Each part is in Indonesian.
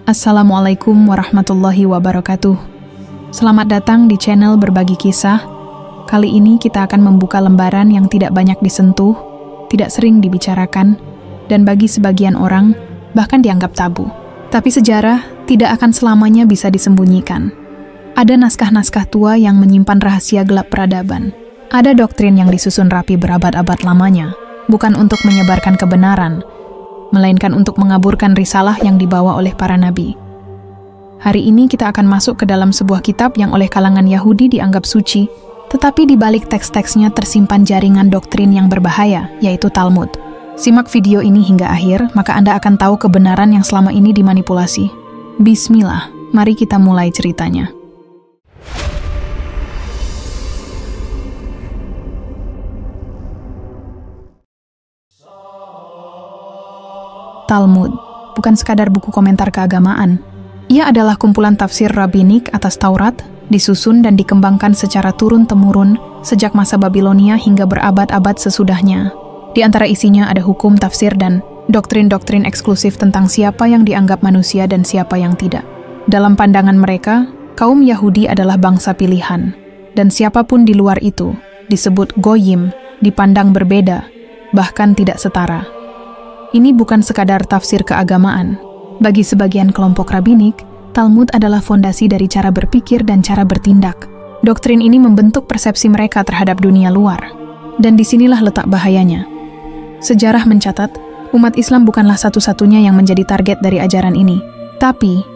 Assalamualaikum warahmatullahi wabarakatuh. Selamat datang di channel Berbagi Kisah. Kali ini kita akan membuka lembaran yang tidak banyak disentuh, tidak sering dibicarakan, dan bagi sebagian orang bahkan dianggap tabu. Tapi sejarah tidak akan selamanya bisa disembunyikan. Ada naskah-naskah tua yang menyimpan rahasia gelap peradaban. Ada doktrin yang disusun rapi berabad-abad lamanya, bukan untuk menyebarkan kebenaran, melainkan untuk mengaburkan risalah yang dibawa oleh para nabi. Hari ini kita akan masuk ke dalam sebuah kitab yang oleh kalangan Yahudi dianggap suci, tetapi di balik teks-teksnya tersimpan jaringan doktrin yang berbahaya, yaitu Talmud. Simak video ini hingga akhir, maka Anda akan tahu kebenaran yang selama ini dimanipulasi. Bismillah, mari kita mulai ceritanya. Talmud bukan sekadar buku komentar keagamaan. Ia adalah kumpulan tafsir rabbinik atas Taurat, disusun dan dikembangkan secara turun-temurun sejak masa Babilonia hingga berabad-abad sesudahnya. Di antara isinya ada hukum, tafsir, dan doktrin-doktrin eksklusif tentang siapa yang dianggap manusia dan siapa yang tidak. Dalam pandangan mereka, kaum Yahudi adalah bangsa pilihan, dan siapapun di luar itu disebut goyim, dipandang berbeda, bahkan tidak setara. Ini bukan sekadar tafsir keagamaan. Bagi sebagian kelompok rabbinik, Talmud adalah fondasi dari cara berpikir dan cara bertindak. Doktrin ini membentuk persepsi mereka terhadap dunia luar. Dan disinilah letak bahayanya. Sejarah mencatat, umat Islam bukanlah satu-satunya yang menjadi target dari ajaran ini. Tapi,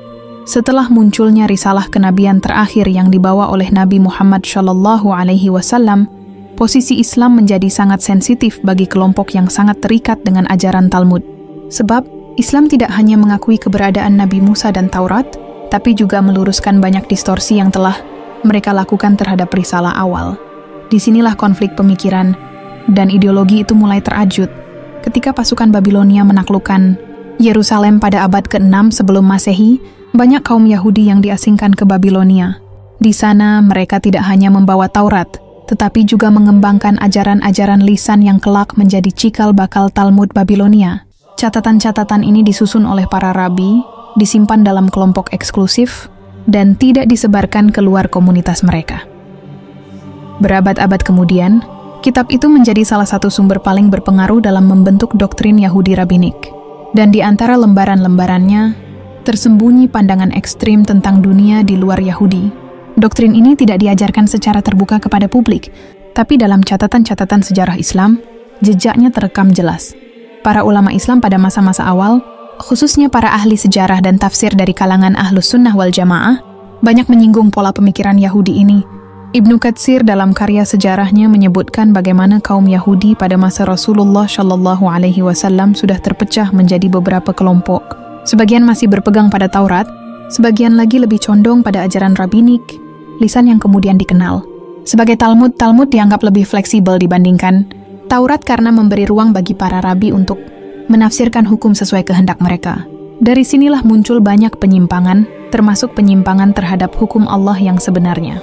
setelah munculnya risalah kenabian terakhir yang dibawa oleh Nabi Muhammad SAW, posisi Islam menjadi sangat sensitif bagi kelompok yang sangat terikat dengan ajaran Talmud. Sebab, Islam tidak hanya mengakui keberadaan Nabi Musa dan Taurat, tapi juga meluruskan banyak distorsi yang telah mereka lakukan terhadap risalah awal. Disinilah konflik pemikiran, dan ideologi itu mulai terajut ketika pasukan Babilonia menaklukkan Yerusalem pada abad ke-6 sebelum Masehi. Banyak kaum Yahudi yang diasingkan ke Babilonia. Di sana mereka tidak hanya membawa Taurat, tetapi juga mengembangkan ajaran-ajaran lisan yang kelak menjadi cikal bakal Talmud Babilonia. Catatan-catatan ini disusun oleh para rabi, disimpan dalam kelompok eksklusif, dan tidak disebarkan keluar komunitas mereka. Berabad-abad kemudian, kitab itu menjadi salah satu sumber paling berpengaruh dalam membentuk doktrin Yahudi rabbinik. Dan di antara lembaran-lembarannya, tersembunyi pandangan ekstrim tentang dunia di luar Yahudi. Doktrin ini tidak diajarkan secara terbuka kepada publik, tapi dalam catatan-catatan sejarah Islam, jejaknya terekam jelas. Para ulama Islam pada masa-masa awal, khususnya para ahli sejarah dan tafsir dari kalangan Ahlus Sunnah wal Jamaah, banyak menyinggung pola pemikiran Yahudi ini. Ibnu Katsir dalam karya sejarahnya menyebutkan bagaimana kaum Yahudi pada masa Rasulullah SAW sudah terpecah menjadi beberapa kelompok. Sebagian masih berpegang pada Taurat, sebagian lagi lebih condong pada ajaran rabbinik, lisan yang kemudian dikenal sebagai Talmud. Talmud dianggap lebih fleksibel dibandingkan Taurat karena memberi ruang bagi para rabi untuk menafsirkan hukum sesuai kehendak mereka. Dari sinilah muncul banyak penyimpangan, termasuk penyimpangan terhadap hukum Allah yang sebenarnya.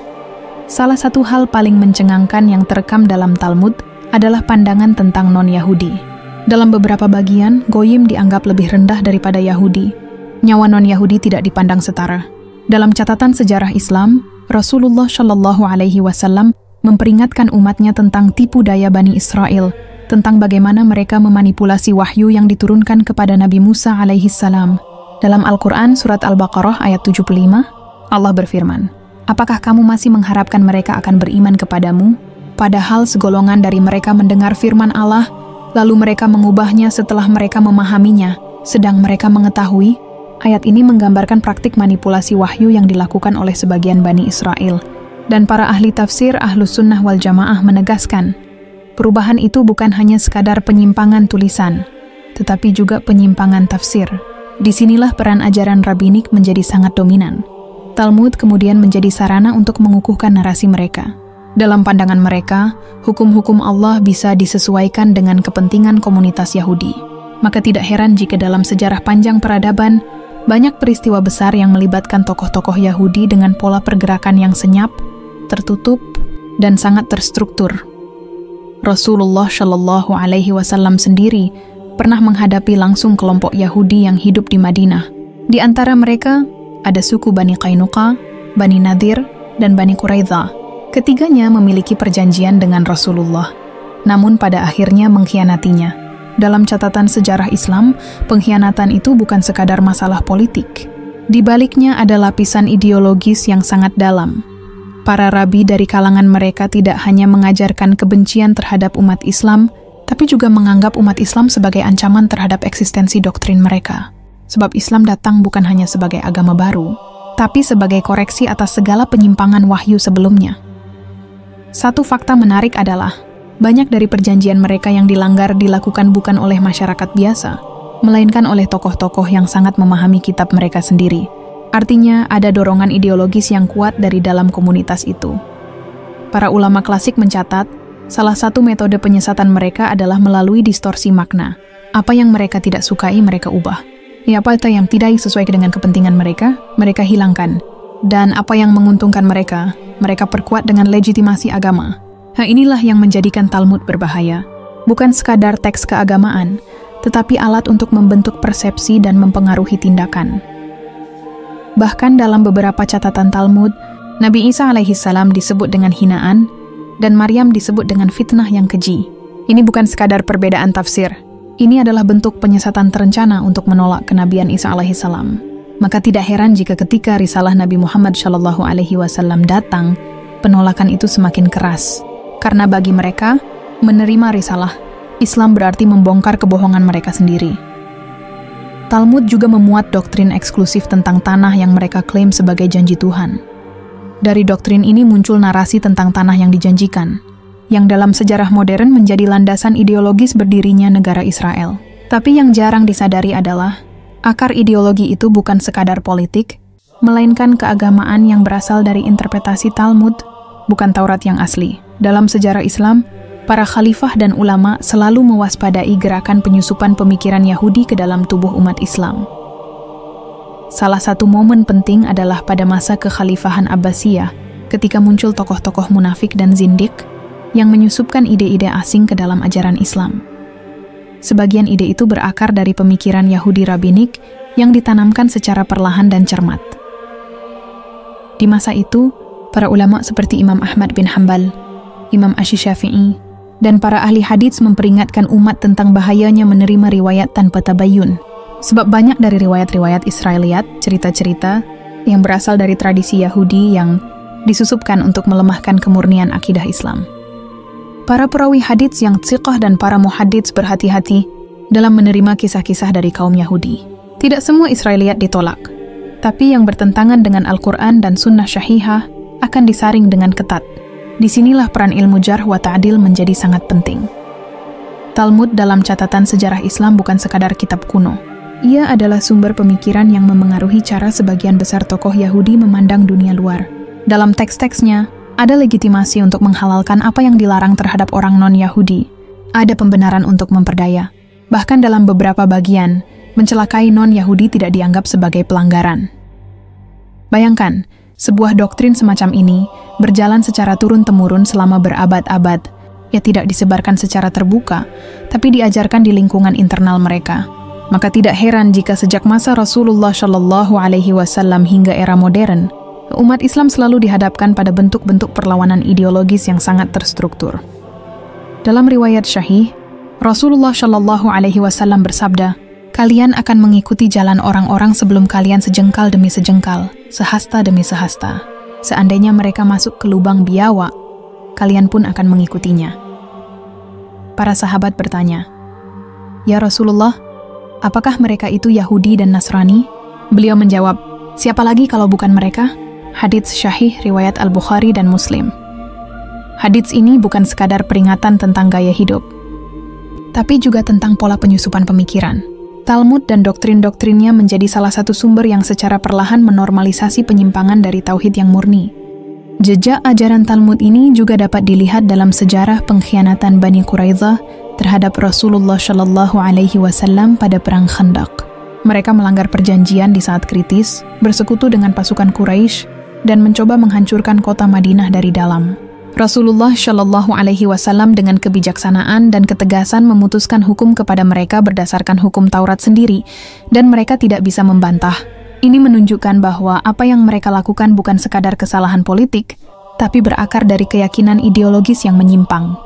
Salah satu hal paling mencengangkan yang terekam dalam Talmud adalah pandangan tentang non-Yahudi. Dalam beberapa bagian, goyim dianggap lebih rendah daripada Yahudi. Nyawa non-Yahudi tidak dipandang setara. Dalam catatan sejarah Islam, Rasulullah SAW memperingatkan umatnya tentang tipu daya Bani Israel, tentang bagaimana mereka memanipulasi wahyu yang diturunkan kepada Nabi Musa alaihissalam. Dalam Al-Quran surat Al-Baqarah ayat 75, Allah berfirman, "Apakah kamu masih mengharapkan mereka akan beriman kepadamu? Padahal segolongan dari mereka mendengar firman Allah, lalu mereka mengubahnya setelah mereka memahaminya, sedang mereka mengetahui." Ayat ini menggambarkan praktik manipulasi wahyu yang dilakukan oleh sebagian Bani Israel. Dan para ahli tafsir Ahlus Sunnah wal Jamaah menegaskan, perubahan itu bukan hanya sekadar penyimpangan tulisan, tetapi juga penyimpangan tafsir. Disinilah peran ajaran rabbinik menjadi sangat dominan. Talmud kemudian menjadi sarana untuk mengukuhkan narasi mereka. Dalam pandangan mereka, hukum-hukum Allah bisa disesuaikan dengan kepentingan komunitas Yahudi. Maka tidak heran jika dalam sejarah panjang peradaban, banyak peristiwa besar yang melibatkan tokoh-tokoh Yahudi dengan pola pergerakan yang senyap, tertutup, dan sangat terstruktur. Rasulullah SAW sendiri pernah menghadapi langsung kelompok Yahudi yang hidup di Madinah. Di antara mereka, ada suku Bani Qainuqa, Bani Nadir, dan Bani Quraidah. Ketiganya memiliki perjanjian dengan Rasulullah, namun pada akhirnya mengkhianatinya. Dalam catatan sejarah Islam, pengkhianatan itu bukan sekadar masalah politik. Di baliknya ada lapisan ideologis yang sangat dalam. Para rabi dari kalangan mereka tidak hanya mengajarkan kebencian terhadap umat Islam, tapi juga menganggap umat Islam sebagai ancaman terhadap eksistensi doktrin mereka. Sebab Islam datang bukan hanya sebagai agama baru, tapi sebagai koreksi atas segala penyimpangan wahyu sebelumnya. Satu fakta menarik adalah, banyak dari perjanjian mereka yang dilanggar dilakukan bukan oleh masyarakat biasa, melainkan oleh tokoh-tokoh yang sangat memahami kitab mereka sendiri. Artinya, ada dorongan ideologis yang kuat dari dalam komunitas itu. Para ulama klasik mencatat, salah satu metode penyesatan mereka adalah melalui distorsi makna. Apa yang mereka tidak sukai, mereka ubah. Apa yang tidak sesuai dengan kepentingan mereka, mereka hilangkan. Dan apa yang menguntungkan mereka, mereka perkuat dengan legitimasi agama. Inilah yang menjadikan Talmud berbahaya. Bukan sekadar teks keagamaan, tetapi alat untuk membentuk persepsi dan mempengaruhi tindakan. Bahkan dalam beberapa catatan Talmud, Nabi Isa alaihissalam disebut dengan hinaan, dan Maryam disebut dengan fitnah yang keji. Ini bukan sekadar perbedaan tafsir. Ini adalah bentuk penyesatan terencana untuk menolak kenabian Isa alaihissalam. Maka tidak heran jika ketika risalah Nabi Muhammad SAW datang, penolakan itu semakin keras. Karena bagi mereka, menerima risalah Islam berarti membongkar kebohongan mereka sendiri. Talmud juga memuat doktrin eksklusif tentang tanah yang mereka klaim sebagai janji Tuhan. Dari doktrin ini muncul narasi tentang tanah yang dijanjikan, yang dalam sejarah modern menjadi landasan ideologis berdirinya negara Israel. Tapi yang jarang disadari adalah, akar ideologi itu bukan sekadar politik, melainkan keagamaan yang berasal dari interpretasi Talmud, bukan Taurat yang asli. Dalam sejarah Islam, para khalifah dan ulama selalu mewaspadai gerakan penyusupan pemikiran Yahudi ke dalam tubuh umat Islam. Salah satu momen penting adalah pada masa kekhalifahan Abbasiyah, ketika muncul tokoh-tokoh munafik dan zindik yang menyusupkan ide-ide asing ke dalam ajaran Islam. Sebagian ide itu berakar dari pemikiran Yahudi rabbinik yang ditanamkan secara perlahan dan cermat. Di masa itu, para ulama seperti Imam Ahmad bin Hanbal, Imam Asy-Syafi'i, dan para ahli hadits memperingatkan umat tentang bahayanya menerima riwayat tanpa tabayyun. Sebab banyak dari riwayat-riwayat Israiliyat, cerita-cerita yang berasal dari tradisi Yahudi yang disusupkan untuk melemahkan kemurnian akidah Islam. Para perawi hadits yang tsiqah dan para muhaddits berhati-hati dalam menerima kisah-kisah dari kaum Yahudi. Tidak semua Israiliyat ditolak, tapi yang bertentangan dengan Al-Quran dan Sunnah Syahihah akan disaring dengan ketat. Disinilah peran ilmu jarh wa ta'dil menjadi sangat penting. Talmud dalam catatan sejarah Islam bukan sekadar kitab kuno. Ia adalah sumber pemikiran yang memengaruhi cara sebagian besar tokoh Yahudi memandang dunia luar. Dalam teks-teksnya, ada legitimasi untuk menghalalkan apa yang dilarang terhadap orang non-Yahudi. Ada pembenaran untuk memperdaya. Bahkan dalam beberapa bagian, mencelakai non-Yahudi tidak dianggap sebagai pelanggaran. Bayangkan, sebuah doktrin semacam ini berjalan secara turun-temurun selama berabad-abad. Ia tidak disebarkan secara terbuka, tapi diajarkan di lingkungan internal mereka. Maka tidak heran jika sejak masa Rasulullah SAW hingga era modern, umat Islam selalu dihadapkan pada bentuk-bentuk perlawanan ideologis yang sangat terstruktur. Dalam riwayat Syahih, Rasulullah SAW bersabda, "Kalian akan mengikuti jalan orang-orang sebelum kalian sejengkal demi sejengkal, sehasta demi sehasta. Seandainya mereka masuk ke lubang biawak, kalian pun akan mengikutinya." Para sahabat bertanya, "Ya Rasulullah, apakah mereka itu Yahudi dan Nasrani?" Beliau menjawab, "Siapa lagi kalau bukan mereka?" Hadits Syahih riwayat Al-Bukhari dan Muslim. Hadits ini bukan sekadar peringatan tentang gaya hidup, tapi juga tentang pola penyusupan pemikiran. Talmud dan doktrin-doktrinnya menjadi salah satu sumber yang secara perlahan menormalisasi penyimpangan dari tauhid yang murni. Jejak ajaran Talmud ini juga dapat dilihat dalam sejarah pengkhianatan Bani Quraidah terhadap Rasulullah SAW pada Perang Khandaq. Mereka melanggar perjanjian di saat kritis, bersekutu dengan pasukan Quraisy, dan mencoba menghancurkan kota Madinah dari dalam. Rasulullah SAW dengan kebijaksanaan dan ketegasan memutuskan hukum kepada mereka berdasarkan hukum Taurat sendiri, dan mereka tidak bisa membantah. Ini menunjukkan bahwa apa yang mereka lakukan bukan sekadar kesalahan politik, tapi berakar dari keyakinan ideologis yang menyimpang.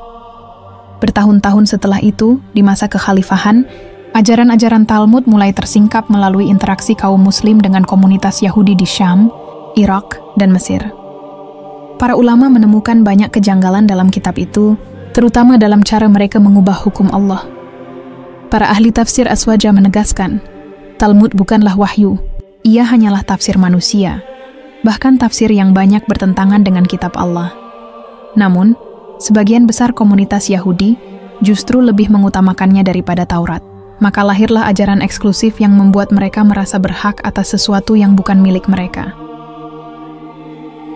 Bertahun-tahun setelah itu, di masa kekhalifahan, ajaran-ajaran Talmud mulai tersingkap melalui interaksi kaum Muslim dengan komunitas Yahudi di Syam, Irak, dan Mesir. Para ulama menemukan banyak kejanggalan dalam kitab itu, terutama dalam cara mereka mengubah hukum Allah. Para ahli tafsir Aswaja menegaskan, Talmud bukanlah wahyu, ia hanyalah tafsir manusia, bahkan tafsir yang banyak bertentangan dengan kitab Allah. Namun, sebagian besar komunitas Yahudi justru lebih mengutamakannya daripada Taurat. Maka lahirlah ajaran eksklusif yang membuat mereka merasa berhak atas sesuatu yang bukan milik mereka.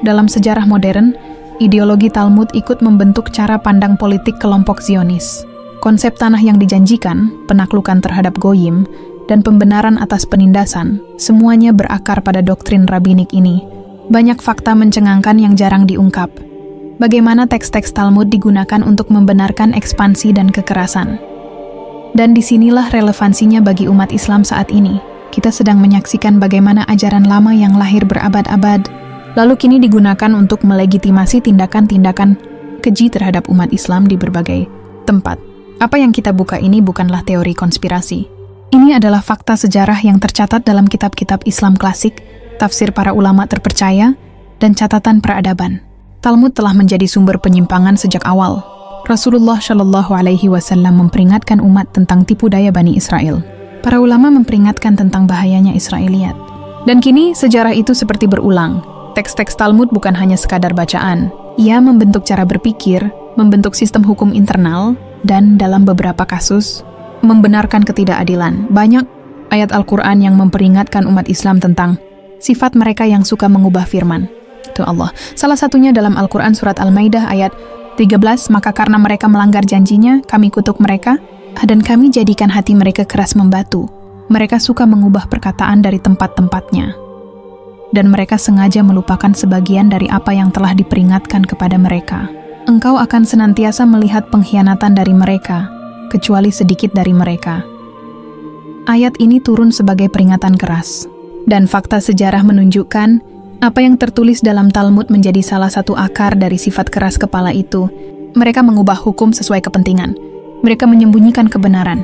Dalam sejarah modern, ideologi Talmud ikut membentuk cara pandang politik kelompok Zionis. Konsep tanah yang dijanjikan, penaklukan terhadap Goyim, dan pembenaran atas penindasan, semuanya berakar pada doktrin rabbinik ini. Banyak fakta mencengangkan yang jarang diungkap. Bagaimana teks-teks Talmud digunakan untuk membenarkan ekspansi dan kekerasan. Dan disinilah relevansinya bagi umat Islam saat ini. Kita sedang menyaksikan bagaimana ajaran lama yang lahir berabad-abad, lalu kini digunakan untuk melegitimasi tindakan-tindakan keji terhadap umat Islam di berbagai tempat. Apa yang kita buka ini bukanlah teori konspirasi. Ini adalah fakta sejarah yang tercatat dalam kitab-kitab Islam klasik, tafsir para ulama terpercaya, dan catatan peradaban. Talmud telah menjadi sumber penyimpangan sejak awal. Rasulullah Shallallahu Alaihi Wasallam memperingatkan umat tentang tipu daya Bani Israel. Para ulama memperingatkan tentang bahayanya Israiliyat. Dan kini sejarah itu seperti berulang. Teks-teks Talmud bukan hanya sekadar bacaan. Ia membentuk cara berpikir, membentuk sistem hukum internal, dan dalam beberapa kasus, membenarkan ketidakadilan. Banyak ayat Al-Quran yang memperingatkan umat Islam tentang sifat mereka yang suka mengubah firman. Itu Allah. Salah satunya dalam Al-Quran surat Al-Maidah ayat 13, maka karena mereka melanggar janjinya, kami kutuk mereka, dan kami jadikan hati mereka keras membatu. Mereka suka mengubah perkataan dari tempat-tempatnya. Dan mereka sengaja melupakan sebagian dari apa yang telah diperingatkan kepada mereka. Engkau akan senantiasa melihat pengkhianatan dari mereka, kecuali sedikit dari mereka. Ayat ini turun sebagai peringatan keras. Dan fakta sejarah menunjukkan, apa yang tertulis dalam Talmud menjadi salah satu akar dari sifat keras kepala itu. Mereka mengubah hukum sesuai kepentingan. Mereka menyembunyikan kebenaran.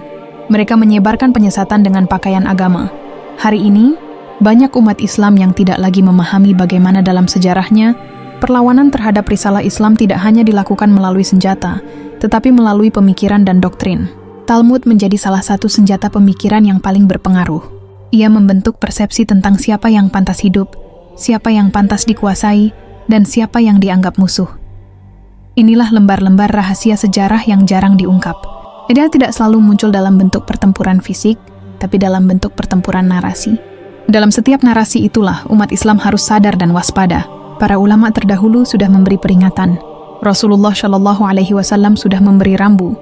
Mereka menyebarkan penyesatan dengan pakaian agama. Hari ini, banyak umat Islam yang tidak lagi memahami bagaimana dalam sejarahnya, perlawanan terhadap risalah Islam tidak hanya dilakukan melalui senjata, tetapi melalui pemikiran dan doktrin. Talmud menjadi salah satu senjata pemikiran yang paling berpengaruh. Ia membentuk persepsi tentang siapa yang pantas hidup, siapa yang pantas dikuasai, dan siapa yang dianggap musuh. Inilah lembar-lembar rahasia sejarah yang jarang diungkap. Dia tidak selalu muncul dalam bentuk pertempuran fisik, tapi dalam bentuk pertempuran narasi. Dalam setiap narasi itulah umat Islam harus sadar dan waspada. Para ulama terdahulu sudah memberi peringatan. Rasulullah Shallallahu Alaihi Wasallam sudah memberi rambu.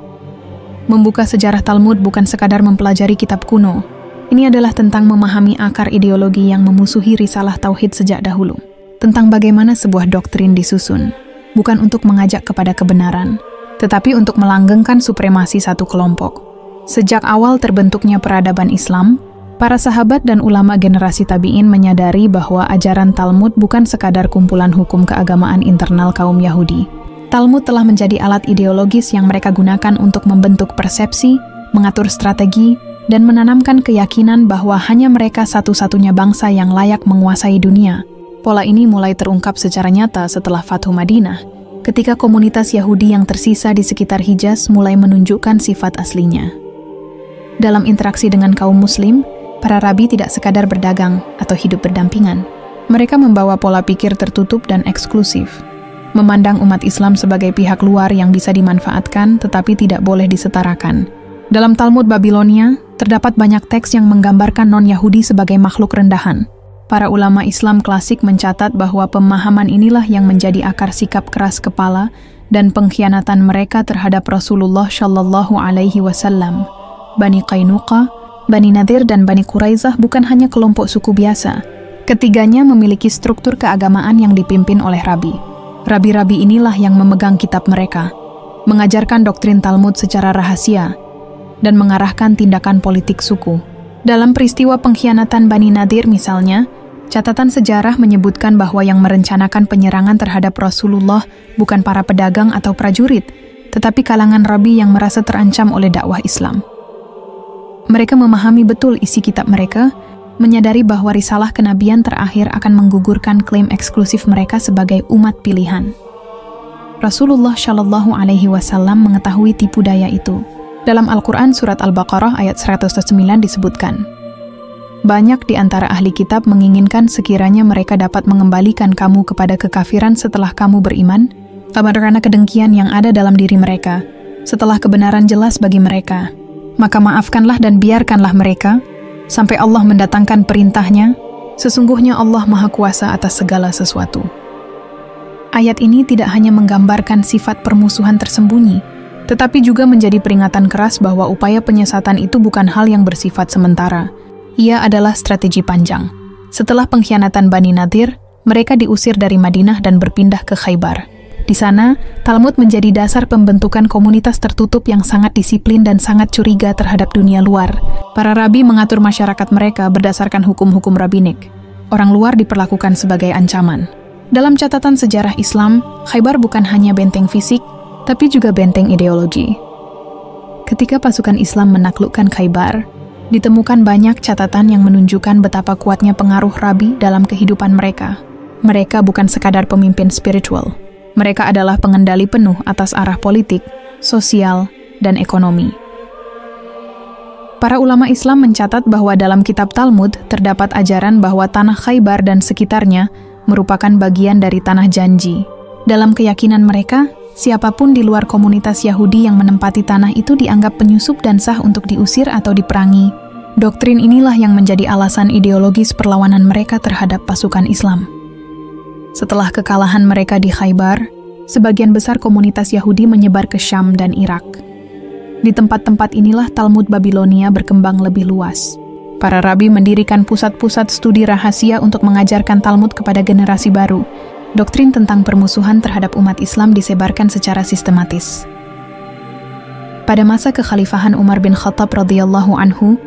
Membuka sejarah Talmud bukan sekadar mempelajari kitab kuno. Ini adalah tentang memahami akar ideologi yang memusuhi risalah tauhid sejak dahulu. Tentang bagaimana sebuah doktrin disusun, bukan untuk mengajak kepada kebenaran, tetapi untuk melanggengkan supremasi satu kelompok. Sejak awal terbentuknya peradaban Islam, para sahabat dan ulama generasi tabi'in menyadari bahwa ajaran Talmud bukan sekadar kumpulan hukum keagamaan internal kaum Yahudi. Talmud telah menjadi alat ideologis yang mereka gunakan untuk membentuk persepsi, mengatur strategi, dan menanamkan keyakinan bahwa hanya mereka satu-satunya bangsa yang layak menguasai dunia. Pola ini mulai terungkap secara nyata setelah Fathu Madinah, ketika komunitas Yahudi yang tersisa di sekitar Hijaz mulai menunjukkan sifat aslinya. Dalam interaksi dengan kaum Muslim, para rabi tidak sekadar berdagang atau hidup berdampingan. Mereka membawa pola pikir tertutup dan eksklusif, memandang umat Islam sebagai pihak luar yang bisa dimanfaatkan tetapi tidak boleh disetarakan. Dalam Talmud Babilonia, terdapat banyak teks yang menggambarkan non-Yahudi sebagai makhluk rendahan. Para ulama Islam klasik mencatat bahwa pemahaman inilah yang menjadi akar sikap keras kepala dan pengkhianatan mereka terhadap Rasulullah Shallallahu Alaihi Wasallam. Bani Qainuqa, Bani Nadir, dan Bani Quraizah bukan hanya kelompok suku biasa. Ketiganya memiliki struktur keagamaan yang dipimpin oleh rabi. Rabi-rabi inilah yang memegang kitab mereka, mengajarkan doktrin Talmud secara rahasia, dan mengarahkan tindakan politik suku. Dalam peristiwa pengkhianatan Bani Nadir misalnya, catatan sejarah menyebutkan bahwa yang merencanakan penyerangan terhadap Rasulullah bukan para pedagang atau prajurit, tetapi kalangan rabi yang merasa terancam oleh dakwah Islam. Mereka memahami betul isi kitab mereka, menyadari bahwa risalah kenabian terakhir akan menggugurkan klaim eksklusif mereka sebagai umat pilihan. Rasulullah Shallallahu Alaihi Wasallam mengetahui tipu daya itu. Dalam Al-Quran Surat Al-Baqarah ayat 109 disebutkan, banyak di antara ahli kitab menginginkan sekiranya mereka dapat mengembalikan kamu kepada kekafiran setelah kamu beriman, karena kedengkian yang ada dalam diri mereka, setelah kebenaran jelas bagi mereka. Maka maafkanlah dan biarkanlah mereka, sampai Allah mendatangkan perintahnya, sesungguhnya Allah Maha Kuasa atas segala sesuatu. Ayat ini tidak hanya menggambarkan sifat permusuhan tersembunyi, tetapi juga menjadi peringatan keras bahwa upaya penyesatan itu bukan hal yang bersifat sementara. Ia adalah strategi panjang. Setelah pengkhianatan Bani Nadir, mereka diusir dari Madinah dan berpindah ke Khaybar. Di sana, Talmud menjadi dasar pembentukan komunitas tertutup yang sangat disiplin dan sangat curiga terhadap dunia luar. Para rabi mengatur masyarakat mereka berdasarkan hukum-hukum rabbinik. Orang luar diperlakukan sebagai ancaman. Dalam catatan sejarah Islam, Khaybar bukan hanya benteng fisik, tapi juga benteng ideologi. Ketika pasukan Islam menaklukkan Khaybar, ditemukan banyak catatan yang menunjukkan betapa kuatnya pengaruh rabi dalam kehidupan mereka. Mereka bukan sekadar pemimpin spiritual. Mereka adalah pengendali penuh atas arah politik, sosial, dan ekonomi. Para ulama Islam mencatat bahwa dalam kitab Talmud terdapat ajaran bahwa tanah Khaybar dan sekitarnya merupakan bagian dari tanah janji. Dalam keyakinan mereka, siapapun di luar komunitas Yahudi yang menempati tanah itu dianggap penyusup dan sah untuk diusir atau diperangi. Doktrin inilah yang menjadi alasan ideologis perlawanan mereka terhadap pasukan Islam. Setelah kekalahan mereka di Khaybar, sebagian besar komunitas Yahudi menyebar ke Syam dan Irak. Di tempat-tempat inilah Talmud Babilonia berkembang lebih luas. Para rabi mendirikan pusat-pusat studi rahasia untuk mengajarkan Talmud kepada generasi baru. Doktrin tentang permusuhan terhadap umat Islam disebarkan secara sistematis. Pada masa kekhalifahan Umar bin Khattab radhiyallahu anhu,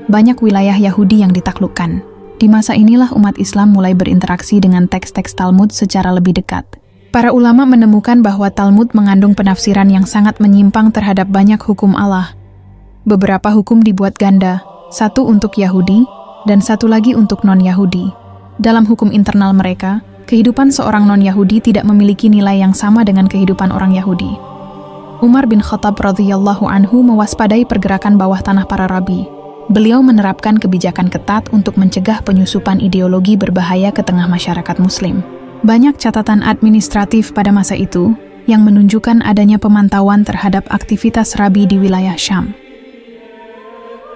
banyak wilayah Yahudi yang ditaklukkan. Di masa inilah umat Islam mulai berinteraksi dengan teks-teks Talmud secara lebih dekat. Para ulama menemukan bahwa Talmud mengandung penafsiran yang sangat menyimpang terhadap banyak hukum Allah. Beberapa hukum dibuat ganda, satu untuk Yahudi dan satu lagi untuk non-Yahudi. Dalam hukum internal mereka, kehidupan seorang non-Yahudi tidak memiliki nilai yang sama dengan kehidupan orang Yahudi. Umar bin Khattab radhiyallahu anhu mewaspadai pergerakan bawah tanah para rabi. Beliau menerapkan kebijakan ketat untuk mencegah penyusupan ideologi berbahaya ke tengah masyarakat Muslim. Banyak catatan administratif pada masa itu yang menunjukkan adanya pemantauan terhadap aktivitas rabi di wilayah Syam.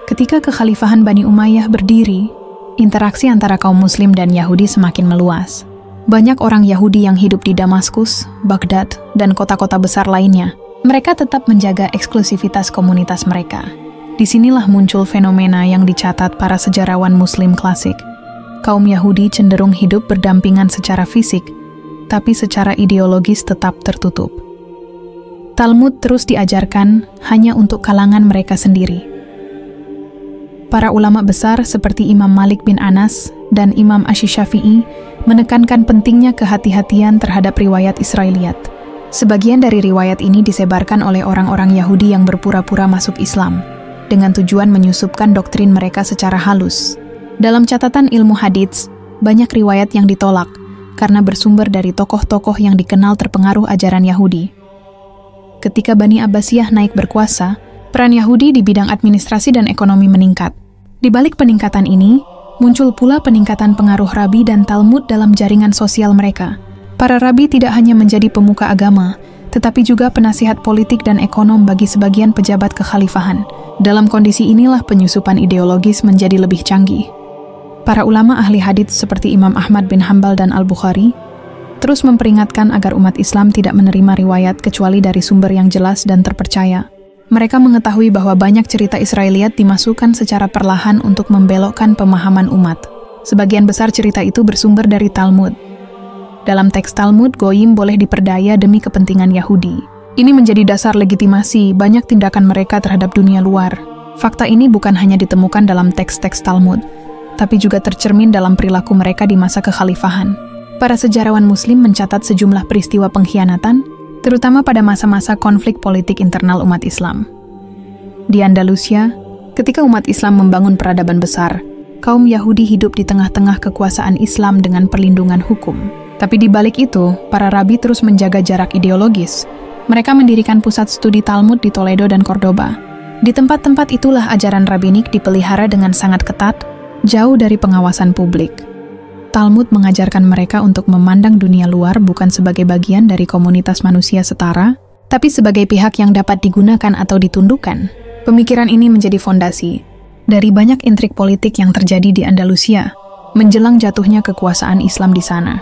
Ketika kekhalifahan Bani Umayyah berdiri, interaksi antara kaum Muslim dan Yahudi semakin meluas. Banyak orang Yahudi yang hidup di Damaskus, Baghdad, dan kota-kota besar lainnya. Mereka tetap menjaga eksklusivitas komunitas mereka. Disinilah muncul fenomena yang dicatat para sejarawan Muslim klasik. Kaum Yahudi cenderung hidup berdampingan secara fisik, tapi secara ideologis tetap tertutup. Talmud terus diajarkan hanya untuk kalangan mereka sendiri. Para ulama besar seperti Imam Malik bin Anas dan Imam Asy-Syafi'i menekankan pentingnya kehati-hatian terhadap riwayat Israiliyat. Sebagian dari riwayat ini disebarkan oleh orang-orang Yahudi yang berpura-pura masuk Islam, dengan tujuan menyusupkan doktrin mereka secara halus. Dalam catatan ilmu hadits, banyak riwayat yang ditolak karena bersumber dari tokoh-tokoh yang dikenal terpengaruh ajaran Yahudi. Ketika Bani Abbasiyah naik berkuasa, peran Yahudi di bidang administrasi dan ekonomi meningkat. Di balik peningkatan ini, muncul pula peningkatan pengaruh rabi dan Talmud dalam jaringan sosial mereka. Para rabi tidak hanya menjadi pemuka agama, tetapi juga penasihat politik dan ekonom bagi sebagian pejabat kekhalifahan. Dalam kondisi inilah penyusupan ideologis menjadi lebih canggih. Para ulama ahli hadits seperti Imam Ahmad bin Hambal dan Al-Bukhari terus memperingatkan agar umat Islam tidak menerima riwayat kecuali dari sumber yang jelas dan terpercaya. Mereka mengetahui bahwa banyak cerita Israiliyat dimasukkan secara perlahan untuk membelokkan pemahaman umat. Sebagian besar cerita itu bersumber dari Talmud. Dalam teks Talmud, Goyim boleh diperdaya demi kepentingan Yahudi. Ini menjadi dasar legitimasi banyak tindakan mereka terhadap dunia luar. Fakta ini bukan hanya ditemukan dalam teks-teks Talmud, tapi juga tercermin dalam perilaku mereka di masa kekhalifahan. Para sejarawan Muslim mencatat sejumlah peristiwa pengkhianatan, terutama pada masa-masa konflik politik internal umat Islam. Di Andalusia, ketika umat Islam membangun peradaban besar, kaum Yahudi hidup di tengah-tengah kekuasaan Islam dengan perlindungan hukum. Tapi di balik itu, para rabi terus menjaga jarak ideologis. Mereka mendirikan pusat studi Talmud di Toledo dan Cordoba. Di tempat-tempat itulah ajaran rabbinik dipelihara dengan sangat ketat, jauh dari pengawasan publik. Talmud mengajarkan mereka untuk memandang dunia luar bukan sebagai bagian dari komunitas manusia setara, tapi sebagai pihak yang dapat digunakan atau ditundukkan. Pemikiran ini menjadi fondasi dari banyak intrik politik yang terjadi di Andalusia menjelang jatuhnya kekuasaan Islam di sana.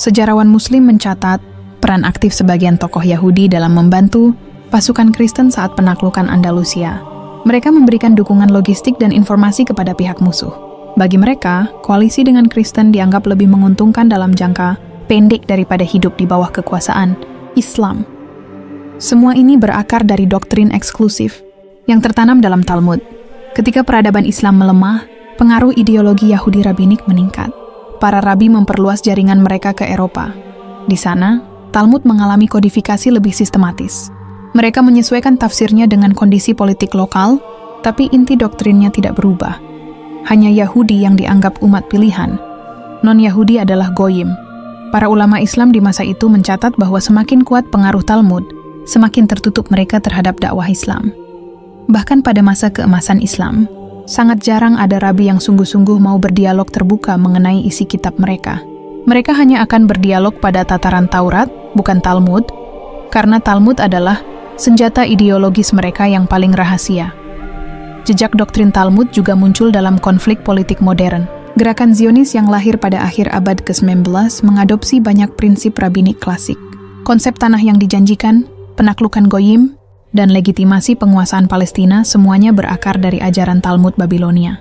Sejarawan Muslim mencatat peran aktif sebagian tokoh Yahudi dalam membantu pasukan Kristen saat penaklukan Andalusia. Mereka memberikan dukungan logistik dan informasi kepada pihak musuh. Bagi mereka, koalisi dengan Kristen dianggap lebih menguntungkan dalam jangka pendek daripada hidup di bawah kekuasaan Islam. Semua ini berakar dari doktrin eksklusif yang tertanam dalam Talmud. Ketika peradaban Islam melemah, pengaruh ideologi Yahudi rabbinik meningkat. Para rabi memperluas jaringan mereka ke Eropa. Di sana, Talmud mengalami kodifikasi lebih sistematis. Mereka menyesuaikan tafsirnya dengan kondisi politik lokal, tapi inti doktrinnya tidak berubah. Hanya Yahudi yang dianggap umat pilihan. Non-Yahudi adalah goyim. Para ulama Islam di masa itu mencatat bahwa semakin kuat pengaruh Talmud, semakin tertutup mereka terhadap dakwah Islam. Bahkan pada masa keemasan Islam, sangat jarang ada rabi yang sungguh-sungguh mau berdialog terbuka mengenai isi kitab mereka. Mereka hanya akan berdialog pada tataran Taurat, bukan Talmud, karena Talmud adalah senjata ideologis mereka yang paling rahasia. Jejak doktrin Talmud juga muncul dalam konflik politik modern. Gerakan Zionis yang lahir pada akhir abad ke-19 mengadopsi banyak prinsip rabbinik klasik. Konsep tanah yang dijanjikan, penaklukan goyim, dan legitimasi penguasaan Palestina semuanya berakar dari ajaran Talmud Babilonia.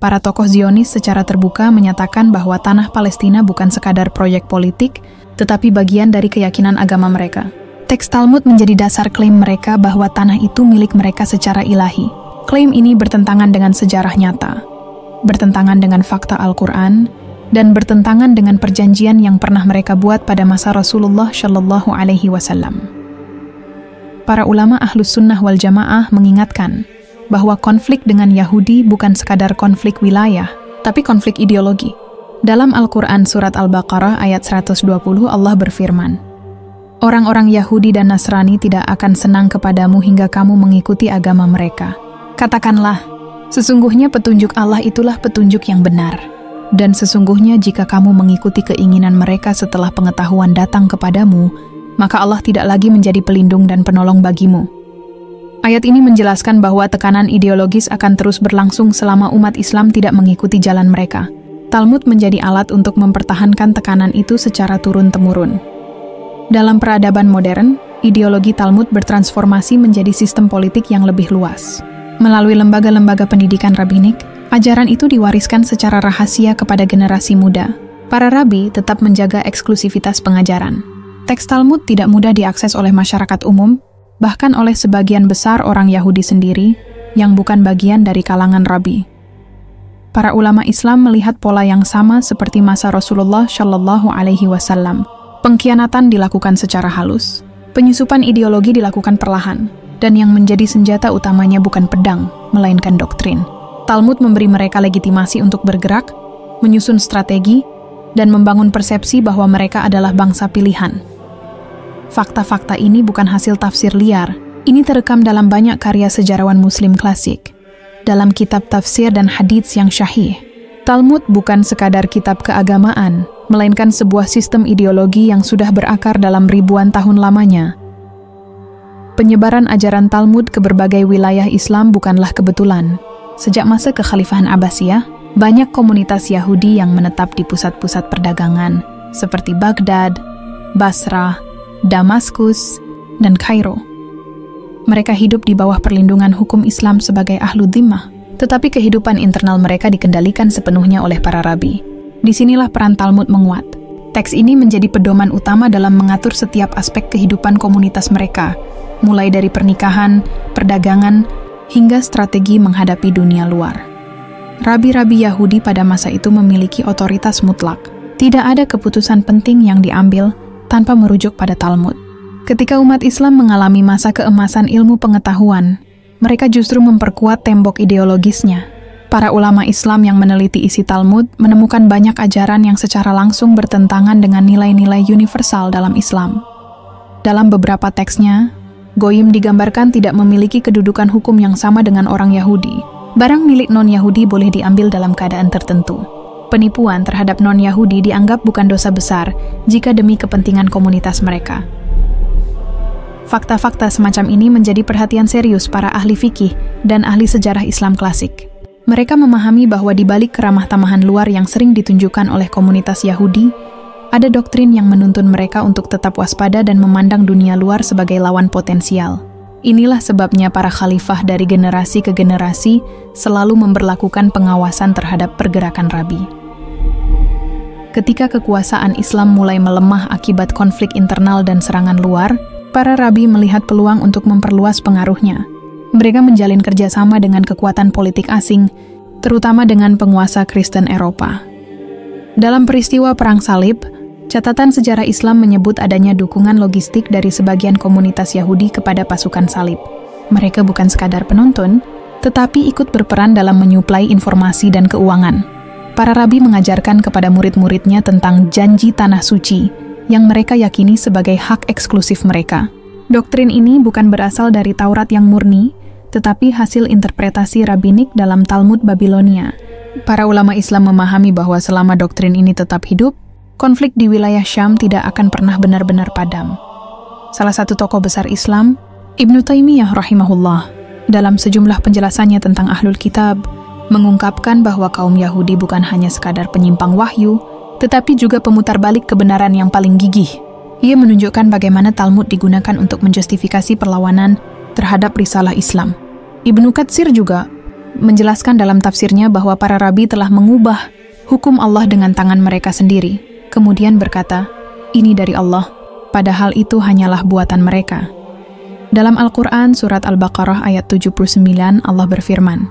Para tokoh Zionis secara terbuka menyatakan bahwa tanah Palestina bukan sekadar proyek politik, tetapi bagian dari keyakinan agama mereka. Teks Talmud menjadi dasar klaim mereka bahwa tanah itu milik mereka secara ilahi. Klaim ini bertentangan dengan sejarah nyata, bertentangan dengan fakta Al-Quran, dan bertentangan dengan perjanjian yang pernah mereka buat pada masa Rasulullah Shallallahu Alaihi Wasallam. Para ulama Ahlus Sunnah wal Jamaah mengingatkan bahwa konflik dengan Yahudi bukan sekadar konflik wilayah, tapi konflik ideologi. Dalam Al-Quran Surat Al-Baqarah ayat 120 Allah berfirman, "Orang-orang Yahudi dan Nasrani tidak akan senang kepadamu hingga kamu mengikuti agama mereka. Katakanlah, sesungguhnya petunjuk Allah itulah petunjuk yang benar. Dan sesungguhnya jika kamu mengikuti keinginan mereka setelah pengetahuan datang kepadamu, maka Allah tidak lagi menjadi pelindung dan penolong bagimu." Ayat ini menjelaskan bahwa tekanan ideologis akan terus berlangsung selama umat Islam tidak mengikuti jalan mereka. Talmud menjadi alat untuk mempertahankan tekanan itu secara turun-temurun. Dalam peradaban modern, ideologi Talmud bertransformasi menjadi sistem politik yang lebih luas. Melalui lembaga-lembaga pendidikan rabbinik, ajaran itu diwariskan secara rahasia kepada generasi muda. Para rabi tetap menjaga eksklusivitas pengajaran. Teks Talmud tidak mudah diakses oleh masyarakat umum, bahkan oleh sebagian besar orang Yahudi sendiri yang bukan bagian dari kalangan rabi. Para ulama Islam melihat pola yang sama seperti masa Rasulullah Shallallahu Alaihi Wasallam. Pengkhianatan dilakukan secara halus, penyusupan ideologi dilakukan perlahan, dan yang menjadi senjata utamanya bukan pedang, melainkan doktrin. Talmud memberi mereka legitimasi untuk bergerak, menyusun strategi, dan membangun persepsi bahwa mereka adalah bangsa pilihan. Fakta-fakta ini bukan hasil tafsir liar, ini terekam dalam banyak karya sejarawan Muslim klasik, dalam kitab tafsir dan hadits yang syahih. Talmud bukan sekadar kitab keagamaan, melainkan sebuah sistem ideologi yang sudah berakar dalam ribuan tahun lamanya. Penyebaran ajaran Talmud ke berbagai wilayah Islam bukanlah kebetulan. Sejak masa kekhalifahan Abbasiyah, banyak komunitas Yahudi yang menetap di pusat-pusat perdagangan, seperti Baghdad, Basrah, Damaskus, dan Kairo. Mereka hidup di bawah perlindungan hukum Islam sebagai ahlu dhimmah, tetapi kehidupan internal mereka dikendalikan sepenuhnya oleh para rabi. Disinilah peran Talmud menguat. Teks ini menjadi pedoman utama dalam mengatur setiap aspek kehidupan komunitas mereka, mulai dari pernikahan, perdagangan, hingga strategi menghadapi dunia luar. Rabi-rabi Yahudi pada masa itu memiliki otoritas mutlak. Tidak ada keputusan penting yang diambil tanpa merujuk pada Talmud. Ketika umat Islam mengalami masa keemasan ilmu pengetahuan, mereka justru memperkuat tembok ideologisnya. Para ulama Islam yang meneliti isi Talmud menemukan banyak ajaran yang secara langsung bertentangan dengan nilai-nilai universal dalam Islam. Dalam beberapa teksnya, Goyim digambarkan tidak memiliki kedudukan hukum yang sama dengan orang Yahudi. Barang milik non-Yahudi boleh diambil dalam keadaan tertentu. Penipuan terhadap non-Yahudi dianggap bukan dosa besar jika demi kepentingan komunitas mereka. Fakta-fakta semacam ini menjadi perhatian serius para ahli fikih dan ahli sejarah Islam klasik. Mereka memahami bahwa di balik keramah tamahan luar yang sering ditunjukkan oleh komunitas Yahudi, ada doktrin yang menuntun mereka untuk tetap waspada dan memandang dunia luar sebagai lawan potensial. Inilah sebabnya para khalifah dari generasi ke generasi selalu memberlakukan pengawasan terhadap pergerakan rabi. Ketika kekuasaan Islam mulai melemah akibat konflik internal dan serangan luar, para rabi melihat peluang untuk memperluas pengaruhnya. Mereka menjalin kerjasama dengan kekuatan politik asing, terutama dengan penguasa Kristen Eropa. Dalam peristiwa Perang Salib, catatan sejarah Islam menyebut adanya dukungan logistik dari sebagian komunitas Yahudi kepada pasukan salib. Mereka bukan sekadar penonton, tetapi ikut berperan dalam menyuplai informasi dan keuangan. Para rabi mengajarkan kepada murid-muridnya tentang janji tanah suci, yang mereka yakini sebagai hak eksklusif mereka. Doktrin ini bukan berasal dari Taurat yang murni, tetapi hasil interpretasi rabbinik dalam Talmud Babilonia. Para ulama Islam memahami bahwa selama doktrin ini tetap hidup, konflik di wilayah Syam tidak akan pernah benar-benar padam. Salah satu tokoh besar Islam, Ibnu Taimiyah rahimahullah, dalam sejumlah penjelasannya tentang Ahlul Kitab, mengungkapkan bahwa kaum Yahudi bukan hanya sekadar penyimpang wahyu, tetapi juga pemutar balik kebenaran yang paling gigih. Ia menunjukkan bagaimana Talmud digunakan untuk menjustifikasi perlawanan terhadap risalah Islam. Ibnu Katsir juga menjelaskan dalam tafsirnya bahwa para rabi telah mengubah hukum Allah dengan tangan mereka sendiri, kemudian berkata, "Ini dari Allah," padahal itu hanyalah buatan mereka. Dalam Al-Quran, surat Al-Baqarah ayat 79, Allah berfirman,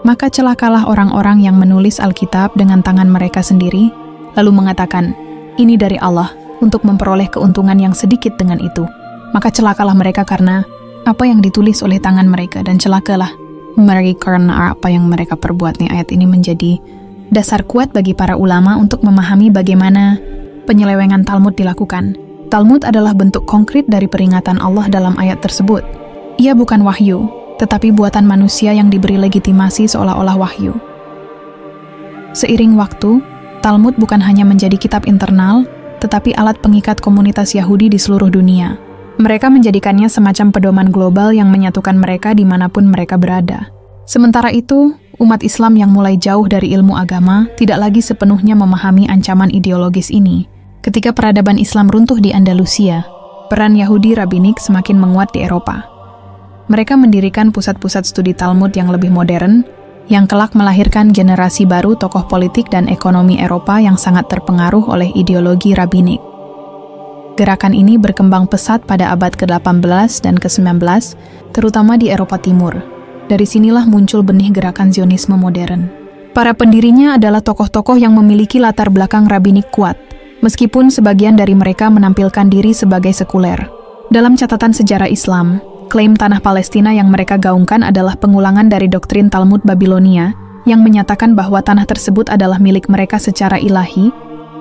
"Maka celakalah orang-orang yang menulis Alkitab dengan tangan mereka sendiri, lalu mengatakan, 'Ini dari Allah,' untuk memperoleh keuntungan yang sedikit dengan itu. Maka celakalah mereka karena apa yang ditulis oleh tangan mereka, dan celakalah mereka karena apa yang mereka perbuat." Nih, ayat ini menjadi dasar kuat bagi para ulama untuk memahami bagaimana penyelewengan Talmud dilakukan. Talmud adalah bentuk konkret dari peringatan Allah dalam ayat tersebut. Ia bukan wahyu, tetapi buatan manusia yang diberi legitimasi seolah-olah wahyu. Seiring waktu, Talmud bukan hanya menjadi kitab internal, tetapi alat pengikat komunitas Yahudi di seluruh dunia. Mereka menjadikannya semacam pedoman global yang menyatukan mereka dimanapun mereka berada. Sementara itu, umat Islam yang mulai jauh dari ilmu agama tidak lagi sepenuhnya memahami ancaman ideologis ini. Ketika peradaban Islam runtuh di Andalusia, peran Yahudi rabbinik semakin menguat di Eropa. Mereka mendirikan pusat-pusat studi Talmud yang lebih modern, yang kelak melahirkan generasi baru tokoh politik dan ekonomi Eropa yang sangat terpengaruh oleh ideologi rabbinik. Gerakan ini berkembang pesat pada abad ke-18 dan ke-19, terutama di Eropa Timur. Dari sinilah muncul benih gerakan Zionisme modern. Para pendirinya adalah tokoh-tokoh yang memiliki latar belakang rabbinik kuat, meskipun sebagian dari mereka menampilkan diri sebagai sekuler. Dalam catatan sejarah Islam, klaim tanah Palestina yang mereka gaungkan adalah pengulangan dari doktrin Talmud Babilonia yang menyatakan bahwa tanah tersebut adalah milik mereka secara ilahi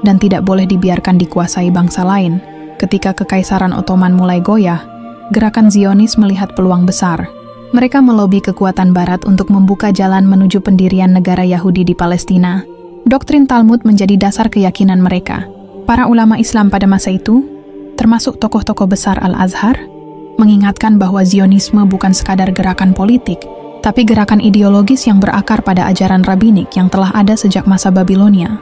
dan tidak boleh dibiarkan dikuasai bangsa lain. Ketika Kekaisaran Ottoman mulai goyah, gerakan Zionis melihat peluang besar. Mereka melobi kekuatan Barat untuk membuka jalan menuju pendirian negara Yahudi di Palestina. Doktrin Talmud menjadi dasar keyakinan mereka. Para ulama Islam pada masa itu, termasuk tokoh-tokoh besar Al-Azhar, mengingatkan bahwa Zionisme bukan sekadar gerakan politik, tapi gerakan ideologis yang berakar pada ajaran rabbinik yang telah ada sejak masa Babilonia.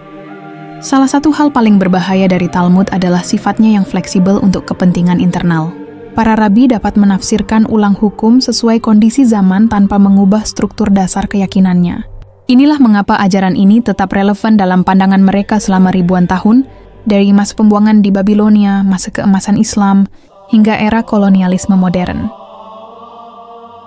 Salah satu hal paling berbahaya dari Talmud adalah sifatnya yang fleksibel untuk kepentingan internal. Para rabi dapat menafsirkan ulang hukum sesuai kondisi zaman tanpa mengubah struktur dasar keyakinannya. Inilah mengapa ajaran ini tetap relevan dalam pandangan mereka selama ribuan tahun, dari masa pembuangan di Babilonia, masa keemasan Islam, hingga era kolonialisme modern.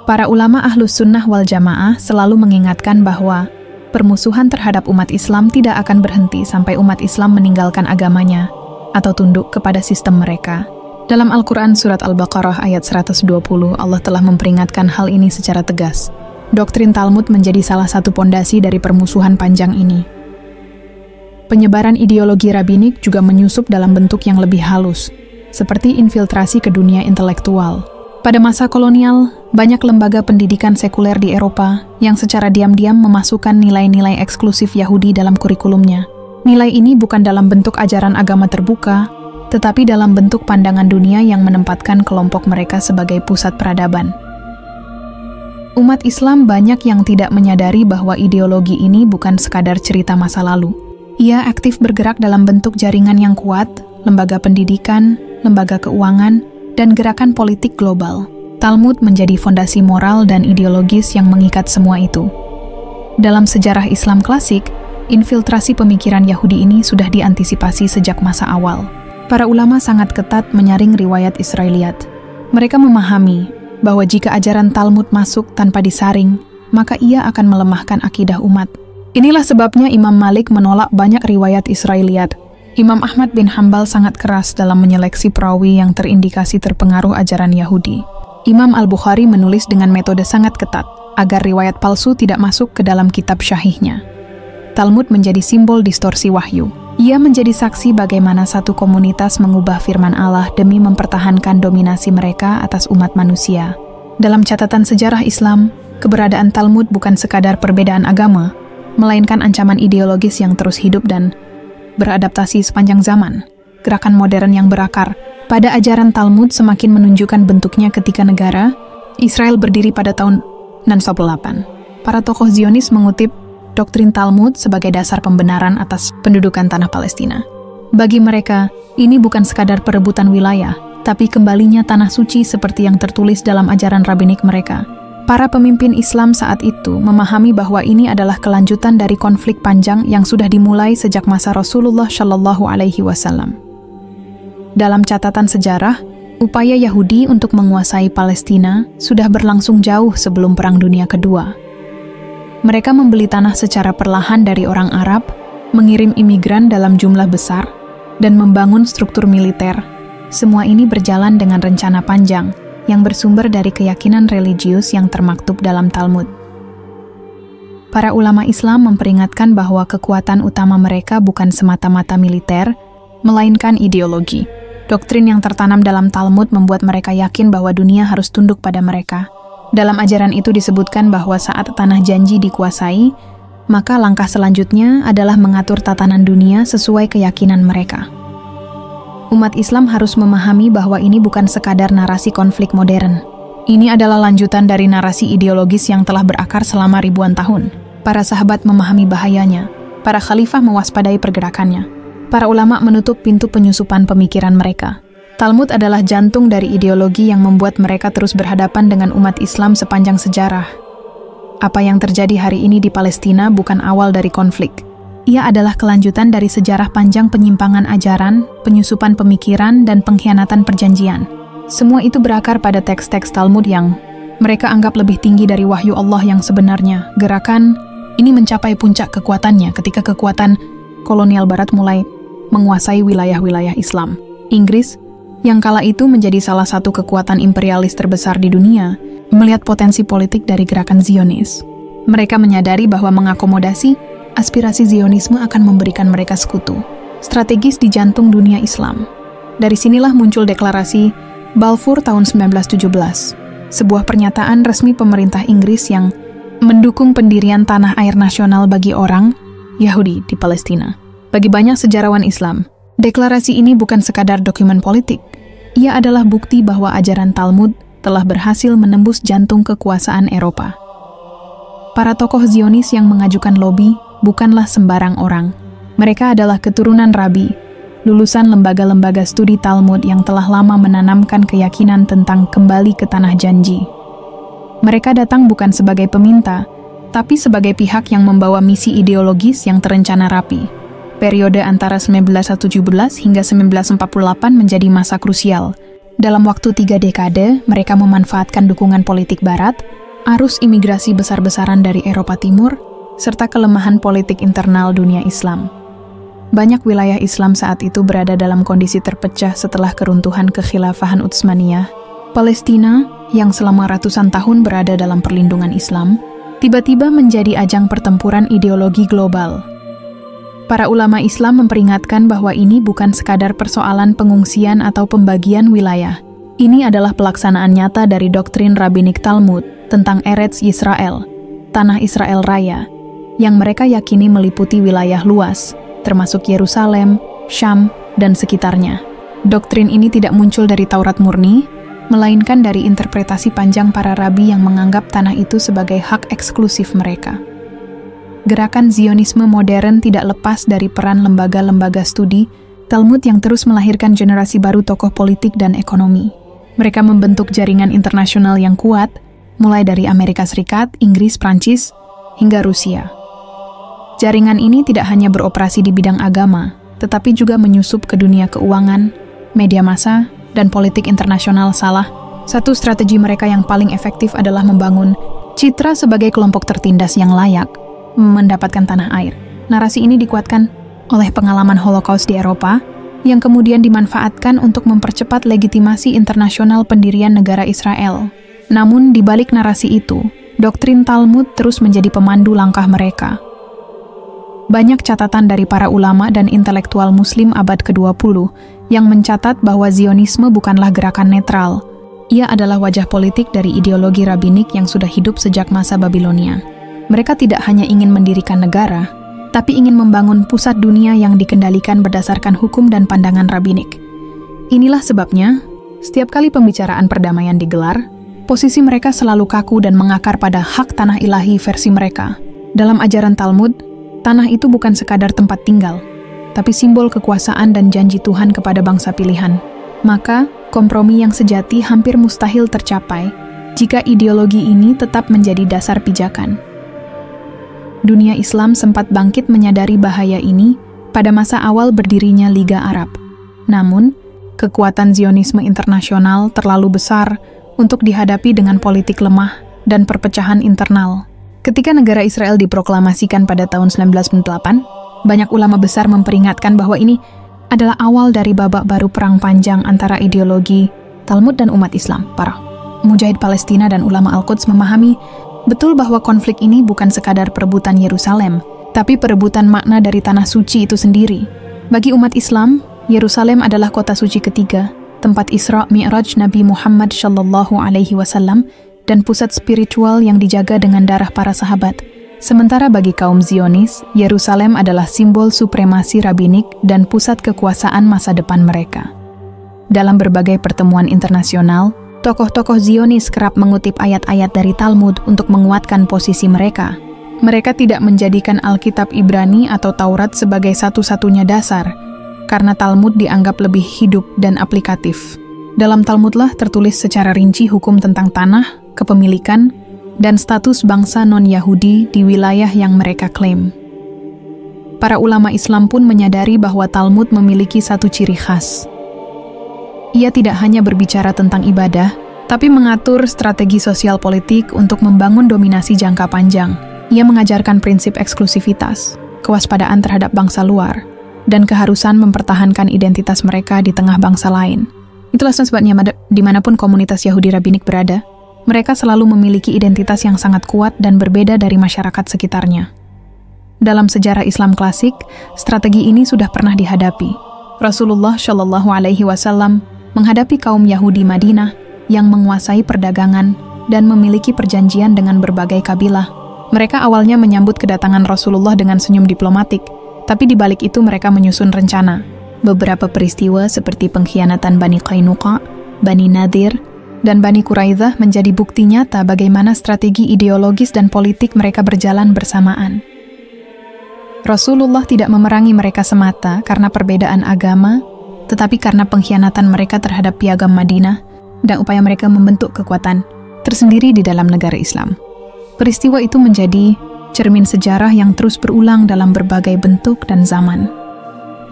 Para ulama Ahlus Sunnah wal Jamaah selalu mengingatkan bahwa permusuhan terhadap umat Islam tidak akan berhenti sampai umat Islam meninggalkan agamanya atau tunduk kepada sistem mereka. Dalam Al-Quran Surat Al-Baqarah ayat 120, Allah telah memperingatkan hal ini secara tegas. Doktrin Talmud menjadi salah satu pondasi dari permusuhan panjang ini. Penyebaran ideologi rabbinik juga menyusup dalam bentuk yang lebih halus, seperti infiltrasi ke dunia intelektual. Pada masa kolonial, banyak lembaga pendidikan sekuler di Eropa yang secara diam-diam memasukkan nilai-nilai eksklusif Yahudi dalam kurikulumnya. Nilai ini bukan dalam bentuk ajaran agama terbuka, tetapi dalam bentuk pandangan dunia yang menempatkan kelompok mereka sebagai pusat peradaban. Umat Islam banyak yang tidak menyadari bahwa ideologi ini bukan sekadar cerita masa lalu. Ia aktif bergerak dalam bentuk jaringan yang kuat, lembaga pendidikan, lembaga keuangan, dan gerakan politik global. Talmud menjadi fondasi moral dan ideologis yang mengikat semua itu. Dalam sejarah Islam klasik, infiltrasi pemikiran Yahudi ini sudah diantisipasi sejak masa awal. Para ulama sangat ketat menyaring riwayat Israiliyat. Mereka memahami bahwa jika ajaran Talmud masuk tanpa disaring, maka ia akan melemahkan akidah umat. Inilah sebabnya Imam Malik menolak banyak riwayat Israiliyat. Imam Ahmad bin Hambal sangat keras dalam menyeleksi perawi yang terindikasi terpengaruh ajaran Yahudi. Imam Al-Bukhari menulis dengan metode sangat ketat agar riwayat palsu tidak masuk ke dalam kitab syahihnya. Talmud menjadi simbol distorsi wahyu. Ia menjadi saksi bagaimana satu komunitas mengubah firman Allah demi mempertahankan dominasi mereka atas umat manusia. Dalam catatan sejarah Islam, keberadaan Talmud bukan sekadar perbedaan agama, melainkan ancaman ideologis yang terus hidup dan beradaptasi sepanjang zaman. Gerakan modern yang berakar pada ajaran Talmud semakin menunjukkan bentuknya ketika negara Israel berdiri pada tahun 618. Para tokoh Zionis mengutip doktrin Talmud sebagai dasar pembenaran atas pendudukan tanah Palestina. Bagi mereka, ini bukan sekadar perebutan wilayah, tapi kembalinya tanah suci seperti yang tertulis dalam ajaran rabbinik mereka. Para pemimpin Islam saat itu memahami bahwa ini adalah kelanjutan dari konflik panjang yang sudah dimulai sejak masa Rasulullah Shallallahu Alaihi Wasallam. Dalam catatan sejarah, upaya Yahudi untuk menguasai Palestina sudah berlangsung jauh sebelum Perang Dunia Kedua. Mereka membeli tanah secara perlahan dari orang Arab, mengirim imigran dalam jumlah besar, dan membangun struktur militer. Semua ini berjalan dengan rencana panjang, yang bersumber dari keyakinan religius yang termaktub dalam Talmud. Para ulama Islam memperingatkan bahwa kekuatan utama mereka bukan semata-mata militer, melainkan ideologi. Doktrin yang tertanam dalam Talmud membuat mereka yakin bahwa dunia harus tunduk pada mereka. Dalam ajaran itu disebutkan bahwa saat tanah janji dikuasai, maka langkah selanjutnya adalah mengatur tatanan dunia sesuai keyakinan mereka. Umat Islam harus memahami bahwa ini bukan sekadar narasi konflik modern. Ini adalah lanjutan dari narasi ideologis yang telah berakar selama ribuan tahun. Para sahabat memahami bahayanya. Para khalifah mewaspadai pergerakannya. Para ulama menutup pintu penyusupan pemikiran mereka. Talmud adalah jantung dari ideologi yang membuat mereka terus berhadapan dengan umat Islam sepanjang sejarah. Apa yang terjadi hari ini di Palestina bukan awal dari konflik. Ia adalah kelanjutan dari sejarah panjang penyimpangan ajaran, penyusupan pemikiran, dan pengkhianatan perjanjian. Semua itu berakar pada teks-teks Talmud yang mereka anggap lebih tinggi dari wahyu Allah yang sebenarnya. Gerakan ini mencapai puncak kekuatannya ketika kekuatan kolonial Barat mulai menguasai wilayah-wilayah Islam. Inggris, yang kala itu menjadi salah satu kekuatan imperialis terbesar di dunia, melihat potensi politik dari gerakan Zionis. Mereka menyadari bahwa mengakomodasi aspirasi Zionisme akan memberikan mereka sekutu strategis di jantung dunia Islam. Dari sinilah muncul deklarasi Balfour tahun 1917, sebuah pernyataan resmi pemerintah Inggris yang mendukung pendirian tanah air nasional bagi orang Yahudi di Palestina. Bagi banyak sejarawan Islam, deklarasi ini bukan sekadar dokumen politik. Ia adalah bukti bahwa ajaran Talmud telah berhasil menembus jantung kekuasaan Eropa. Para tokoh Zionis yang mengajukan lobi bukanlah sembarang orang. Mereka adalah keturunan rabi, lulusan lembaga-lembaga studi Talmud yang telah lama menanamkan keyakinan tentang kembali ke tanah janji. Mereka datang bukan sebagai peminta, tapi sebagai pihak yang membawa misi ideologis yang terencana rapi. Periode antara 1917 hingga 1948 menjadi masa krusial. Dalam waktu 3 dekade, mereka memanfaatkan dukungan politik Barat, arus imigrasi besar-besaran dari Eropa Timur, serta kelemahan politik internal dunia Islam. Banyak wilayah Islam saat itu berada dalam kondisi terpecah setelah keruntuhan kekhilafahan Utsmaniyah. Palestina, yang selama ratusan tahun berada dalam perlindungan Islam, tiba-tiba menjadi ajang pertempuran ideologi global. Para ulama Islam memperingatkan bahwa ini bukan sekadar persoalan pengungsian atau pembagian wilayah. Ini adalah pelaksanaan nyata dari doktrin rabbinik Talmud tentang Eretz Yisrael, tanah Israel Raya, yang mereka yakini meliputi wilayah luas, termasuk Yerusalem, Syam, dan sekitarnya. Doktrin ini tidak muncul dari Taurat murni, melainkan dari interpretasi panjang para rabi yang menganggap tanah itu sebagai hak eksklusif mereka. Gerakan Zionisme modern tidak lepas dari peran lembaga-lembaga studi Talmud yang terus melahirkan generasi baru tokoh politik dan ekonomi. Mereka membentuk jaringan internasional yang kuat, mulai dari Amerika Serikat, Inggris, Prancis, hingga Rusia. Jaringan ini tidak hanya beroperasi di bidang agama, tetapi juga menyusup ke dunia keuangan, media massa, dan politik internasional. Satu strategi mereka yang paling efektif adalah membangun citra sebagai kelompok tertindas yang layak mendapatkan tanah air. Narasi ini dikuatkan oleh pengalaman Holocaust di Eropa, yang kemudian dimanfaatkan untuk mempercepat legitimasi internasional pendirian negara Israel. Namun, di balik narasi itu, doktrin Talmud terus menjadi pemandu langkah mereka. Banyak catatan dari para ulama dan intelektual Muslim abad ke-20 yang mencatat bahwa Zionisme bukanlah gerakan netral. Ia adalah wajah politik dari ideologi rabbinik yang sudah hidup sejak masa Babilonia. Mereka tidak hanya ingin mendirikan negara, tapi ingin membangun pusat dunia yang dikendalikan berdasarkan hukum dan pandangan rabbinik. Inilah sebabnya, setiap kali pembicaraan perdamaian digelar, posisi mereka selalu kaku dan mengakar pada hak tanah ilahi versi mereka. Dalam ajaran Talmud, tanah itu bukan sekadar tempat tinggal, tapi simbol kekuasaan dan janji Tuhan kepada bangsa pilihan. Maka, kompromi yang sejati hampir mustahil tercapai jika ideologi ini tetap menjadi dasar pijakan. Dunia Islam sempat bangkit menyadari bahaya ini pada masa awal berdirinya Liga Arab. Namun, kekuatan Zionisme internasional terlalu besar untuk dihadapi dengan politik lemah dan perpecahan internal. Ketika negara Israel diproklamasikan pada tahun 1948, banyak ulama besar memperingatkan bahwa ini adalah awal dari babak baru perang panjang antara ideologi Talmud dan umat Islam. Para mujahid Palestina dan ulama Al-Quds memahami betul bahwa konflik ini bukan sekadar perebutan Yerusalem, tapi perebutan makna dari tanah suci itu sendiri. Bagi umat Islam, Yerusalem adalah kota suci ketiga, tempat Isra Mi'raj Nabi Muhammad SAW, dan pusat spiritual yang dijaga dengan darah para sahabat. Sementara bagi kaum Zionis, Yerusalem adalah simbol supremasi rabbinik dan pusat kekuasaan masa depan mereka. Dalam berbagai pertemuan internasional, tokoh-tokoh Zionis kerap mengutip ayat-ayat dari Talmud untuk menguatkan posisi mereka. Mereka tidak menjadikan Alkitab Ibrani atau Taurat sebagai satu-satunya dasar, karena Talmud dianggap lebih hidup dan aplikatif. Dalam Talmudlah tertulis secara rinci hukum tentang tanah, kepemilikan, dan status bangsa non-Yahudi di wilayah yang mereka klaim. Para ulama Islam pun menyadari bahwa Talmud memiliki satu ciri khas. Ia tidak hanya berbicara tentang ibadah, tapi mengatur strategi sosial politik untuk membangun dominasi jangka panjang. Ia mengajarkan prinsip eksklusivitas, kewaspadaan terhadap bangsa luar, dan keharusan mempertahankan identitas mereka di tengah bangsa lain. Itulah sebabnya dimanapun komunitas Yahudi rabbinik berada, mereka selalu memiliki identitas yang sangat kuat dan berbeda dari masyarakat sekitarnya. Dalam sejarah Islam klasik, strategi ini sudah pernah dihadapi. Rasulullah SAW menghadapi kaum Yahudi Madinah yang menguasai perdagangan dan memiliki perjanjian dengan berbagai kabilah. Mereka awalnya menyambut kedatangan Rasulullah dengan senyum diplomatik, tapi di balik itu mereka menyusun rencana. Beberapa peristiwa seperti pengkhianatan Bani Qainuqa, Bani Nadir, dan Bani Quraidah menjadi bukti nyata bagaimana strategi ideologis dan politik mereka berjalan bersamaan. Rasulullah tidak memerangi mereka semata karena perbedaan agama, tetapi karena pengkhianatan mereka terhadap piagam Madinah dan upaya mereka membentuk kekuatan tersendiri di dalam negara Islam. Peristiwa itu menjadi cermin sejarah yang terus berulang dalam berbagai bentuk dan zaman.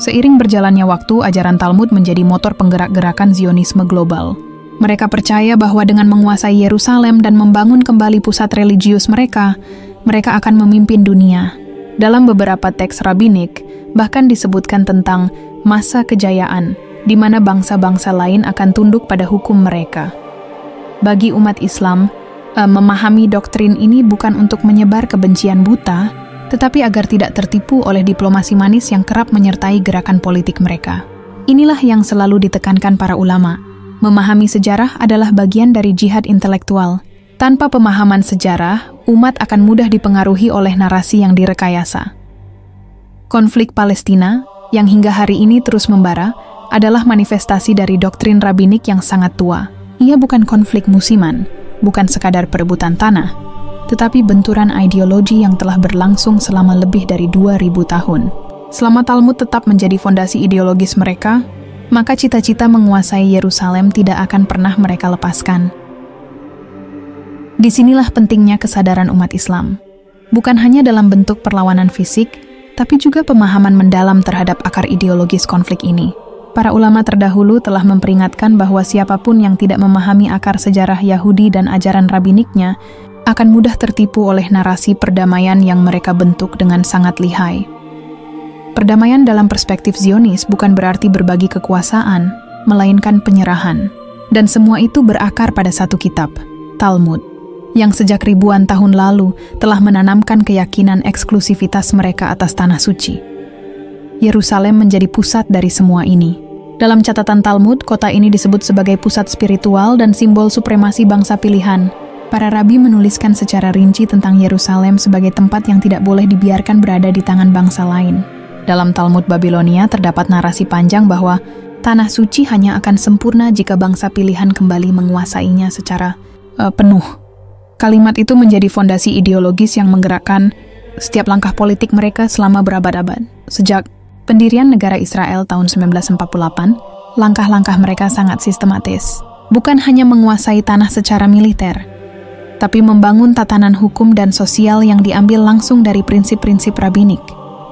Seiring berjalannya waktu, ajaran Talmud menjadi motor penggerak gerakan Zionisme global. Mereka percaya bahwa dengan menguasai Yerusalem dan membangun kembali pusat religius mereka akan memimpin dunia. Dalam beberapa teks rabbinik, bahkan disebutkan tentang masa kejayaan, di mana bangsa-bangsa lain akan tunduk pada hukum mereka. Bagi umat Islam, memahami doktrin ini bukan untuk menyebar kebencian buta, tetapi agar tidak tertipu oleh diplomasi manis yang kerap menyertai gerakan politik mereka. Inilah yang selalu ditekankan para ulama. Memahami sejarah adalah bagian dari jihad intelektual. Tanpa pemahaman sejarah, umat akan mudah dipengaruhi oleh narasi yang direkayasa. Konflik Palestina, yang hingga hari ini terus membara, adalah manifestasi dari doktrin rabbinik yang sangat tua. Ia bukan konflik musiman, bukan sekadar perebutan tanah, tetapi benturan ideologi yang telah berlangsung selama lebih dari 2000 tahun. Selama Talmud tetap menjadi fondasi ideologis mereka, maka cita-cita menguasai Yerusalem tidak akan pernah mereka lepaskan. Disinilah pentingnya kesadaran umat Islam. Bukan hanya dalam bentuk perlawanan fisik, tapi juga pemahaman mendalam terhadap akar ideologis konflik ini. Para ulama terdahulu telah memperingatkan bahwa siapapun yang tidak memahami akar sejarah Yahudi dan ajaran rabbiniknya akan mudah tertipu oleh narasi perdamaian yang mereka bentuk dengan sangat lihai. Perdamaian dalam perspektif Zionis bukan berarti berbagi kekuasaan, melainkan penyerahan. Dan semua itu berakar pada satu kitab, Talmud, yang sejak ribuan tahun lalu telah menanamkan keyakinan eksklusivitas mereka atas tanah suci. Yerusalem menjadi pusat dari semua ini. Dalam catatan Talmud, kota ini disebut sebagai pusat spiritual dan simbol supremasi bangsa pilihan. Para rabi menuliskan secara rinci tentang Yerusalem sebagai tempat yang tidak boleh dibiarkan berada di tangan bangsa lain. Dalam Talmud Babilonia terdapat narasi panjang bahwa tanah suci hanya akan sempurna jika bangsa pilihan kembali menguasainya secara penuh. Kalimat itu menjadi fondasi ideologis yang menggerakkan setiap langkah politik mereka selama berabad-abad. Sejak pendirian negara Israel tahun 1948, langkah-langkah mereka sangat sistematis. Bukan hanya menguasai tanah secara militer, tapi membangun tatanan hukum dan sosial yang diambil langsung dari prinsip-prinsip rabbinik.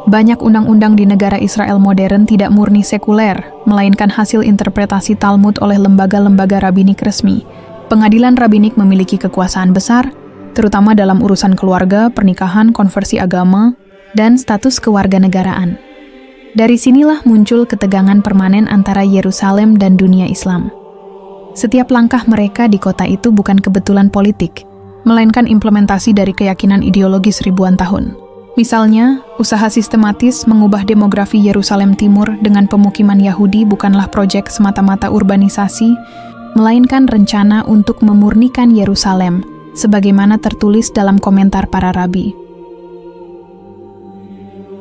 Banyak undang-undang di negara Israel modern tidak murni sekuler, melainkan hasil interpretasi Talmud oleh lembaga-lembaga rabbinik resmi. Pengadilan rabbinik memiliki kekuasaan besar, terutama dalam urusan keluarga, pernikahan, konversi agama, dan status kewarganegaraan. Dari sinilah muncul ketegangan permanen antara Yerusalem dan dunia Islam. Setiap langkah mereka di kota itu bukan kebetulan politik, melainkan implementasi dari keyakinan ideologis ribuan tahun. Misalnya, usaha sistematis mengubah demografi Yerusalem Timur dengan pemukiman Yahudi bukanlah proyek semata-mata urbanisasi, melainkan rencana untuk memurnikan Yerusalem, sebagaimana tertulis dalam komentar para rabi.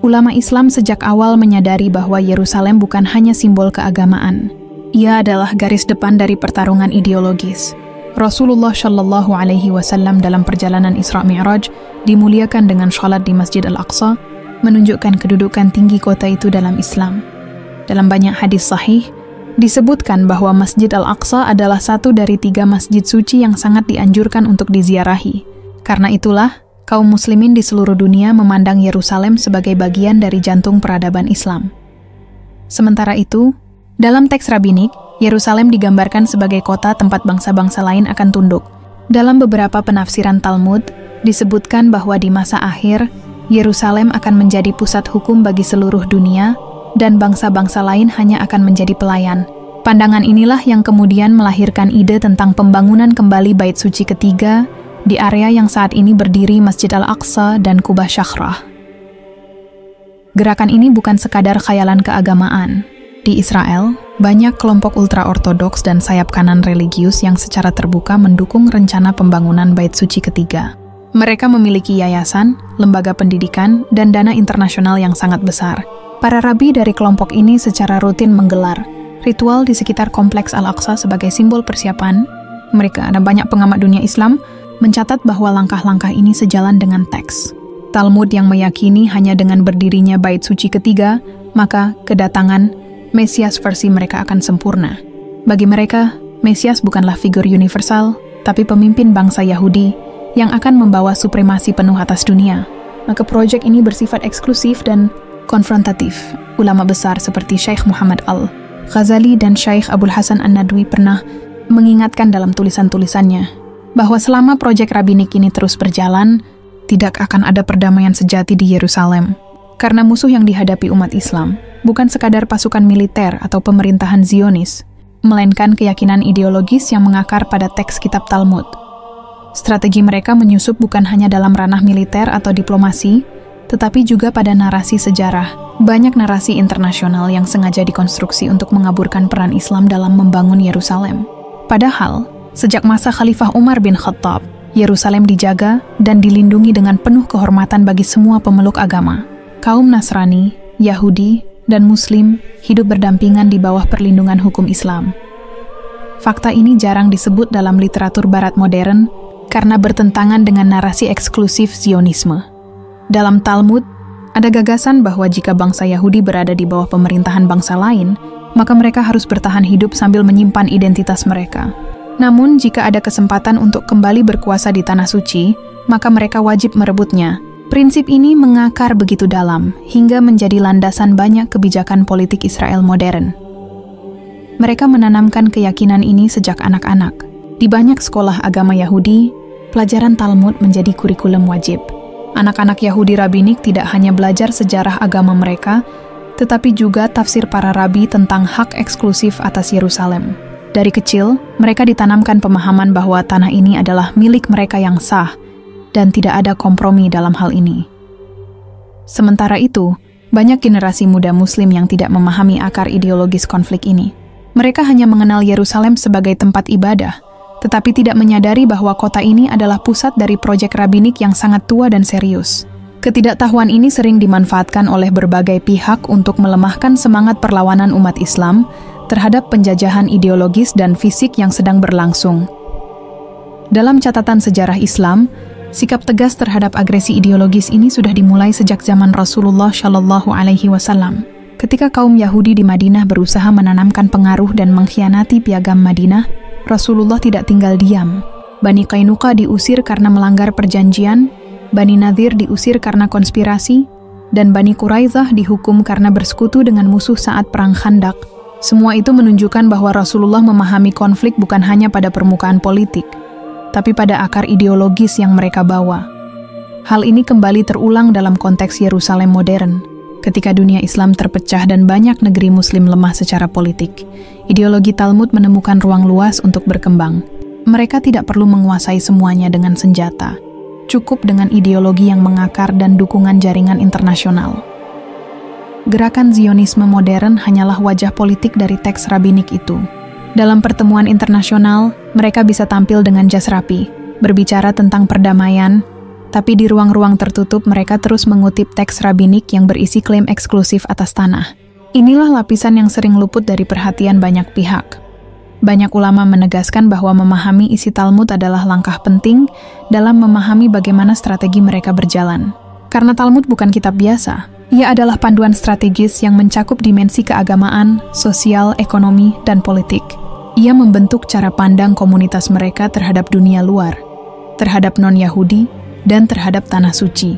Ulama Islam sejak awal menyadari bahwa Yerusalem bukan hanya simbol keagamaan. Ia adalah garis depan dari pertarungan ideologis. Rasulullah Shallallahu Alaihi Wasallam dalam perjalanan Isra Mi'raj dimuliakan dengan sholat di Masjid Al-Aqsa, menunjukkan kedudukan tinggi kota itu dalam Islam. Dalam banyak hadis sahih, disebutkan bahwa Masjid Al-Aqsa adalah satu dari 3 masjid suci yang sangat dianjurkan untuk diziarahi. Karena itulah, kaum muslimin di seluruh dunia memandang Yerusalem sebagai bagian dari jantung peradaban Islam. Sementara itu, dalam teks rabbinik, Yerusalem digambarkan sebagai kota tempat bangsa-bangsa lain akan tunduk. Dalam beberapa penafsiran Talmud, disebutkan bahwa di masa akhir, Yerusalem akan menjadi pusat hukum bagi seluruh dunia, dan bangsa-bangsa lain hanya akan menjadi pelayan. Pandangan inilah yang kemudian melahirkan ide tentang pembangunan kembali Bait Suci ketiga, di area yang saat ini berdiri Masjid Al-Aqsa dan Kubah Syakhrah. Gerakan ini bukan sekadar khayalan keagamaan. Di Israel, banyak kelompok ultra-ortodoks dan sayap kanan religius yang secara terbuka mendukung rencana pembangunan Bait Suci ketiga. Mereka memiliki yayasan, lembaga pendidikan, dan dana internasional yang sangat besar. Para rabi dari kelompok ini secara rutin menggelar ritual di sekitar kompleks Al-Aqsa sebagai simbol persiapan. Mereka dan banyak pengamat dunia Islam mencatat bahwa langkah-langkah ini sejalan dengan teks Talmud yang meyakini hanya dengan berdirinya Bait Suci ketiga, maka kedatangan Mesias versi mereka akan sempurna. Bagi mereka, Mesias bukanlah figur universal, tapi pemimpin bangsa Yahudi yang akan membawa supremasi penuh atas dunia. Maka proyek ini bersifat eksklusif dan konfrontatif. Ulama besar seperti Syekh Muhammad Al-Ghazali dan Syekh Abdul Hasan An-Nadwi pernah mengingatkan dalam tulisan-tulisannya bahwa selama proyek rabbinik ini terus berjalan, tidak akan ada perdamaian sejati di Yerusalem. Karena musuh yang dihadapi umat Islam bukan sekadar pasukan militer atau pemerintahan Zionis, melainkan keyakinan ideologis yang mengakar pada teks kitab Talmud. Strategi mereka menyusup bukan hanya dalam ranah militer atau diplomasi, tetapi juga pada narasi sejarah. Banyak narasi internasional yang sengaja dikonstruksi untuk mengaburkan peran Islam dalam membangun Yerusalem. Padahal, sejak masa Khalifah Umar bin Khattab, Yerusalem dijaga dan dilindungi dengan penuh kehormatan bagi semua pemeluk agama. Kaum Nasrani, Yahudi, dan Muslim hidup berdampingan di bawah perlindungan hukum Islam. Fakta ini jarang disebut dalam literatur Barat modern karena bertentangan dengan narasi eksklusif Zionisme. Dalam Talmud, ada gagasan bahwa jika bangsa Yahudi berada di bawah pemerintahan bangsa lain, maka mereka harus bertahan hidup sambil menyimpan identitas mereka. Namun, jika ada kesempatan untuk kembali berkuasa di Tanah Suci, maka mereka wajib merebutnya. Prinsip ini mengakar begitu dalam, hingga menjadi landasan banyak kebijakan politik Israel modern. Mereka menanamkan keyakinan ini sejak anak-anak. Di banyak sekolah agama Yahudi, pelajaran Talmud menjadi kurikulum wajib. Anak-anak Yahudi rabbinik tidak hanya belajar sejarah agama mereka, tetapi juga tafsir para rabi tentang hak eksklusif atas Yerusalem. Dari kecil, mereka ditanamkan pemahaman bahwa tanah ini adalah milik mereka yang sah, dan tidak ada kompromi dalam hal ini. Sementara itu, banyak generasi muda Muslim yang tidak memahami akar ideologis konflik ini. Mereka hanya mengenal Yerusalem sebagai tempat ibadah, tetapi tidak menyadari bahwa kota ini adalah pusat dari proyek rabbinik yang sangat tua dan serius. Ketidaktahuan ini sering dimanfaatkan oleh berbagai pihak untuk melemahkan semangat perlawanan umat Islam terhadap penjajahan ideologis dan fisik yang sedang berlangsung. Dalam catatan sejarah Islam, sikap tegas terhadap agresi ideologis ini sudah dimulai sejak zaman Rasulullah Shallallahu Alaihi Wasallam. Ketika kaum Yahudi di Madinah berusaha menanamkan pengaruh dan mengkhianati piagam Madinah, Rasulullah tidak tinggal diam. Bani Qainuqa diusir karena melanggar perjanjian, Bani Nadir diusir karena konspirasi, dan Bani Quraidzah dihukum karena bersekutu dengan musuh saat perang Khandaq. Semua itu menunjukkan bahwa Rasulullah memahami konflik bukan hanya pada permukaan politik, tapi pada akar ideologis yang mereka bawa. Hal ini kembali terulang dalam konteks Yerusalem modern, ketika dunia Islam terpecah dan banyak negeri Muslim lemah secara politik. Ideologi Talmud menemukan ruang luas untuk berkembang. Mereka tidak perlu menguasai semuanya dengan senjata. Cukup dengan ideologi yang mengakar dan dukungan jaringan internasional. Gerakan Zionisme modern hanyalah wajah politik dari teks rabbinik itu. Dalam pertemuan internasional, mereka bisa tampil dengan jas rapi, berbicara tentang perdamaian, tapi di ruang-ruang tertutup mereka terus mengutip teks rabbinik yang berisi klaim eksklusif atas tanah. Inilah lapisan yang sering luput dari perhatian banyak pihak. Banyak ulama menegaskan bahwa memahami isi Talmud adalah langkah penting dalam memahami bagaimana strategi mereka berjalan. Karena Talmud bukan kitab biasa, ia adalah panduan strategis yang mencakup dimensi keagamaan, sosial, ekonomi, dan politik. Ia membentuk cara pandang komunitas mereka terhadap dunia luar, terhadap non-Yahudi, dan terhadap Tanah Suci.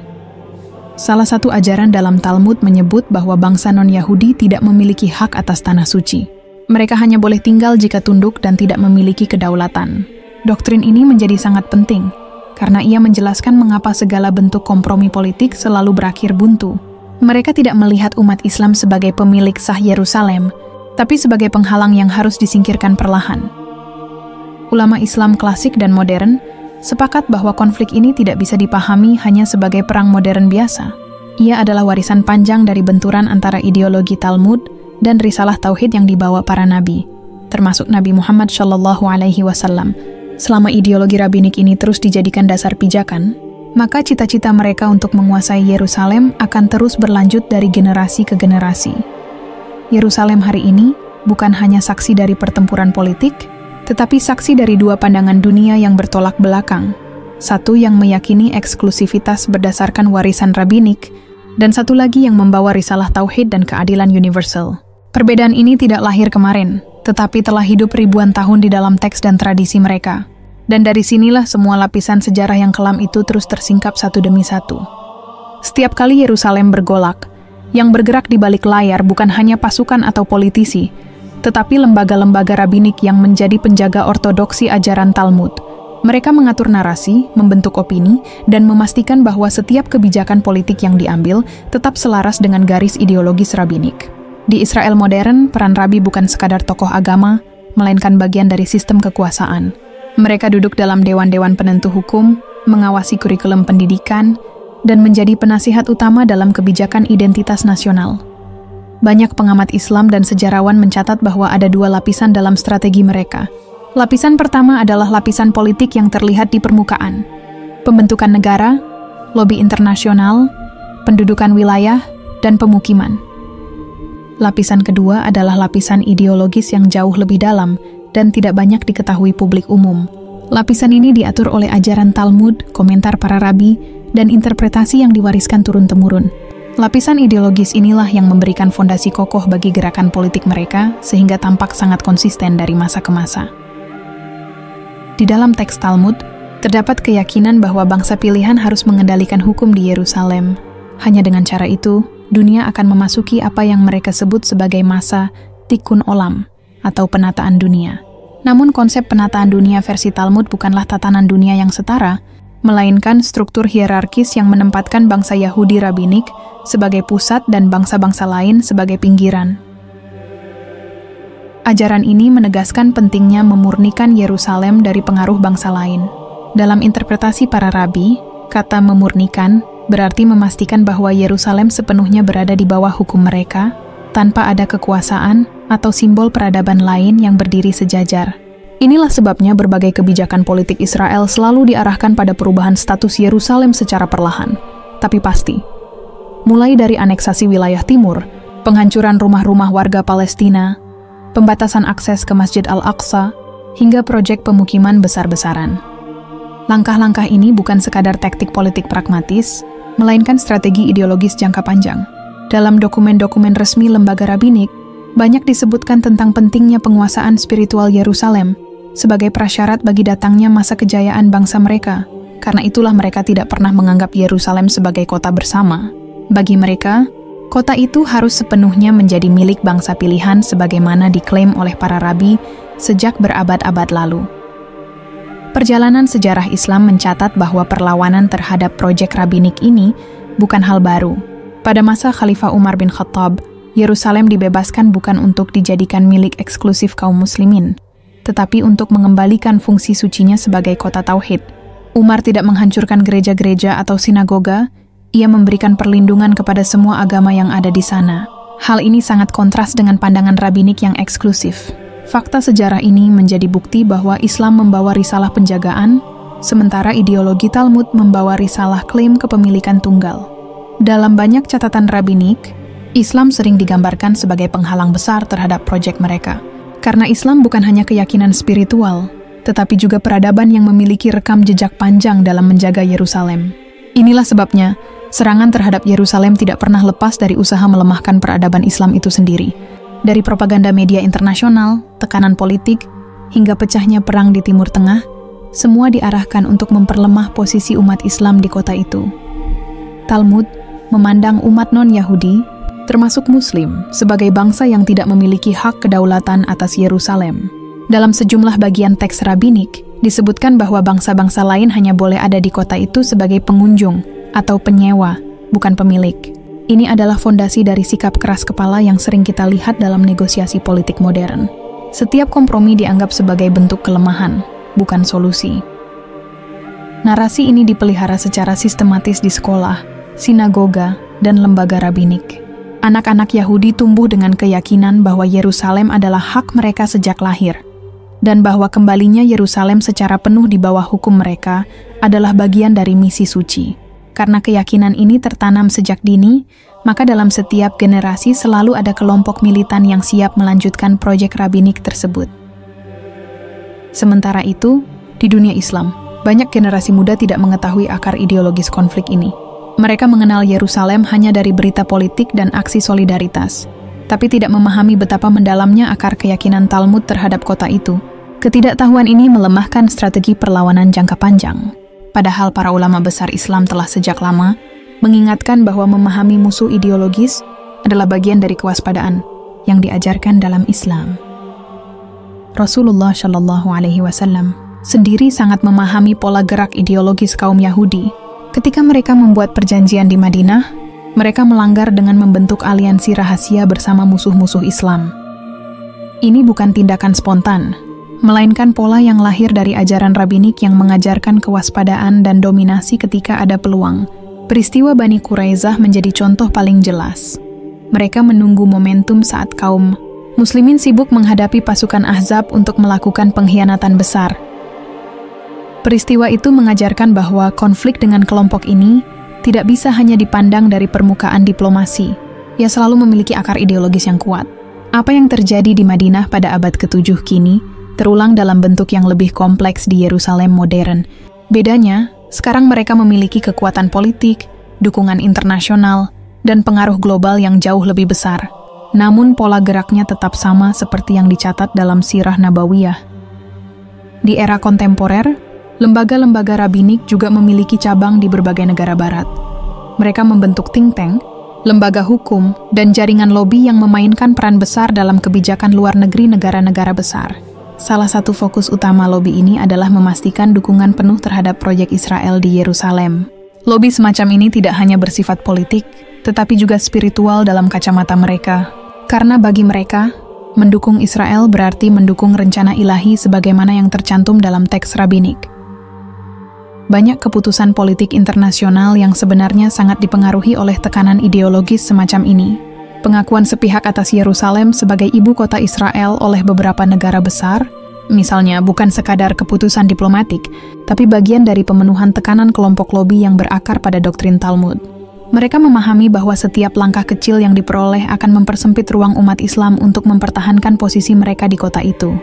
Salah satu ajaran dalam Talmud menyebut bahwa bangsa non-Yahudi tidak memiliki hak atas Tanah Suci. Mereka hanya boleh tinggal jika tunduk dan tidak memiliki kedaulatan. Doktrin ini menjadi sangat penting, karena ia menjelaskan mengapa segala bentuk kompromi politik selalu berakhir buntu. Mereka tidak melihat umat Islam sebagai pemilik sah Yerusalem, tapi sebagai penghalang yang harus disingkirkan perlahan. Ulama Islam klasik dan modern sepakat bahwa konflik ini tidak bisa dipahami hanya sebagai perang modern biasa. Ia adalah warisan panjang dari benturan antara ideologi Talmud dan risalah tauhid yang dibawa para nabi, termasuk Nabi Muhammad Shallallahu Alaihi Wasallam. Selama ideologi rabbinik ini terus dijadikan dasar pijakan, maka cita-cita mereka untuk menguasai Yerusalem akan terus berlanjut dari generasi ke generasi. Yerusalem hari ini bukan hanya saksi dari pertempuran politik, tetapi saksi dari dua pandangan dunia yang bertolak belakang. Satu yang meyakini eksklusivitas berdasarkan warisan rabbinik, dan satu lagi yang membawa risalah tauhid dan keadilan universal. Perbedaan ini tidak lahir kemarin, tetapi telah hidup ribuan tahun di dalam teks dan tradisi mereka. Dan dari sinilah semua lapisan sejarah yang kelam itu terus tersingkap satu demi satu. Setiap kali Yerusalem bergolak, Yang bergerak di balik layar bukan hanya pasukan atau politisi, tetapi lembaga-lembaga rabbinik yang menjadi penjaga ortodoksi ajaran Talmud. Mereka mengatur narasi, membentuk opini, dan memastikan bahwa setiap kebijakan politik yang diambil tetap selaras dengan garis ideologis rabbinik. Di Israel modern, peran rabi bukan sekadar tokoh agama, melainkan bagian dari sistem kekuasaan. Mereka duduk dalam dewan-dewan penentu hukum, mengawasi kurikulum pendidikan, dan menjadi penasihat utama dalam kebijakan identitas nasional. Banyak pengamat Islam dan sejarawan mencatat bahwa ada dua lapisan dalam strategi mereka. Lapisan pertama adalah lapisan politik yang terlihat di permukaan. Pembentukan negara, lobi internasional, pendudukan wilayah, dan pemukiman. Lapisan kedua adalah lapisan ideologis yang jauh lebih dalam dan tidak banyak diketahui publik umum. Lapisan ini diatur oleh ajaran Talmud, komentar para rabi, dan interpretasi yang diwariskan turun-temurun. Lapisan ideologis inilah yang memberikan fondasi kokoh bagi gerakan politik mereka sehingga tampak sangat konsisten dari masa ke masa. Di dalam teks Talmud, terdapat keyakinan bahwa bangsa pilihan harus mengendalikan hukum di Yerusalem. Hanya dengan cara itu, dunia akan memasuki apa yang mereka sebut sebagai masa Tikkun Olam atau penataan dunia. Namun konsep penataan dunia versi Talmud bukanlah tatanan dunia yang setara, melainkan struktur hierarkis yang menempatkan bangsa Yahudi rabbinik sebagai pusat dan bangsa-bangsa lain sebagai pinggiran. Ajaran ini menegaskan pentingnya memurnikan Yerusalem dari pengaruh bangsa lain. Dalam interpretasi para rabi, kata memurnikan berarti memastikan bahwa Yerusalem sepenuhnya berada di bawah hukum mereka, tanpa ada kekuasaan atau simbol peradaban lain yang berdiri sejajar. Inilah sebabnya berbagai kebijakan politik Israel selalu diarahkan pada perubahan status Yerusalem secara perlahan, tapi pasti. Mulai dari aneksasi wilayah timur, penghancuran rumah-rumah warga Palestina, pembatasan akses ke Masjid Al-Aqsa, hingga proyek pemukiman besar-besaran. Langkah-langkah ini bukan sekadar taktik politik pragmatis, melainkan strategi ideologis jangka panjang. Dalam dokumen-dokumen resmi lembaga rabbinik, banyak disebutkan tentang pentingnya penguasaan spiritual Yerusalem sebagai prasyarat bagi datangnya masa kejayaan bangsa mereka. Karena itulah mereka tidak pernah menganggap Yerusalem sebagai kota bersama. Bagi mereka, kota itu harus sepenuhnya menjadi milik bangsa pilihan sebagaimana diklaim oleh para rabi sejak berabad-abad lalu. Perjalanan sejarah Islam mencatat bahwa perlawanan terhadap proyek rabbinik ini bukan hal baru. Pada masa Khalifah Umar bin Khattab, Yerusalem dibebaskan bukan untuk dijadikan milik eksklusif kaum muslimin, tetapi untuk mengembalikan fungsi sucinya sebagai kota tauhid. Umar tidak menghancurkan gereja-gereja atau sinagoga, ia memberikan perlindungan kepada semua agama yang ada di sana. Hal ini sangat kontras dengan pandangan rabbinik yang eksklusif. Fakta sejarah ini menjadi bukti bahwa Islam membawa risalah penjagaan, sementara ideologi Talmud membawa risalah klaim kepemilikan tunggal. Dalam banyak catatan rabbinik, Islam sering digambarkan sebagai penghalang besar terhadap proyek mereka. Karena Islam bukan hanya keyakinan spiritual, tetapi juga peradaban yang memiliki rekam jejak panjang dalam menjaga Yerusalem. Inilah sebabnya, serangan terhadap Yerusalem tidak pernah lepas dari usaha melemahkan peradaban Islam itu sendiri. Dari propaganda media internasional, tekanan politik, hingga pecahnya perang di Timur Tengah, semua diarahkan untuk memperlemah posisi umat Islam di kota itu. Talmud memandang umat non-Yahudi, termasuk Muslim, sebagai bangsa yang tidak memiliki hak kedaulatan atas Yerusalem. Dalam sejumlah bagian teks rabbinik, disebutkan bahwa bangsa-bangsa lain hanya boleh ada di kota itu sebagai pengunjung atau penyewa, bukan pemilik. Ini adalah fondasi dari sikap keras kepala yang sering kita lihat dalam negosiasi politik modern. Setiap kompromi dianggap sebagai bentuk kelemahan, bukan solusi. Narasi ini dipelihara secara sistematis di sekolah, sinagoga, dan lembaga rabbinik. Anak-anak Yahudi tumbuh dengan keyakinan bahwa Yerusalem adalah hak mereka sejak lahir, dan bahwa kembalinya Yerusalem secara penuh di bawah hukum mereka adalah bagian dari misi suci. Karena keyakinan ini tertanam sejak dini, maka dalam setiap generasi selalu ada kelompok militan yang siap melanjutkan proyek rabbinik tersebut. Sementara itu, di dunia Islam, banyak generasi muda tidak mengetahui akar ideologis konflik ini. Mereka mengenal Yerusalem hanya dari berita politik dan aksi solidaritas, tapi tidak memahami betapa mendalamnya akar keyakinan Talmud terhadap kota itu. Ketidaktahuan ini melemahkan strategi perlawanan jangka panjang. Padahal para ulama besar Islam telah sejak lama mengingatkan bahwa memahami musuh ideologis adalah bagian dari kewaspadaan yang diajarkan dalam Islam. Rasulullah Shallallahu Alaihi Wasallam sendiri sangat memahami pola gerak ideologis kaum Yahudi. Ketika mereka membuat perjanjian di Madinah, mereka melanggar dengan membentuk aliansi rahasia bersama musuh-musuh Islam. Ini bukan tindakan spontan, melainkan pola yang lahir dari ajaran rabbinik yang mengajarkan kewaspadaan dan dominasi ketika ada peluang. Peristiwa Bani Quraizah menjadi contoh paling jelas. Mereka menunggu momentum saat kaum Muslimin sibuk menghadapi pasukan Ahzab untuk melakukan pengkhianatan besar. Peristiwa itu mengajarkan bahwa konflik dengan kelompok ini tidak bisa hanya dipandang dari permukaan diplomasi. Ia selalu memiliki akar ideologis yang kuat. Apa yang terjadi di Madinah pada abad ke-7 kini terulang dalam bentuk yang lebih kompleks di Yerusalem modern. Bedanya, sekarang mereka memiliki kekuatan politik, dukungan internasional, dan pengaruh global yang jauh lebih besar. Namun pola geraknya tetap sama seperti yang dicatat dalam Sirah Nabawiyah. Di era kontemporer, lembaga-lembaga rabbinik juga memiliki cabang di berbagai negara barat. Mereka membentuk think tank, lembaga hukum, dan jaringan lobi yang memainkan peran besar dalam kebijakan luar negeri negara-negara besar. Salah satu fokus utama lobi ini adalah memastikan dukungan penuh terhadap proyek Israel di Yerusalem. Lobi semacam ini tidak hanya bersifat politik, tetapi juga spiritual dalam kacamata mereka. Karena bagi mereka, mendukung Israel berarti mendukung rencana ilahi sebagaimana yang tercantum dalam teks rabbinik. Banyak keputusan politik internasional yang sebenarnya sangat dipengaruhi oleh tekanan ideologis semacam ini. Pengakuan sepihak atas Yerusalem sebagai ibu kota Israel oleh beberapa negara besar, misalnya bukan sekadar keputusan diplomatik, tapi bagian dari pemenuhan tekanan kelompok lobi yang berakar pada doktrin Talmud. Mereka memahami bahwa setiap langkah kecil yang diperoleh akan mempersempit ruang umat Islam untuk mempertahankan posisi mereka di kota itu.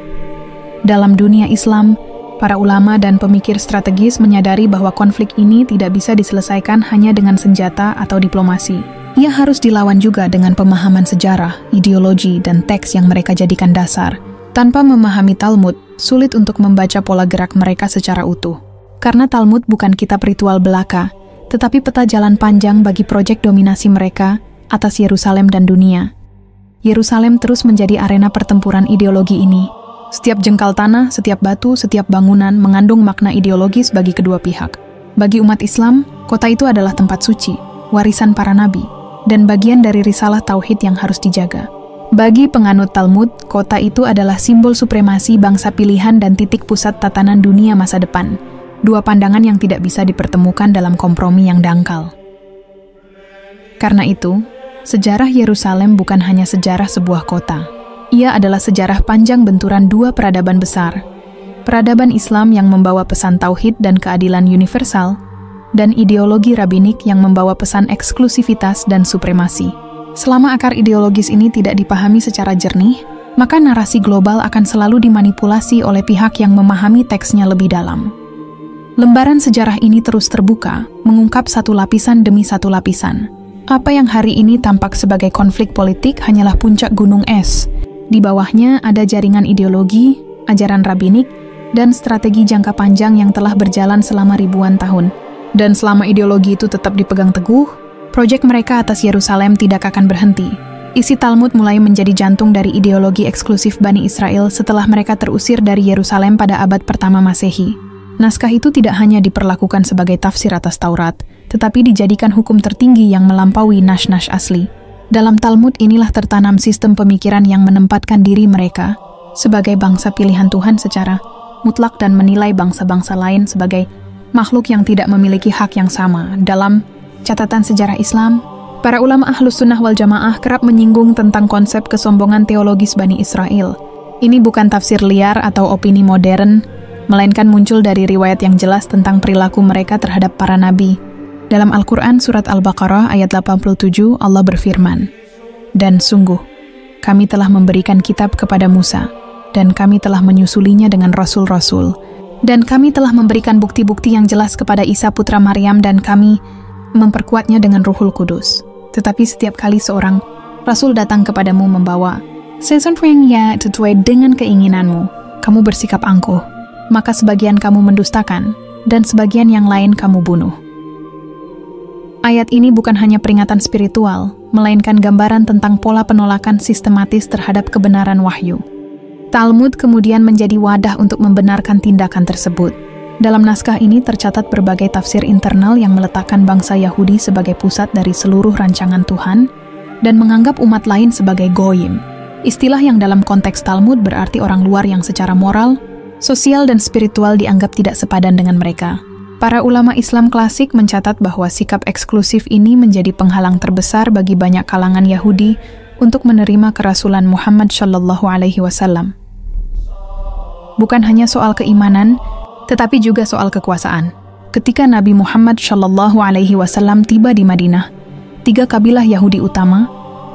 Dalam dunia Islam, para ulama dan pemikir strategis menyadari bahwa konflik ini tidak bisa diselesaikan hanya dengan senjata atau diplomasi. Ia harus dilawan juga dengan pemahaman sejarah, ideologi, dan teks yang mereka jadikan dasar. Tanpa memahami Talmud, sulit untuk membaca pola gerak mereka secara utuh. Karena Talmud bukan kitab ritual belaka, tetapi peta jalan panjang bagi proyek dominasi mereka atas Yerusalem dan dunia. Yerusalem terus menjadi arena pertempuran ideologi ini. Setiap jengkal tanah, setiap batu, setiap bangunan mengandung makna ideologis bagi kedua pihak. Bagi umat Islam, kota itu adalah tempat suci, warisan para nabi, dan bagian dari risalah tauhid yang harus dijaga. Bagi penganut Talmud, kota itu adalah simbol supremasi bangsa pilihan dan titik pusat tatanan dunia masa depan. Dua pandangan yang tidak bisa dipertemukan dalam kompromi yang dangkal. Karena itu, sejarah Yerusalem bukan hanya sejarah sebuah kota. Ia adalah sejarah panjang benturan dua peradaban besar. Peradaban Islam yang membawa pesan tauhid dan keadilan universal, dan ideologi rabbinik yang membawa pesan eksklusivitas dan supremasi. Selama akar ideologis ini tidak dipahami secara jernih, maka narasi global akan selalu dimanipulasi oleh pihak yang memahami teksnya lebih dalam. Lembaran sejarah ini terus terbuka, mengungkap satu lapisan demi satu lapisan. Apa yang hari ini tampak sebagai konflik politik hanyalah puncak gunung es. Di bawahnya ada jaringan ideologi, ajaran rabbinik, dan strategi jangka panjang yang telah berjalan selama ribuan tahun. Dan selama ideologi itu tetap dipegang teguh, proyek mereka atas Yerusalem tidak akan berhenti. Isi Talmud mulai menjadi jantung dari ideologi eksklusif Bani Israel setelah mereka terusir dari Yerusalem pada abad pertama Masehi. Naskah itu tidak hanya diperlakukan sebagai tafsir atas Taurat, tetapi dijadikan hukum tertinggi yang melampaui nash-nash asli. Dalam Talmud inilah tertanam sistem pemikiran yang menempatkan diri mereka sebagai bangsa pilihan Tuhan secara mutlak dan menilai bangsa-bangsa lain sebagai makhluk yang tidak memiliki hak yang sama. Dalam catatan sejarah Islam, para ulama Ahlus Sunnah wal Jamaah kerap menyinggung tentang konsep kesombongan teologis Bani Israel. Ini bukan tafsir liar atau opini modern, melainkan muncul dari riwayat yang jelas tentang perilaku mereka terhadap para nabi. Dalam Al-Quran Surat Al-Baqarah ayat 87, Allah berfirman, "Dan sungguh, kami telah memberikan kitab kepada Musa, dan kami telah menyusulinya dengan rasul-rasul, dan kami telah memberikan bukti-bukti yang jelas kepada Isa putra Maryam, dan kami memperkuatnya dengan Ruhul Kudus. Tetapi setiap kali seorang rasul datang kepadamu membawa sesuatu yang sesuai dengan keinginanmu, kamu bersikap angkuh, maka sebagian kamu mendustakan, dan sebagian yang lain kamu bunuh." Ayat ini bukan hanya peringatan spiritual, melainkan gambaran tentang pola penolakan sistematis terhadap kebenaran wahyu. Talmud kemudian menjadi wadah untuk membenarkan tindakan tersebut. Dalam naskah ini tercatat berbagai tafsir internal yang meletakkan bangsa Yahudi sebagai pusat dari seluruh rancangan Tuhan dan menganggap umat lain sebagai goyim. Istilah yang dalam konteks Talmud berarti orang luar yang secara moral, sosial, dan spiritual dianggap tidak sepadan dengan mereka. Para ulama Islam klasik mencatat bahwa sikap eksklusif ini menjadi penghalang terbesar bagi banyak kalangan Yahudi untuk menerima kerasulan Muhammad SAW. Bukan hanya soal keimanan, tetapi juga soal kekuasaan. Ketika Nabi Muhammad SAW tiba di Madinah, 3 kabilah Yahudi utama,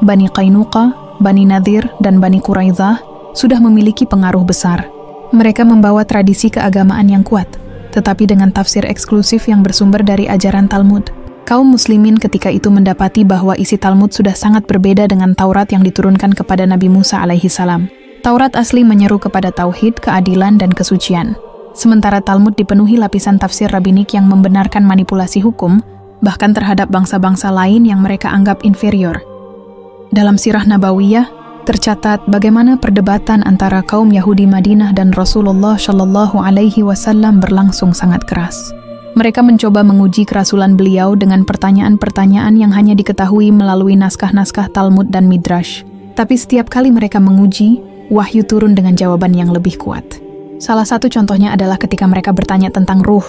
Bani Qainuqa, Bani Nadir, dan Bani Quraidzah, sudah memiliki pengaruh besar. Mereka membawa tradisi keagamaan yang kuat, tetapi dengan tafsir eksklusif yang bersumber dari ajaran Talmud. Kaum muslimin ketika itu mendapati bahwa isi Talmud sudah sangat berbeda dengan Taurat yang diturunkan kepada Nabi Musa alaihissalam. Taurat asli menyeru kepada tauhid, keadilan, dan kesucian. Sementara Talmud dipenuhi lapisan tafsir rabbinik yang membenarkan manipulasi hukum, bahkan terhadap bangsa-bangsa lain yang mereka anggap inferior. Dalam Sirah Nabawiyah, tercatat bagaimana perdebatan antara kaum Yahudi Madinah dan Rasulullah SAW berlangsung sangat keras. Mereka mencoba menguji kerasulan beliau dengan pertanyaan-pertanyaan yang hanya diketahui melalui naskah-naskah Talmud dan Midrash. Tapi setiap kali mereka menguji, wahyu turun dengan jawaban yang lebih kuat. Salah satu contohnya adalah ketika mereka bertanya tentang ruh,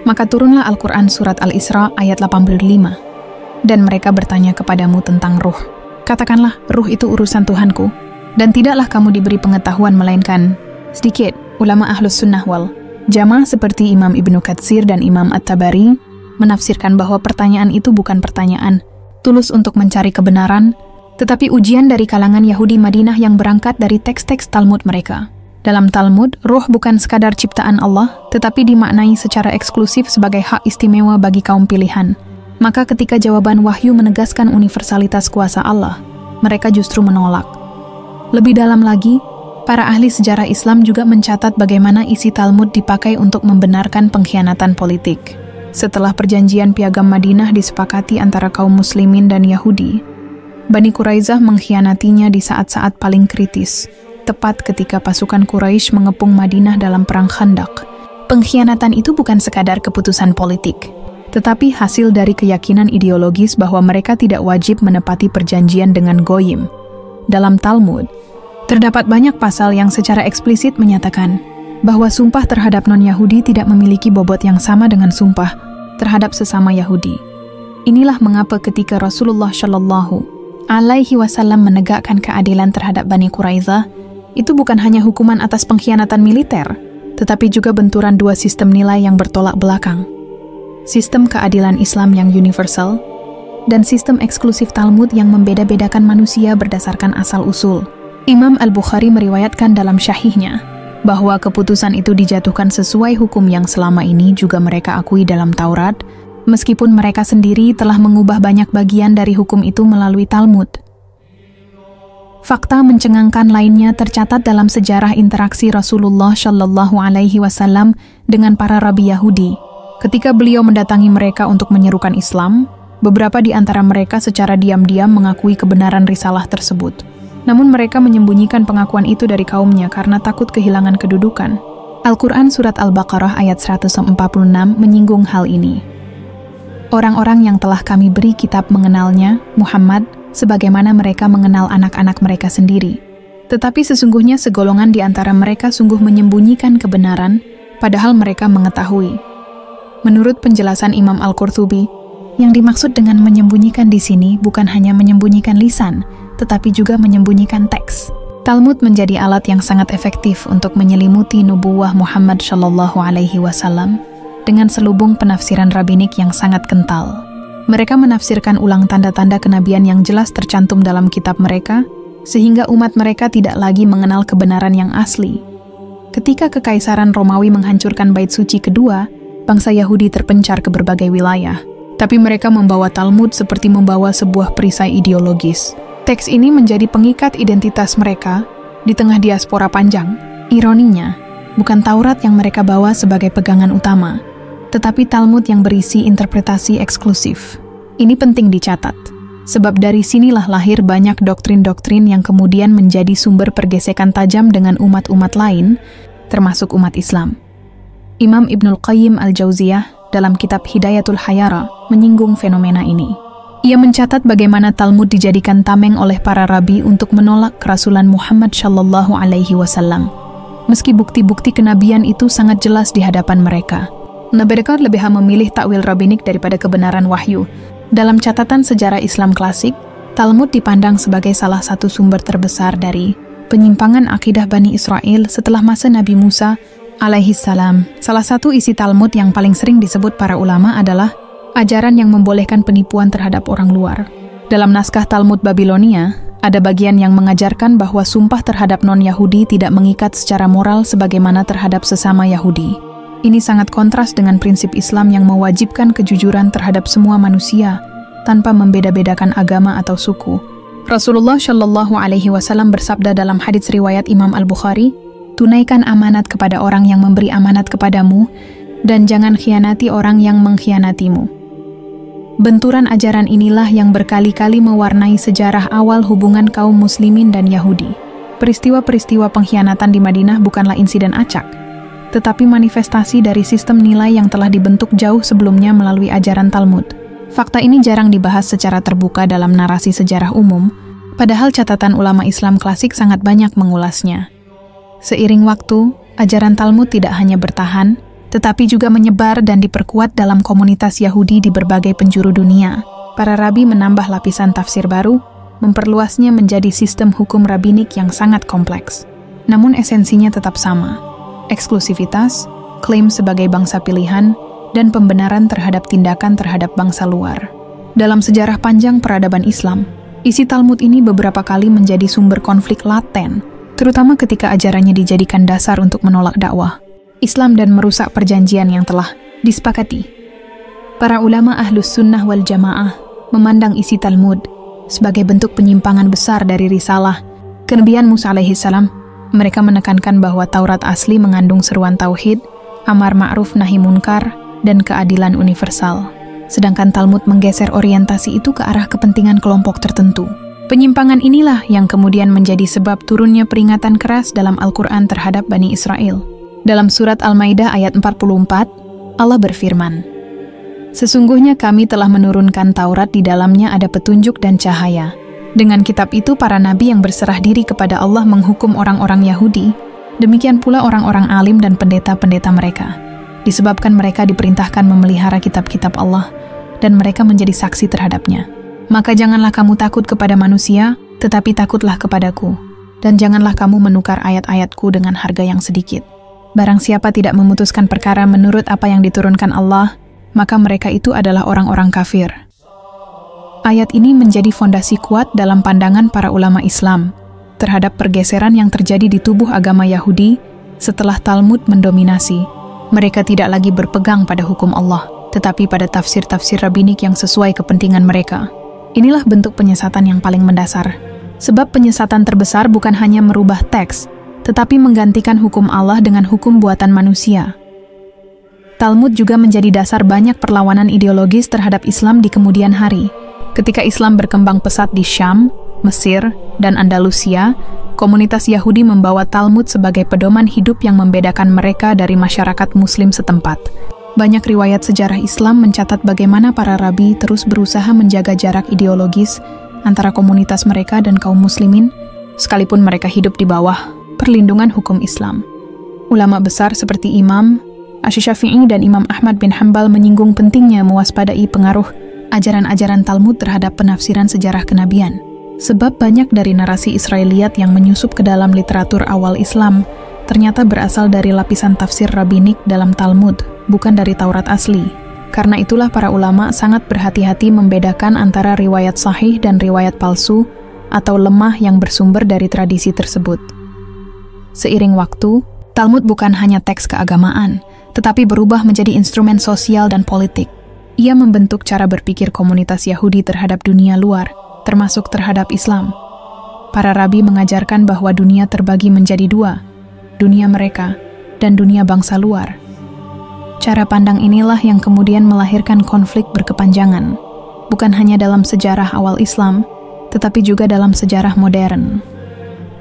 maka turunlah Al-Quran surat Al-Isra ayat 85. Dan mereka bertanya kepadamu tentang ruh. Katakanlah, ruh itu urusan Tuhanku, dan tidaklah kamu diberi pengetahuan melainkan sedikit. Ulama Ahlus Sunnah wal Jamaah seperti Imam Ibnu Katsir dan Imam At-Tabari menafsirkan bahwa pertanyaan itu bukan pertanyaan tulus untuk mencari kebenaran, tetapi ujian dari kalangan Yahudi Madinah yang berangkat dari teks-teks Talmud mereka. Dalam Talmud, ruh bukan sekadar ciptaan Allah, tetapi dimaknai secara eksklusif sebagai hak istimewa bagi kaum pilihan. Maka ketika jawaban wahyu menegaskan universalitas kuasa Allah, mereka justru menolak. Lebih dalam lagi, para ahli sejarah Islam juga mencatat bagaimana isi Talmud dipakai untuk membenarkan pengkhianatan politik. Setelah perjanjian Piagam Madinah disepakati antara kaum muslimin dan Yahudi, Bani Quraidzah mengkhianatinya di saat-saat paling kritis, tepat ketika pasukan Quraisy mengepung Madinah dalam Perang Khandaq. Pengkhianatan itu bukan sekadar keputusan politik, tetapi hasil dari keyakinan ideologis bahwa mereka tidak wajib menepati perjanjian dengan goyim. Dalam Talmud, terdapat banyak pasal yang secara eksplisit menyatakan bahwa sumpah terhadap non-Yahudi tidak memiliki bobot yang sama dengan sumpah terhadap sesama Yahudi. Inilah mengapa ketika Rasulullah SAW menegakkan keadilan terhadap Bani Quraidzah, itu bukan hanya hukuman atas pengkhianatan militer, tetapi juga benturan dua sistem nilai yang bertolak belakang. Sistem keadilan Islam yang universal, dan sistem eksklusif Talmud yang membeda-bedakan manusia berdasarkan asal-usul. Imam Al-Bukhari meriwayatkan dalam Syahihnya bahwa keputusan itu dijatuhkan sesuai hukum yang selama ini juga mereka akui dalam Taurat, meskipun mereka sendiri telah mengubah banyak bagian dari hukum itu melalui Talmud. Fakta mencengangkan lainnya tercatat dalam sejarah interaksi Rasulullah SAW dengan para rabi Yahudi. Ketika beliau mendatangi mereka untuk menyerukan Islam, beberapa di antara mereka secara diam-diam mengakui kebenaran risalah tersebut. Namun mereka menyembunyikan pengakuan itu dari kaumnya karena takut kehilangan kedudukan. Al-Quran Surat Al-Baqarah ayat 146 menyinggung hal ini. Orang-orang yang telah kami beri kitab mengenalnya, Muhammad, sebagaimana mereka mengenal anak-anak mereka sendiri. Tetapi sesungguhnya segolongan di antara mereka sungguh menyembunyikan kebenaran, padahal mereka mengetahui. Menurut penjelasan Imam Al-Qurtubi, yang dimaksud dengan menyembunyikan di sini bukan hanya menyembunyikan lisan, tetapi juga menyembunyikan teks. Talmud menjadi alat yang sangat efektif untuk menyelimuti nubuwah Muhammad SAW dengan selubung penafsiran rabbinik yang sangat kental. Mereka menafsirkan ulang tanda-tanda kenabian yang jelas tercantum dalam kitab mereka, sehingga umat mereka tidak lagi mengenal kebenaran yang asli. Ketika Kekaisaran Romawi menghancurkan Bait Suci kedua, bangsa Yahudi terpencar ke berbagai wilayah. Tapi mereka membawa Talmud seperti membawa sebuah perisai ideologis. Teks ini menjadi pengikat identitas mereka di tengah diaspora panjang. Ironinya, bukan Taurat yang mereka bawa sebagai pegangan utama, tetapi Talmud yang berisi interpretasi eksklusif. Ini penting dicatat. Sebab dari sinilah lahir banyak doktrin-doktrin yang kemudian menjadi sumber pergesekan tajam dengan umat-umat lain, termasuk umat Islam. Imam Ibnul Qayyim Al-Jauziyah dalam kitab Hidayatul Hayara menyinggung fenomena ini. Ia mencatat bagaimana Talmud dijadikan tameng oleh para rabi untuk menolak kerasulan Muhammad Shallallahu Alaihi Wasallam. Meski bukti-bukti kenabian itu sangat jelas di hadapan mereka, mereka lebih memilih takwil rabbinik daripada kebenaran wahyu. Dalam catatan sejarah Islam klasik, Talmud dipandang sebagai salah satu sumber terbesar dari penyimpangan akidah Bani Israel setelah masa Nabi Musa alaihi salam. Salah satu isi Talmud yang paling sering disebut para ulama adalah ajaran yang membolehkan penipuan terhadap orang luar. Dalam naskah Talmud Babilonia, ada bagian yang mengajarkan bahwa sumpah terhadap non-Yahudi tidak mengikat secara moral sebagaimana terhadap sesama Yahudi. Ini sangat kontras dengan prinsip Islam yang mewajibkan kejujuran terhadap semua manusia tanpa membeda-bedakan agama atau suku. Rasulullah Shallallahu Alaihi Wasallam bersabda dalam hadits riwayat Imam Al-Bukhari, "Tunaikan amanat kepada orang yang memberi amanat kepadamu, dan jangan khianati orang yang mengkhianatimu." Benturan ajaran inilah yang berkali-kali mewarnai sejarah awal hubungan kaum muslimin dan Yahudi. Peristiwa-peristiwa pengkhianatan di Madinah bukanlah insiden acak, tetapi manifestasi dari sistem nilai yang telah dibentuk jauh sebelumnya melalui ajaran Talmud. Fakta ini jarang dibahas secara terbuka dalam narasi sejarah umum, padahal catatan ulama Islam klasik sangat banyak mengulasnya. Seiring waktu, ajaran Talmud tidak hanya bertahan, tetapi juga menyebar dan diperkuat dalam komunitas Yahudi di berbagai penjuru dunia. Para rabi menambah lapisan tafsir baru, memperluasnya menjadi sistem hukum rabbinik yang sangat kompleks. Namun esensinya tetap sama: eksklusivitas, klaim sebagai bangsa pilihan, dan pembenaran terhadap tindakan terhadap bangsa luar. Dalam sejarah panjang peradaban Islam, isi Talmud ini beberapa kali menjadi sumber konflik laten, terutama ketika ajarannya dijadikan dasar untuk menolak dakwah Islam dan merusak perjanjian yang telah disepakati. Para ulama Ahlus Sunnah wal Jamaah memandang isi Talmud sebagai bentuk penyimpangan besar dari risalah kenabian Musa alaihi salam. Mereka menekankan bahwa Taurat asli mengandung seruan tauhid, amar ma'ruf nahi munkar, dan keadilan universal. Sedangkan Talmud menggeser orientasi itu ke arah kepentingan kelompok tertentu. Penyimpangan inilah yang kemudian menjadi sebab turunnya peringatan keras dalam Al-Quran terhadap Bani Israel. Dalam surat Al-Maidah ayat 44, Allah berfirman, "Sesungguhnya kami telah menurunkan Taurat, di dalamnya ada petunjuk dan cahaya. Dengan kitab itu para nabi yang berserah diri kepada Allah menghukum orang-orang Yahudi, demikian pula orang-orang alim dan pendeta-pendeta mereka, disebabkan mereka diperintahkan memelihara kitab-kitab Allah, dan mereka menjadi saksi terhadapnya. Maka janganlah kamu takut kepada manusia, tetapi takutlah kepadaku, dan janganlah kamu menukar ayat-ayatku dengan harga yang sedikit. Barang siapa tidak memutuskan perkara menurut apa yang diturunkan Allah, maka mereka itu adalah orang-orang kafir." Ayat ini menjadi fondasi kuat dalam pandangan para ulama Islam terhadap pergeseran yang terjadi di tubuh agama Yahudi setelah Talmud mendominasi. Mereka tidak lagi berpegang pada hukum Allah, tetapi pada tafsir-tafsir rabbinik yang sesuai kepentingan mereka. Inilah bentuk penyesatan yang paling mendasar. Sebab penyesatan terbesar bukan hanya merubah teks, tetapi menggantikan hukum Allah dengan hukum buatan manusia. Talmud juga menjadi dasar banyak perlawanan ideologis terhadap Islam di kemudian hari. Ketika Islam berkembang pesat di Syam, Mesir, dan Andalusia, komunitas Yahudi membawa Talmud sebagai pedoman hidup yang membedakan mereka dari masyarakat Muslim setempat. Banyak riwayat sejarah Islam mencatat bagaimana para rabi terus berusaha menjaga jarak ideologis antara komunitas mereka dan kaum muslimin, sekalipun mereka hidup di bawah perlindungan hukum Islam. Ulama besar seperti Imam Asy-Syafi'i dan Imam Ahmad bin Hanbal menyinggung pentingnya mewaspadai pengaruh ajaran-ajaran Talmud terhadap penafsiran sejarah kenabian. Sebab banyak dari narasi Israiliyat yang menyusup ke dalam literatur awal Islam ternyata berasal dari lapisan tafsir rabbinik dalam Talmud, bukan dari Taurat asli. Karena itulah para ulama sangat berhati-hati membedakan antara riwayat sahih dan riwayat palsu atau lemah yang bersumber dari tradisi tersebut. Seiring waktu, Talmud bukan hanya teks keagamaan, tetapi berubah menjadi instrumen sosial dan politik. Ia membentuk cara berpikir komunitas Yahudi terhadap dunia luar, termasuk terhadap Islam. Para rabi mengajarkan bahwa dunia terbagi menjadi dua, dunia mereka dan dunia bangsa luar. Cara pandang inilah yang kemudian melahirkan konflik berkepanjangan. bukan hanya dalam sejarah awal Islam, tetapi juga dalam sejarah modern.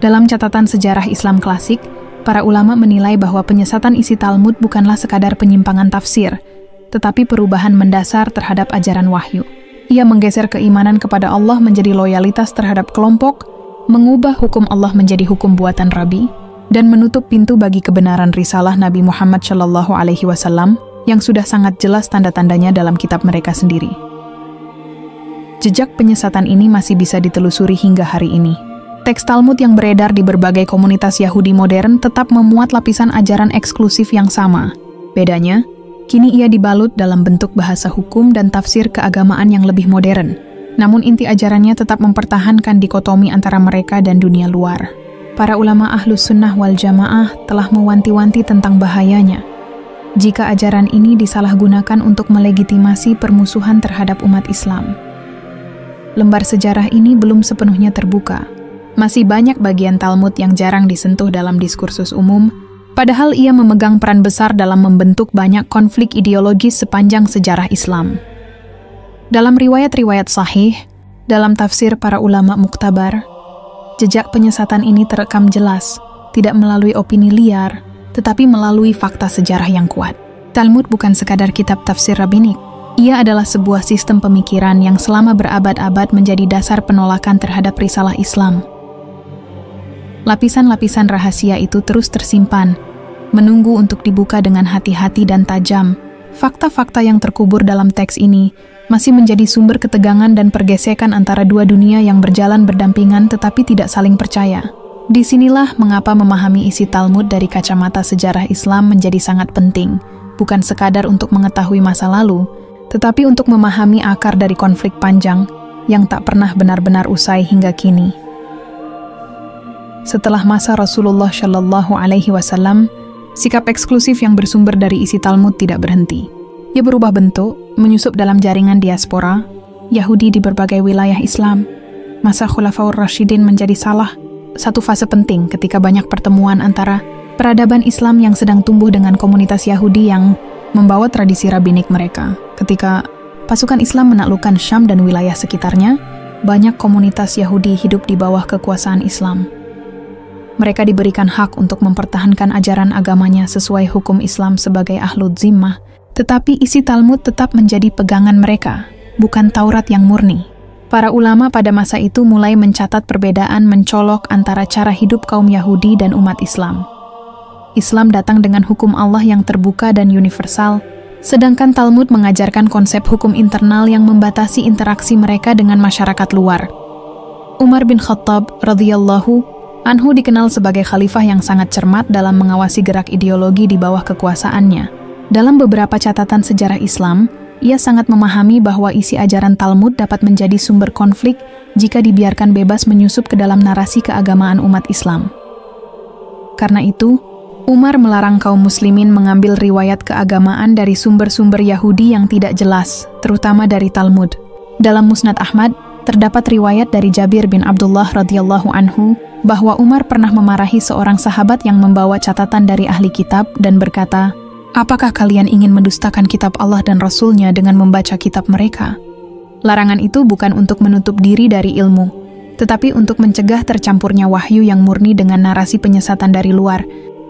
Dalam catatan sejarah Islam klasik, para ulama menilai bahwa penyesatan isi Talmud bukanlah sekadar penyimpangan tafsir, tetapi perubahan mendasar terhadap ajaran wahyu. Ia menggeser keimanan kepada Allah menjadi loyalitas terhadap kelompok, mengubah hukum Allah menjadi hukum buatan Rabi, dan menutup pintu bagi kebenaran risalah Nabi Muhammad SAW yang sudah sangat jelas tanda-tandanya dalam kitab mereka sendiri. Jejak penyesatan ini masih bisa ditelusuri hingga hari ini. Teks Talmud yang beredar di berbagai komunitas Yahudi modern tetap memuat lapisan ajaran eksklusif yang sama. Bedanya, kini ia dibalut dalam bentuk bahasa hukum dan tafsir keagamaan yang lebih modern. Namun inti ajarannya tetap mempertahankan dikotomi antara mereka dan dunia luar. Para ulama Ahlus Sunnah wal Jamaah telah mewanti-wanti tentang bahayanya jika ajaran ini disalahgunakan untuk melegitimasi permusuhan terhadap umat Islam. Lembar sejarah ini belum sepenuhnya terbuka. Masih banyak bagian Talmud yang jarang disentuh dalam diskursus umum, padahal ia memegang peran besar dalam membentuk banyak konflik ideologis sepanjang sejarah Islam. Dalam riwayat-riwayat sahih, dalam tafsir para ulama muktabar, jejak penyesatan ini terekam jelas, tidak melalui opini liar, tetapi melalui fakta sejarah yang kuat. Talmud bukan sekadar kitab tafsir rabbinik. Ia adalah sebuah sistem pemikiran yang selama berabad-abad menjadi dasar penolakan terhadap risalah Islam. Lapisan-lapisan rahasia itu terus tersimpan, menunggu untuk dibuka dengan hati-hati dan tajam. Fakta-fakta yang terkubur dalam teks ini masih menjadi sumber ketegangan dan pergesekan antara dua dunia yang berjalan berdampingan tetapi tidak saling percaya. Disinilah mengapa memahami isi Talmud dari kacamata sejarah Islam menjadi sangat penting, bukan sekadar untuk mengetahui masa lalu, tetapi untuk memahami akar dari konflik panjang yang tak pernah benar-benar usai hingga kini. Setelah masa Rasulullah SAW, sikap eksklusif yang bersumber dari isi Talmud tidak berhenti. Ia berubah bentuk, menyusup dalam jaringan diaspora, Yahudi di berbagai wilayah Islam. Masa Khulafaur Rasyidin menjadi satu fase penting ketika banyak pertemuan antara peradaban Islam yang sedang tumbuh dengan komunitas Yahudi yang membawa tradisi rabbinik mereka. Ketika pasukan Islam menaklukkan Syam dan wilayah sekitarnya, banyak komunitas Yahudi hidup di bawah kekuasaan Islam. Mereka diberikan hak untuk mempertahankan ajaran agamanya sesuai hukum Islam sebagai ahlud zimmah, tetapi isi Talmud tetap menjadi pegangan mereka, bukan Taurat yang murni. Para ulama pada masa itu mulai mencatat perbedaan mencolok antara cara hidup kaum Yahudi dan umat Islam. Islam datang dengan hukum Allah yang terbuka dan universal, sedangkan Talmud mengajarkan konsep hukum internal yang membatasi interaksi mereka dengan masyarakat luar. Umar bin Khattab radhiyallahu anhu dikenal sebagai khalifah yang sangat cermat dalam mengawasi gerak ideologi di bawah kekuasaannya. Dalam beberapa catatan sejarah Islam, ia sangat memahami bahwa isi ajaran Talmud dapat menjadi sumber konflik jika dibiarkan bebas menyusup ke dalam narasi keagamaan umat Islam. Karena itu, Umar melarang kaum muslimin mengambil riwayat keagamaan dari sumber-sumber Yahudi yang tidak jelas, terutama dari Talmud. Dalam Musnad Ahmad, terdapat riwayat dari Jabir bin Abdullah radhiyallahu anhu bahwa Umar pernah memarahi seorang sahabat yang membawa catatan dari ahli kitab dan berkata, "Apakah kalian ingin mendustakan kitab Allah dan Rasul-Nya dengan membaca kitab mereka?" Larangan itu bukan untuk menutup diri dari ilmu, tetapi untuk mencegah tercampurnya wahyu yang murni dengan narasi penyesatan dari luar.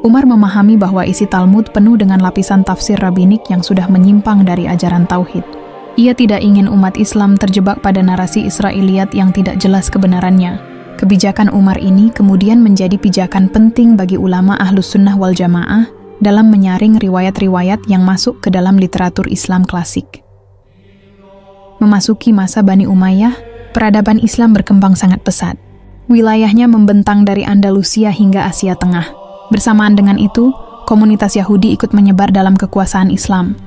Umar memahami bahwa isi Talmud penuh dengan lapisan tafsir rabbinik yang sudah menyimpang dari ajaran tauhid. Ia tidak ingin umat Islam terjebak pada narasi Israiliyat yang tidak jelas kebenarannya. Kebijakan Umar ini kemudian menjadi pijakan penting bagi ulama Ahlus Sunnah wal Jamaah dalam menyaring riwayat-riwayat yang masuk ke dalam literatur Islam klasik. Memasuki masa Bani Umayyah, peradaban Islam berkembang sangat pesat. Wilayahnya membentang dari Andalusia hingga Asia Tengah. Bersamaan dengan itu, komunitas Yahudi ikut menyebar dalam kekuasaan Islam.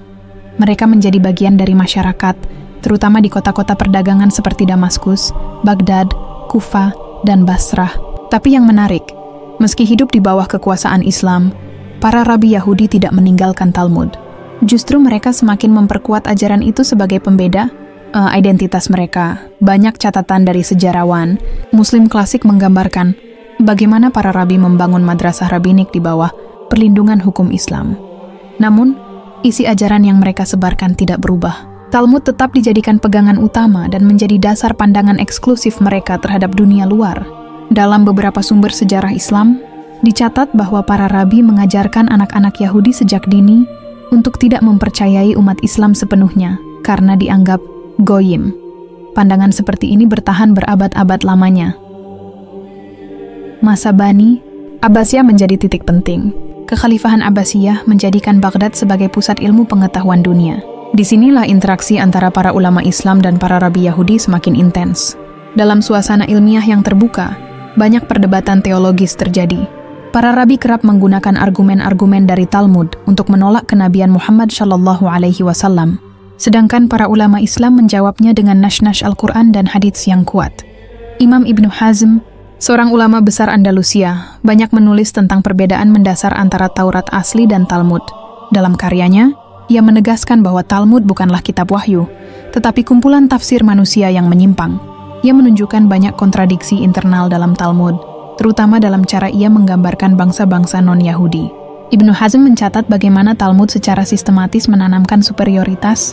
Mereka menjadi bagian dari masyarakat, terutama di kota-kota perdagangan seperti Damaskus, Baghdad, Kufa, dan Basrah. Tapi yang menarik, meski hidup di bawah kekuasaan Islam, para rabi Yahudi tidak meninggalkan Talmud. Justru mereka semakin memperkuat ajaran itu sebagai pembeda identitas mereka. Banyak catatan dari sejarawan Muslim klasik menggambarkan bagaimana para rabi membangun madrasah rabbinik di bawah perlindungan hukum Islam. Namun, isi ajaran yang mereka sebarkan tidak berubah. Talmud tetap dijadikan pegangan utama dan menjadi dasar pandangan eksklusif mereka terhadap dunia luar. Dalam beberapa sumber sejarah Islam, dicatat bahwa para rabi mengajarkan anak-anak Yahudi sejak dini untuk tidak mempercayai umat Islam sepenuhnya karena dianggap goyim. Pandangan seperti ini bertahan berabad-abad lamanya. Masa Bani Abbasiyah menjadi titik penting. Kekhalifahan Abbasiyah menjadikan Baghdad sebagai pusat ilmu pengetahuan dunia. Disinilah interaksi antara para ulama Islam dan para rabi Yahudi semakin intens. Dalam suasana ilmiah yang terbuka, banyak perdebatan teologis terjadi. Para rabi kerap menggunakan argumen-argumen dari Talmud untuk menolak kenabian Muhammad SAW. Sedangkan para ulama Islam menjawabnya dengan nas-nas Al-Quran dan hadits yang kuat. Imam Ibnu Hazm, seorang ulama besar Andalusia, banyak menulis tentang perbedaan mendasar antara Taurat asli dan Talmud. Dalam karyanya, ia menegaskan bahwa Talmud bukanlah kitab wahyu, tetapi kumpulan tafsir manusia yang menyimpang. Ia menunjukkan banyak kontradiksi internal dalam Talmud, terutama dalam cara ia menggambarkan bangsa-bangsa non-Yahudi. Ibnu Hazm mencatat bagaimana Talmud secara sistematis menanamkan superioritas,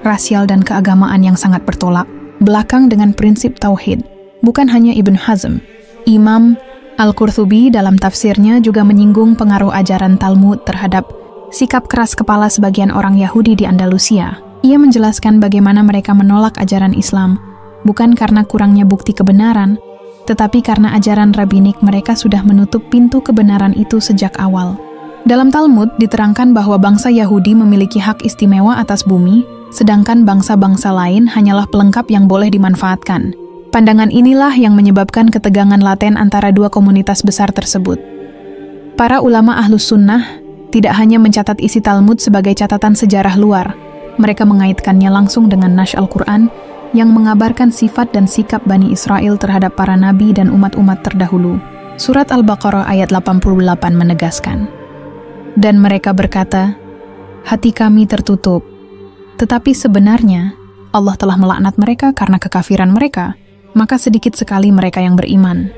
rasial dan keagamaan yang sangat bertolak belakang dengan prinsip tauhid. Bukan hanya Ibnu Hazm, Imam Al-Qurtubi dalam tafsirnya juga menyinggung pengaruh ajaran Talmud terhadap sikap keras kepala sebagian orang Yahudi di Andalusia. Ia menjelaskan bagaimana mereka menolak ajaran Islam, bukan karena kurangnya bukti kebenaran, tetapi karena ajaran rabbinik mereka sudah menutup pintu kebenaran itu sejak awal. Dalam Talmud diterangkan bahwa bangsa Yahudi memiliki hak istimewa atas bumi, sedangkan bangsa-bangsa lain hanyalah pelengkap yang boleh dimanfaatkan. Pandangan inilah yang menyebabkan ketegangan laten antara dua komunitas besar tersebut. Para ulama Ahlus Sunnah tidak hanya mencatat isi Talmud sebagai catatan sejarah luar, mereka mengaitkannya langsung dengan nas Al-Quran yang mengabarkan sifat dan sikap Bani Israel terhadap para nabi dan umat-umat terdahulu. Surat Al-Baqarah ayat 88 menegaskan, "Dan mereka berkata, hati kami tertutup, tetapi sebenarnya Allah telah melaknat mereka karena kekafiran mereka, maka sedikit sekali mereka yang beriman."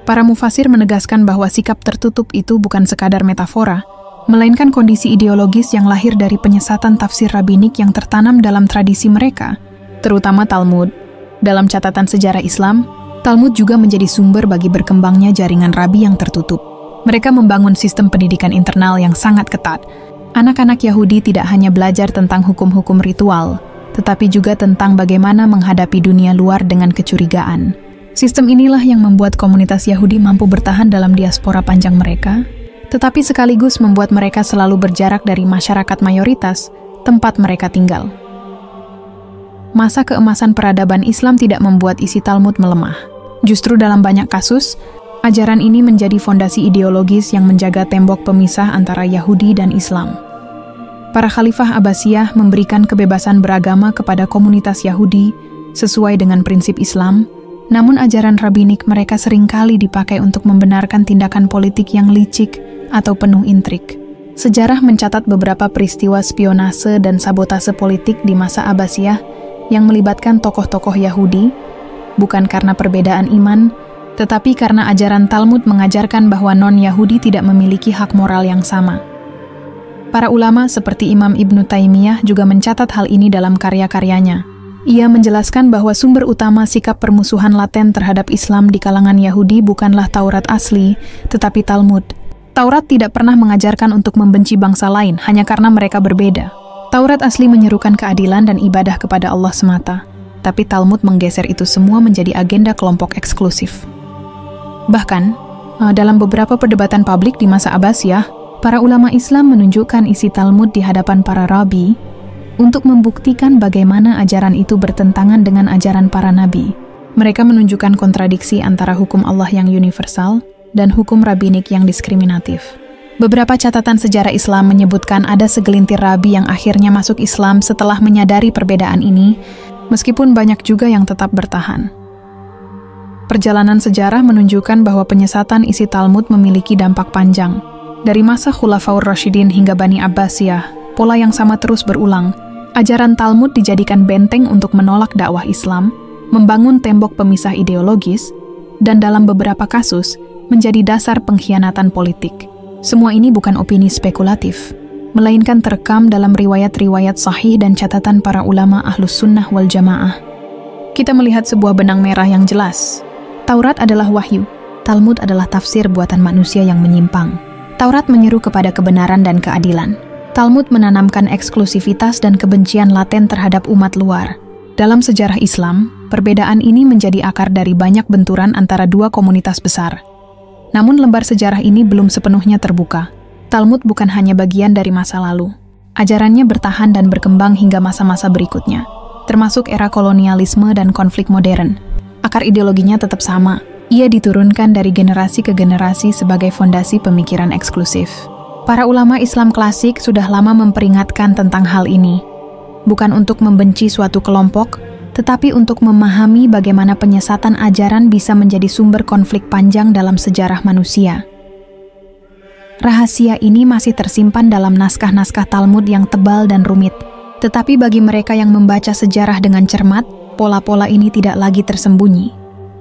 Para mufasir menegaskan bahwa sikap tertutup itu bukan sekadar metafora, melainkan kondisi ideologis yang lahir dari penyesatan tafsir rabbinik yang tertanam dalam tradisi mereka, terutama Talmud. Dalam catatan sejarah Islam, Talmud juga menjadi sumber bagi berkembangnya jaringan rabi yang tertutup. Mereka membangun sistem pendidikan internal yang sangat ketat. Anak-anak Yahudi tidak hanya belajar tentang hukum-hukum ritual, tetapi juga tentang bagaimana menghadapi dunia luar dengan kecurigaan. Sistem inilah yang membuat komunitas Yahudi mampu bertahan dalam diaspora panjang mereka, tetapi sekaligus membuat mereka selalu berjarak dari masyarakat mayoritas tempat mereka tinggal. Masa keemasan peradaban Islam tidak membuat isi Talmud melemah. Justru dalam banyak kasus, ajaran ini menjadi fondasi ideologis yang menjaga tembok pemisah antara Yahudi dan Islam. Para khalifah Abbasiyah memberikan kebebasan beragama kepada komunitas Yahudi sesuai dengan prinsip Islam, namun ajaran rabbinik mereka seringkali dipakai untuk membenarkan tindakan politik yang licik atau penuh intrik. Sejarah mencatat beberapa peristiwa spionase dan sabotase politik di masa Abbasiyah yang melibatkan tokoh-tokoh Yahudi, bukan karena perbedaan iman, tetapi karena ajaran Talmud mengajarkan bahwa non-Yahudi tidak memiliki hak moral yang sama. Para ulama seperti Imam Ibnu Taimiyah juga mencatat hal ini dalam karya-karyanya. Ia menjelaskan bahwa sumber utama sikap permusuhan laten terhadap Islam di kalangan Yahudi bukanlah Taurat asli, tetapi Talmud. Taurat tidak pernah mengajarkan untuk membenci bangsa lain hanya karena mereka berbeda. Taurat asli menyerukan keadilan dan ibadah kepada Allah semata, tapi Talmud menggeser itu semua menjadi agenda kelompok eksklusif. Bahkan, dalam beberapa perdebatan publik di masa Abbasiyah, para ulama Islam menunjukkan isi Talmud di hadapan para rabi untuk membuktikan bagaimana ajaran itu bertentangan dengan ajaran para nabi. Mereka menunjukkan kontradiksi antara hukum Allah yang universal dan hukum rabbinik yang diskriminatif. Beberapa catatan sejarah Islam menyebutkan ada segelintir rabi yang akhirnya masuk Islam setelah menyadari perbedaan ini, meskipun banyak juga yang tetap bertahan. Perjalanan sejarah menunjukkan bahwa penyesatan isi Talmud memiliki dampak panjang. Dari masa Khulafaur Rasyidin hingga Bani Abbasiyah, pola yang sama terus berulang. Ajaran Talmud dijadikan benteng untuk menolak dakwah Islam, membangun tembok pemisah ideologis, dan dalam beberapa kasus menjadi dasar pengkhianatan politik. Semua ini bukan opini spekulatif, melainkan terekam dalam riwayat-riwayat sahih dan catatan para ulama Ahlus Sunnah wal Jamaah. Kita melihat sebuah benang merah yang jelas. Taurat adalah wahyu, Talmud adalah tafsir buatan manusia yang menyimpang. Taurat menyeru kepada kebenaran dan keadilan. Talmud menanamkan eksklusivitas dan kebencian laten terhadap umat luar. Dalam sejarah Islam, perbedaan ini menjadi akar dari banyak benturan antara dua komunitas besar. Namun lembar sejarah ini belum sepenuhnya terbuka. Talmud bukan hanya bagian dari masa lalu. Ajarannya bertahan dan berkembang hingga masa-masa berikutnya, termasuk era kolonialisme dan konflik modern. Akar ideologinya tetap sama. Ia diturunkan dari generasi ke generasi sebagai fondasi pemikiran eksklusif. Para ulama Islam klasik sudah lama memperingatkan tentang hal ini. Bukan untuk membenci suatu kelompok, tetapi untuk memahami bagaimana penyesatan ajaran bisa menjadi sumber konflik panjang dalam sejarah manusia. Rahasia ini masih tersimpan dalam naskah-naskah Talmud yang tebal dan rumit. Tetapi bagi mereka yang membaca sejarah dengan cermat, pola-pola ini tidak lagi tersembunyi.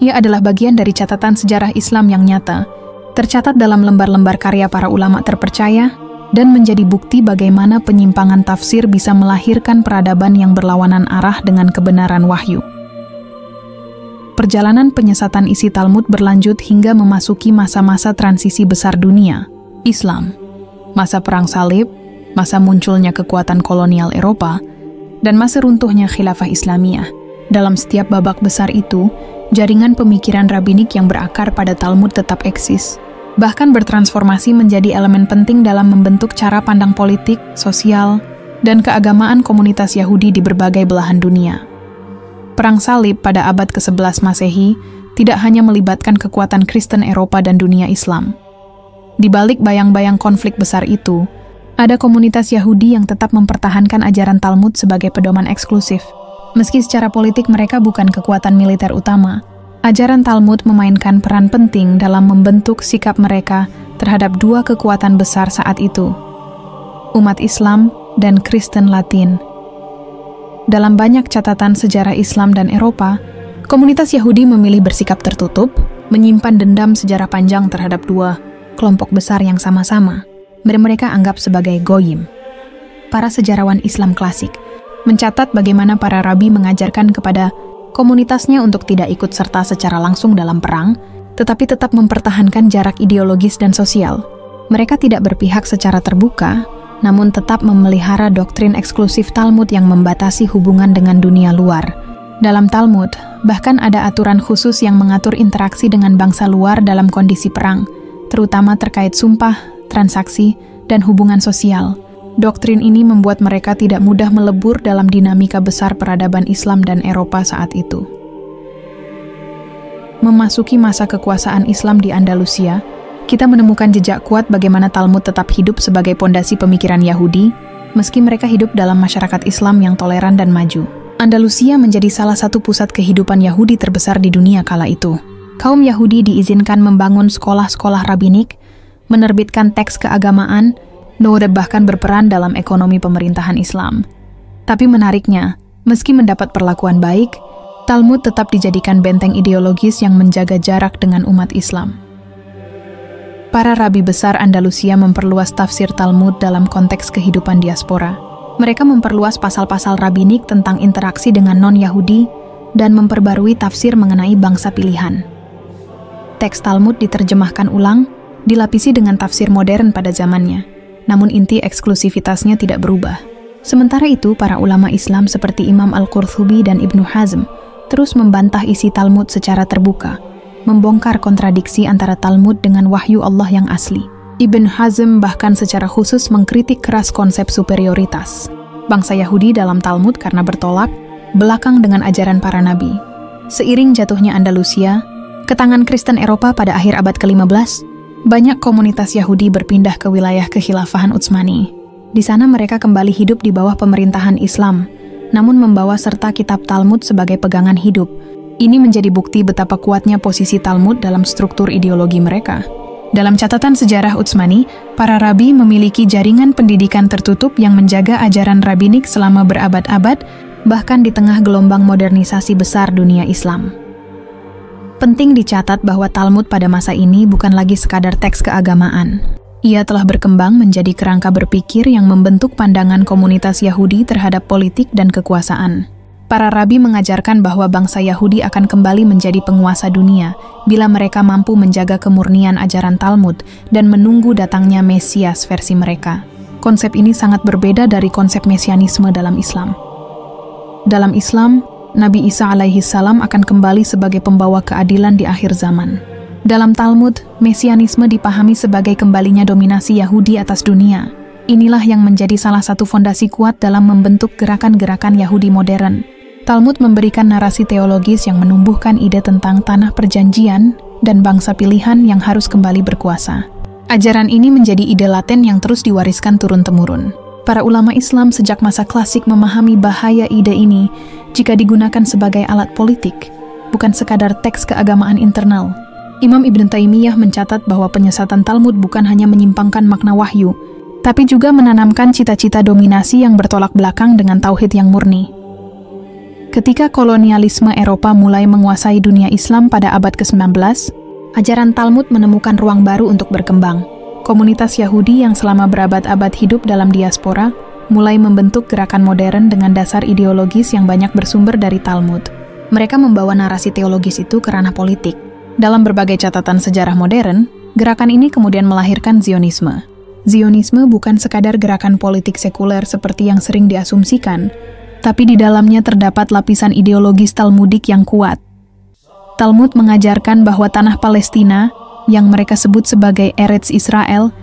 Ia adalah bagian dari catatan sejarah Islam yang nyata, tercatat dalam lembar-lembar karya para ulama terpercaya, dan menjadi bukti bagaimana penyimpangan tafsir bisa melahirkan peradaban yang berlawanan arah dengan kebenaran wahyu. Perjalanan penyesatan isi Talmud berlanjut hingga memasuki masa-masa transisi besar dunia, Islam, masa Perang Salib, masa munculnya kekuatan kolonial Eropa, dan masa runtuhnya khilafah Islamiyah. Dalam setiap babak besar itu, jaringan pemikiran rabbinik yang berakar pada Talmud tetap eksis, bahkan bertransformasi menjadi elemen penting dalam membentuk cara pandang politik, sosial, dan keagamaan komunitas Yahudi di berbagai belahan dunia. Perang Salib pada abad ke-11 Masehi tidak hanya melibatkan kekuatan Kristen Eropa dan dunia Islam. Di balik bayang-bayang konflik besar itu, ada komunitas Yahudi yang tetap mempertahankan ajaran Talmud sebagai pedoman eksklusif. Meski secara politik mereka bukan kekuatan militer utama, ajaran Talmud memainkan peran penting dalam membentuk sikap mereka terhadap dua kekuatan besar saat itu, umat Islam dan Kristen Latin. Dalam banyak catatan sejarah Islam dan Eropa, komunitas Yahudi memilih bersikap tertutup, menyimpan dendam sejarah panjang terhadap dua kelompok besar yang sama-sama mereka anggap sebagai goyim. Para sejarawan Islam klasik mencatat bagaimana para rabi mengajarkan kepada komunitasnya untuk tidak ikut serta secara langsung dalam perang, tetapi tetap mempertahankan jarak ideologis dan sosial. Mereka tidak berpihak secara terbuka, namun tetap memelihara doktrin eksklusif Talmud yang membatasi hubungan dengan dunia luar. Dalam Talmud, bahkan ada aturan khusus yang mengatur interaksi dengan bangsa luar dalam kondisi perang, terutama terkait sumpah, transaksi, dan hubungan sosial. Doktrin ini membuat mereka tidak mudah melebur dalam dinamika besar peradaban Islam dan Eropa saat itu. Memasuki masa kekuasaan Islam di Andalusia, kita menemukan jejak kuat bagaimana Talmud tetap hidup sebagai pondasi pemikiran Yahudi, meski mereka hidup dalam masyarakat Islam yang toleran dan maju. Andalusia menjadi salah satu pusat kehidupan Yahudi terbesar di dunia kala itu. Kaum Yahudi diizinkan membangun sekolah-sekolah rabbinik, menerbitkan teks keagamaan, dan bahkan berperan dalam ekonomi pemerintahan Islam. Tapi menariknya, meski mendapat perlakuan baik, Talmud tetap dijadikan benteng ideologis yang menjaga jarak dengan umat Islam. Para rabi besar Andalusia memperluas tafsir Talmud dalam konteks kehidupan diaspora. Mereka memperluas pasal-pasal rabbinik tentang interaksi dengan non-Yahudi dan memperbarui tafsir mengenai bangsa pilihan. Teks Talmud diterjemahkan ulang, dilapisi dengan tafsir modern pada zamannya. Namun inti eksklusivitasnya tidak berubah. Sementara itu, para ulama Islam seperti Imam Al-Qurtubi dan Ibnu Hazm terus membantah isi Talmud secara terbuka, membongkar kontradiksi antara Talmud dengan wahyu Allah yang asli. Ibn Hazm bahkan secara khusus mengkritik keras konsep superioritas bangsa Yahudi dalam Talmud karena bertolak belakang dengan ajaran para nabi. Seiring jatuhnya Andalusia ke tangan Kristen Eropa pada akhir abad ke-15, banyak komunitas Yahudi berpindah ke wilayah kekhilafahan Utsmani. Di sana mereka kembali hidup di bawah pemerintahan Islam, namun membawa serta kitab Talmud sebagai pegangan hidup. Ini menjadi bukti betapa kuatnya posisi Talmud dalam struktur ideologi mereka. Dalam catatan sejarah Utsmani, para rabi memiliki jaringan pendidikan tertutup yang menjaga ajaran rabbinik selama berabad-abad, bahkan di tengah gelombang modernisasi besar dunia Islam. Penting dicatat bahwa Talmud pada masa ini bukan lagi sekadar teks keagamaan. Ia telah berkembang menjadi kerangka berpikir yang membentuk pandangan komunitas Yahudi terhadap politik dan kekuasaan. Para rabi mengajarkan bahwa bangsa Yahudi akan kembali menjadi penguasa dunia bila mereka mampu menjaga kemurnian ajaran Talmud dan menunggu datangnya Mesias versi mereka. Konsep ini sangat berbeda dari konsep mesianisme dalam Islam. Dalam Islam, Nabi Isa alaihi salam akan kembali sebagai pembawa keadilan di akhir zaman. Dalam Talmud, mesianisme dipahami sebagai kembalinya dominasi Yahudi atas dunia. Inilah yang menjadi salah satu fondasi kuat dalam membentuk gerakan-gerakan Yahudi modern. Talmud memberikan narasi teologis yang menumbuhkan ide tentang tanah perjanjian dan bangsa pilihan yang harus kembali berkuasa. Ajaran ini menjadi ide laten yang terus diwariskan turun-temurun. Para ulama Islam sejak masa klasik memahami bahaya ide ini jika digunakan sebagai alat politik, bukan sekadar teks keagamaan internal. Imam Ibn Taimiyah mencatat bahwa penyesatan Talmud bukan hanya menyimpangkan makna wahyu, tapi juga menanamkan cita-cita dominasi yang bertolak belakang dengan tauhid yang murni. Ketika kolonialisme Eropa mulai menguasai dunia Islam pada abad ke-19, ajaran Talmud menemukan ruang baru untuk berkembang. Komunitas Yahudi yang selama berabad-abad hidup dalam diaspora mulai membentuk gerakan modern dengan dasar ideologis yang banyak bersumber dari Talmud. Mereka membawa narasi teologis itu ke ranah politik. Dalam berbagai catatan sejarah modern, gerakan ini kemudian melahirkan Zionisme. Zionisme bukan sekadar gerakan politik sekuler seperti yang sering diasumsikan, tapi di dalamnya terdapat lapisan ideologis Talmudik yang kuat. Talmud mengajarkan bahwa tanah Palestina, yang mereka sebut sebagai Eretz Israel,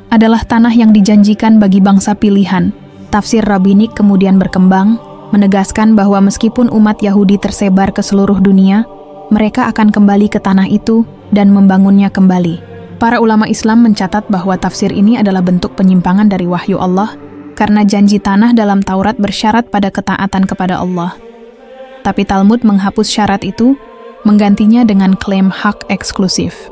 adalah tanah yang dijanjikan bagi bangsa pilihan. Tafsir rabbinik kemudian berkembang, menegaskan bahwa meskipun umat Yahudi tersebar ke seluruh dunia, mereka akan kembali ke tanah itu dan membangunnya kembali. Para ulama Islam mencatat bahwa tafsir ini adalah bentuk penyimpangan dari wahyu Allah, karena janji tanah dalam Taurat bersyarat pada ketaatan kepada Allah. Tapi Talmud menghapus syarat itu, menggantinya dengan klaim hak eksklusif.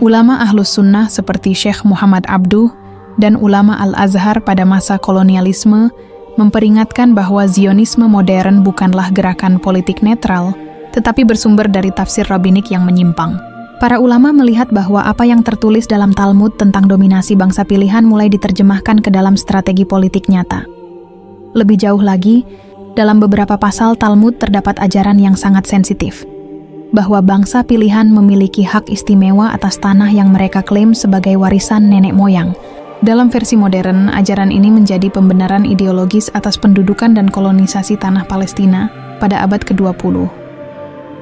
Ulama Ahlus Sunnah seperti Syekh Muhammad Abduh dan ulama Al-Azhar pada masa kolonialisme memperingatkan bahwa Zionisme modern bukanlah gerakan politik netral, tetapi bersumber dari tafsir rabbinik yang menyimpang. Para ulama melihat bahwa apa yang tertulis dalam Talmud tentang dominasi bangsa pilihan mulai diterjemahkan ke dalam strategi politik nyata. Lebih jauh lagi, dalam beberapa pasal Talmud terdapat ajaran yang sangat sensitif, bahwa bangsa pilihan memiliki hak istimewa atas tanah yang mereka klaim sebagai warisan nenek moyang. Dalam versi modern, ajaran ini menjadi pembenaran ideologis atas pendudukan dan kolonisasi tanah Palestina pada abad ke-20.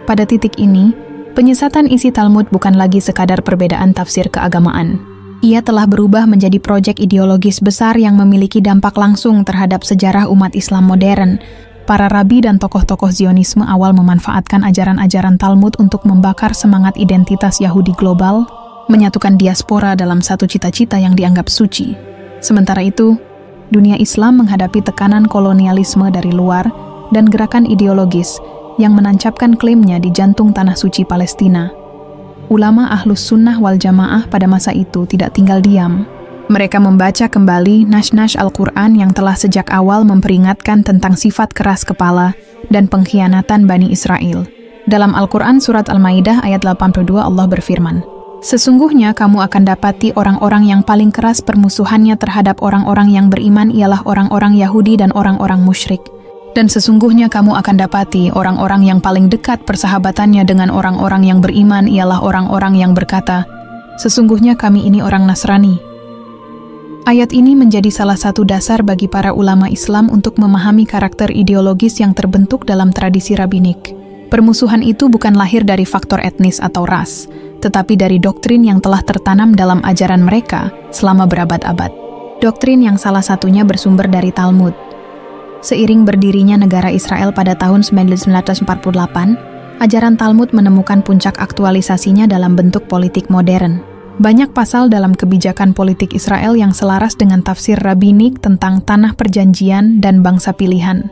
Pada titik ini, penyesatan isi Talmud bukan lagi sekadar perbedaan tafsir keagamaan. Ia telah berubah menjadi proyek ideologis besar yang memiliki dampak langsung terhadap sejarah umat Islam modern. Para rabi dan tokoh-tokoh Zionisme awal memanfaatkan ajaran-ajaran Talmud untuk membakar semangat identitas Yahudi global, menyatukan diaspora dalam satu cita-cita yang dianggap suci. Sementara itu, dunia Islam menghadapi tekanan kolonialisme dari luar dan gerakan ideologis yang menancapkan klaimnya di jantung tanah suci Palestina. Ulama Ahlus Sunnah wal Jamaah pada masa itu tidak tinggal diam. Mereka membaca kembali nas-nas Al-Quran yang telah sejak awal memperingatkan tentang sifat keras kepala dan pengkhianatan Bani Israel. Dalam Al-Quran surat Al-Maidah ayat 82 Allah berfirman, "Sesungguhnya kamu akan dapati orang-orang yang paling keras permusuhannya terhadap orang-orang yang beriman ialah orang-orang Yahudi dan orang-orang musyrik. Dan sesungguhnya kamu akan dapati orang-orang yang paling dekat persahabatannya dengan orang-orang yang beriman ialah orang-orang yang berkata, sesungguhnya kami ini orang Nasrani." Ayat ini menjadi salah satu dasar bagi para ulama Islam untuk memahami karakter ideologis yang terbentuk dalam tradisi rabbinik. Permusuhan itu bukan lahir dari faktor etnis atau ras, tetapi dari doktrin yang telah tertanam dalam ajaran mereka selama berabad-abad. Doktrin yang salah satunya bersumber dari Talmud. Seiring berdirinya negara Israel pada tahun 1948, ajaran Talmud menemukan puncak aktualisasinya dalam bentuk politik modern. Banyak pasal dalam kebijakan politik Israel yang selaras dengan tafsir rabbinik tentang tanah perjanjian dan bangsa pilihan.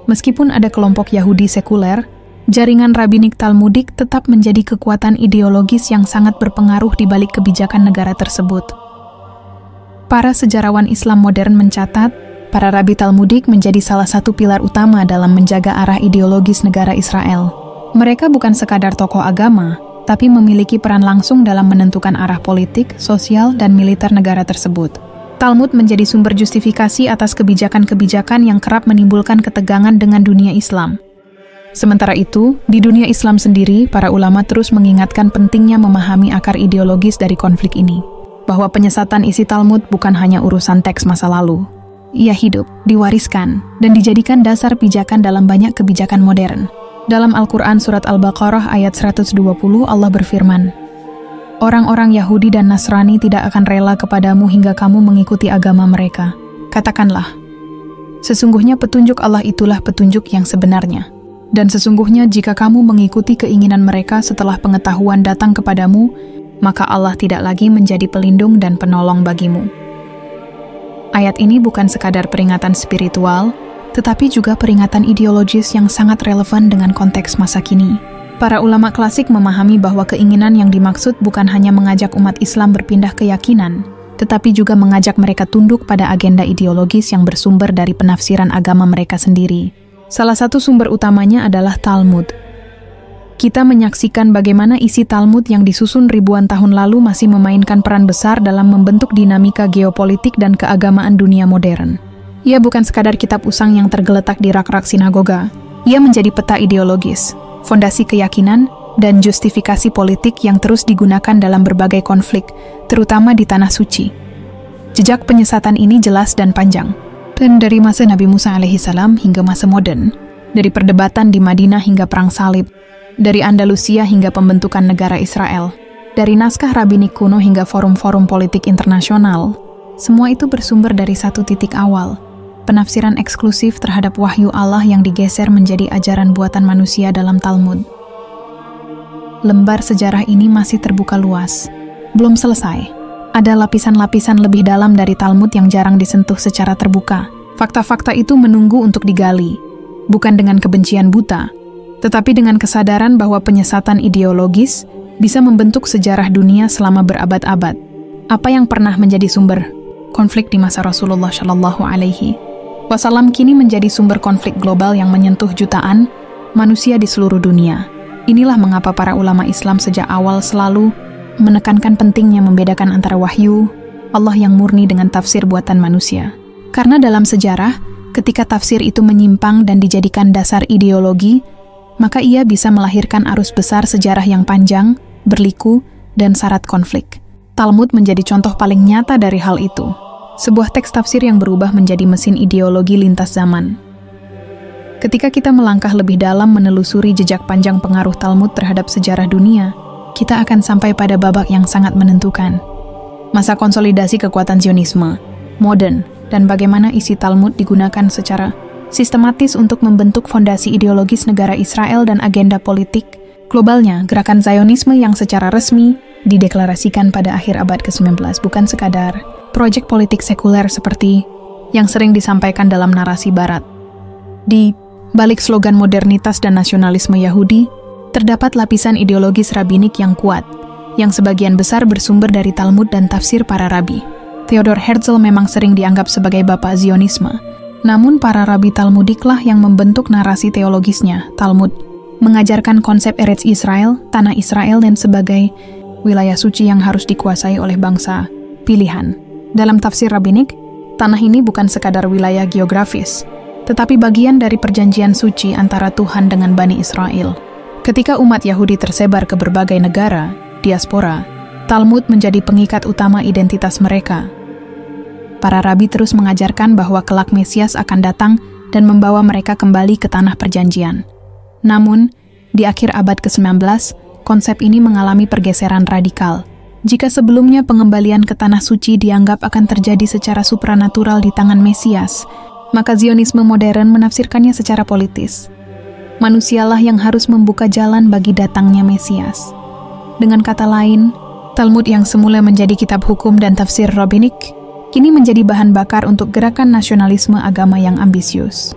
Meskipun ada kelompok Yahudi sekuler, jaringan rabbinik Talmudik tetap menjadi kekuatan ideologis yang sangat berpengaruh di balik kebijakan negara tersebut. Para sejarawan Islam modern mencatat, para rabi Talmudik menjadi salah satu pilar utama dalam menjaga arah ideologis negara Israel. Mereka bukan sekadar tokoh agama, tapi memiliki peran langsung dalam menentukan arah politik, sosial, dan militer negara tersebut. Talmud menjadi sumber justifikasi atas kebijakan-kebijakan yang kerap menimbulkan ketegangan dengan dunia Islam. Sementara itu, di dunia Islam sendiri, para ulama terus mengingatkan pentingnya memahami akar ideologis dari konflik ini, bahwa penyesatan isi Talmud bukan hanya urusan teks masa lalu. Ia hidup, diwariskan, dan dijadikan dasar pijakan dalam banyak kebijakan modern. Dalam Al-Quran Surat Al-Baqarah ayat 120, Allah berfirman, "Orang-orang Yahudi dan Nasrani tidak akan rela kepadamu hingga kamu mengikuti agama mereka. Katakanlah, sesungguhnya petunjuk Allah itulah petunjuk yang sebenarnya. Dan sesungguhnya jika kamu mengikuti keinginan mereka setelah pengetahuan datang kepadamu, maka Allah tidak lagi menjadi pelindung dan penolong bagimu." Ayat ini bukan sekadar peringatan spiritual, tetapi juga peringatan ideologis yang sangat relevan dengan konteks masa kini. Para ulama klasik memahami bahwa keinginan yang dimaksud bukan hanya mengajak umat Islam berpindah keyakinan, tetapi juga mengajak mereka tunduk pada agenda ideologis yang bersumber dari penafsiran agama mereka sendiri. Salah satu sumber utamanya adalah Talmud. Kita menyaksikan bagaimana isi Talmud yang disusun ribuan tahun lalu masih memainkan peran besar dalam membentuk dinamika geopolitik dan keagamaan dunia modern. Ia bukan sekadar kitab usang yang tergeletak di rak-rak sinagoga. Ia menjadi peta ideologis, fondasi keyakinan, dan justifikasi politik yang terus digunakan dalam berbagai konflik, terutama di Tanah Suci. Jejak penyesatan ini jelas dan panjang. Dan dari masa Nabi Musa alaihissalam hingga masa modern, dari perdebatan di Madinah hingga Perang Salib, dari Andalusia hingga pembentukan negara Israel, dari naskah rabbinik kuno hingga forum-forum politik internasional, semua itu bersumber dari satu titik awal, penafsiran eksklusif terhadap wahyu Allah yang digeser menjadi ajaran buatan manusia dalam Talmud. Lembar sejarah ini masih terbuka luas. Belum selesai. Ada lapisan-lapisan lebih dalam dari Talmud yang jarang disentuh secara terbuka. Fakta-fakta itu menunggu untuk digali, bukan dengan kebencian buta, tetapi dengan kesadaran bahwa penyesatan ideologis bisa membentuk sejarah dunia selama berabad-abad. Apa yang pernah menjadi sumber konflik di masa Rasulullah Shallallahu Alaihi Wasallam kini menjadi sumber konflik global yang menyentuh jutaan manusia di seluruh dunia. Inilah mengapa para ulama Islam sejak awal selalu menekankan pentingnya membedakan antara wahyu Allah yang murni dengan tafsir buatan manusia. Karena dalam sejarah, ketika tafsir itu menyimpang dan dijadikan dasar ideologi, maka ia bisa melahirkan arus besar sejarah yang panjang, berliku, dan syarat konflik. Talmud menjadi contoh paling nyata dari hal itu. Sebuah teks tafsir yang berubah menjadi mesin ideologi lintas zaman. Ketika kita melangkah lebih dalam menelusuri jejak panjang pengaruh Talmud terhadap sejarah dunia, kita akan sampai pada babak yang sangat menentukan. Masa konsolidasi kekuatan Zionisme, modern, dan bagaimana isi Talmud digunakan secara sistematis untuk membentuk fondasi ideologis negara Israel dan agenda politik globalnya. Gerakan Zionisme yang secara resmi dideklarasikan pada akhir abad ke-19 bukan sekadar proyek politik sekuler seperti yang sering disampaikan dalam narasi Barat. Di balik slogan modernitas dan nasionalisme Yahudi, terdapat lapisan ideologis rabbinik yang kuat, yang sebagian besar bersumber dari Talmud dan tafsir para rabi. Theodor Herzl memang sering dianggap sebagai bapak Zionisme. Namun para rabi Talmudiklah yang membentuk narasi teologisnya. Talmud mengajarkan konsep Eretz Israel, tanah Israel, dan sebagai wilayah suci yang harus dikuasai oleh bangsa pilihan. Dalam tafsir rabbinik, tanah ini bukan sekadar wilayah geografis, tetapi bagian dari perjanjian suci antara Tuhan dengan Bani Israel. Ketika umat Yahudi tersebar ke berbagai negara, diaspora, Talmud menjadi pengikat utama identitas mereka. Para rabi terus mengajarkan bahwa kelak Mesias akan datang dan membawa mereka kembali ke tanah perjanjian. Namun, di akhir abad ke-19, konsep ini mengalami pergeseran radikal. Jika sebelumnya pengembalian ke tanah suci dianggap akan terjadi secara supranatural di tangan Mesias, maka Zionisme modern menafsirkannya secara politis. Manusialah yang harus membuka jalan bagi datangnya Mesias. Dengan kata lain, Talmud yang semula menjadi kitab hukum dan tafsir rabbinik, kini menjadi bahan bakar untuk gerakan nasionalisme agama yang ambisius.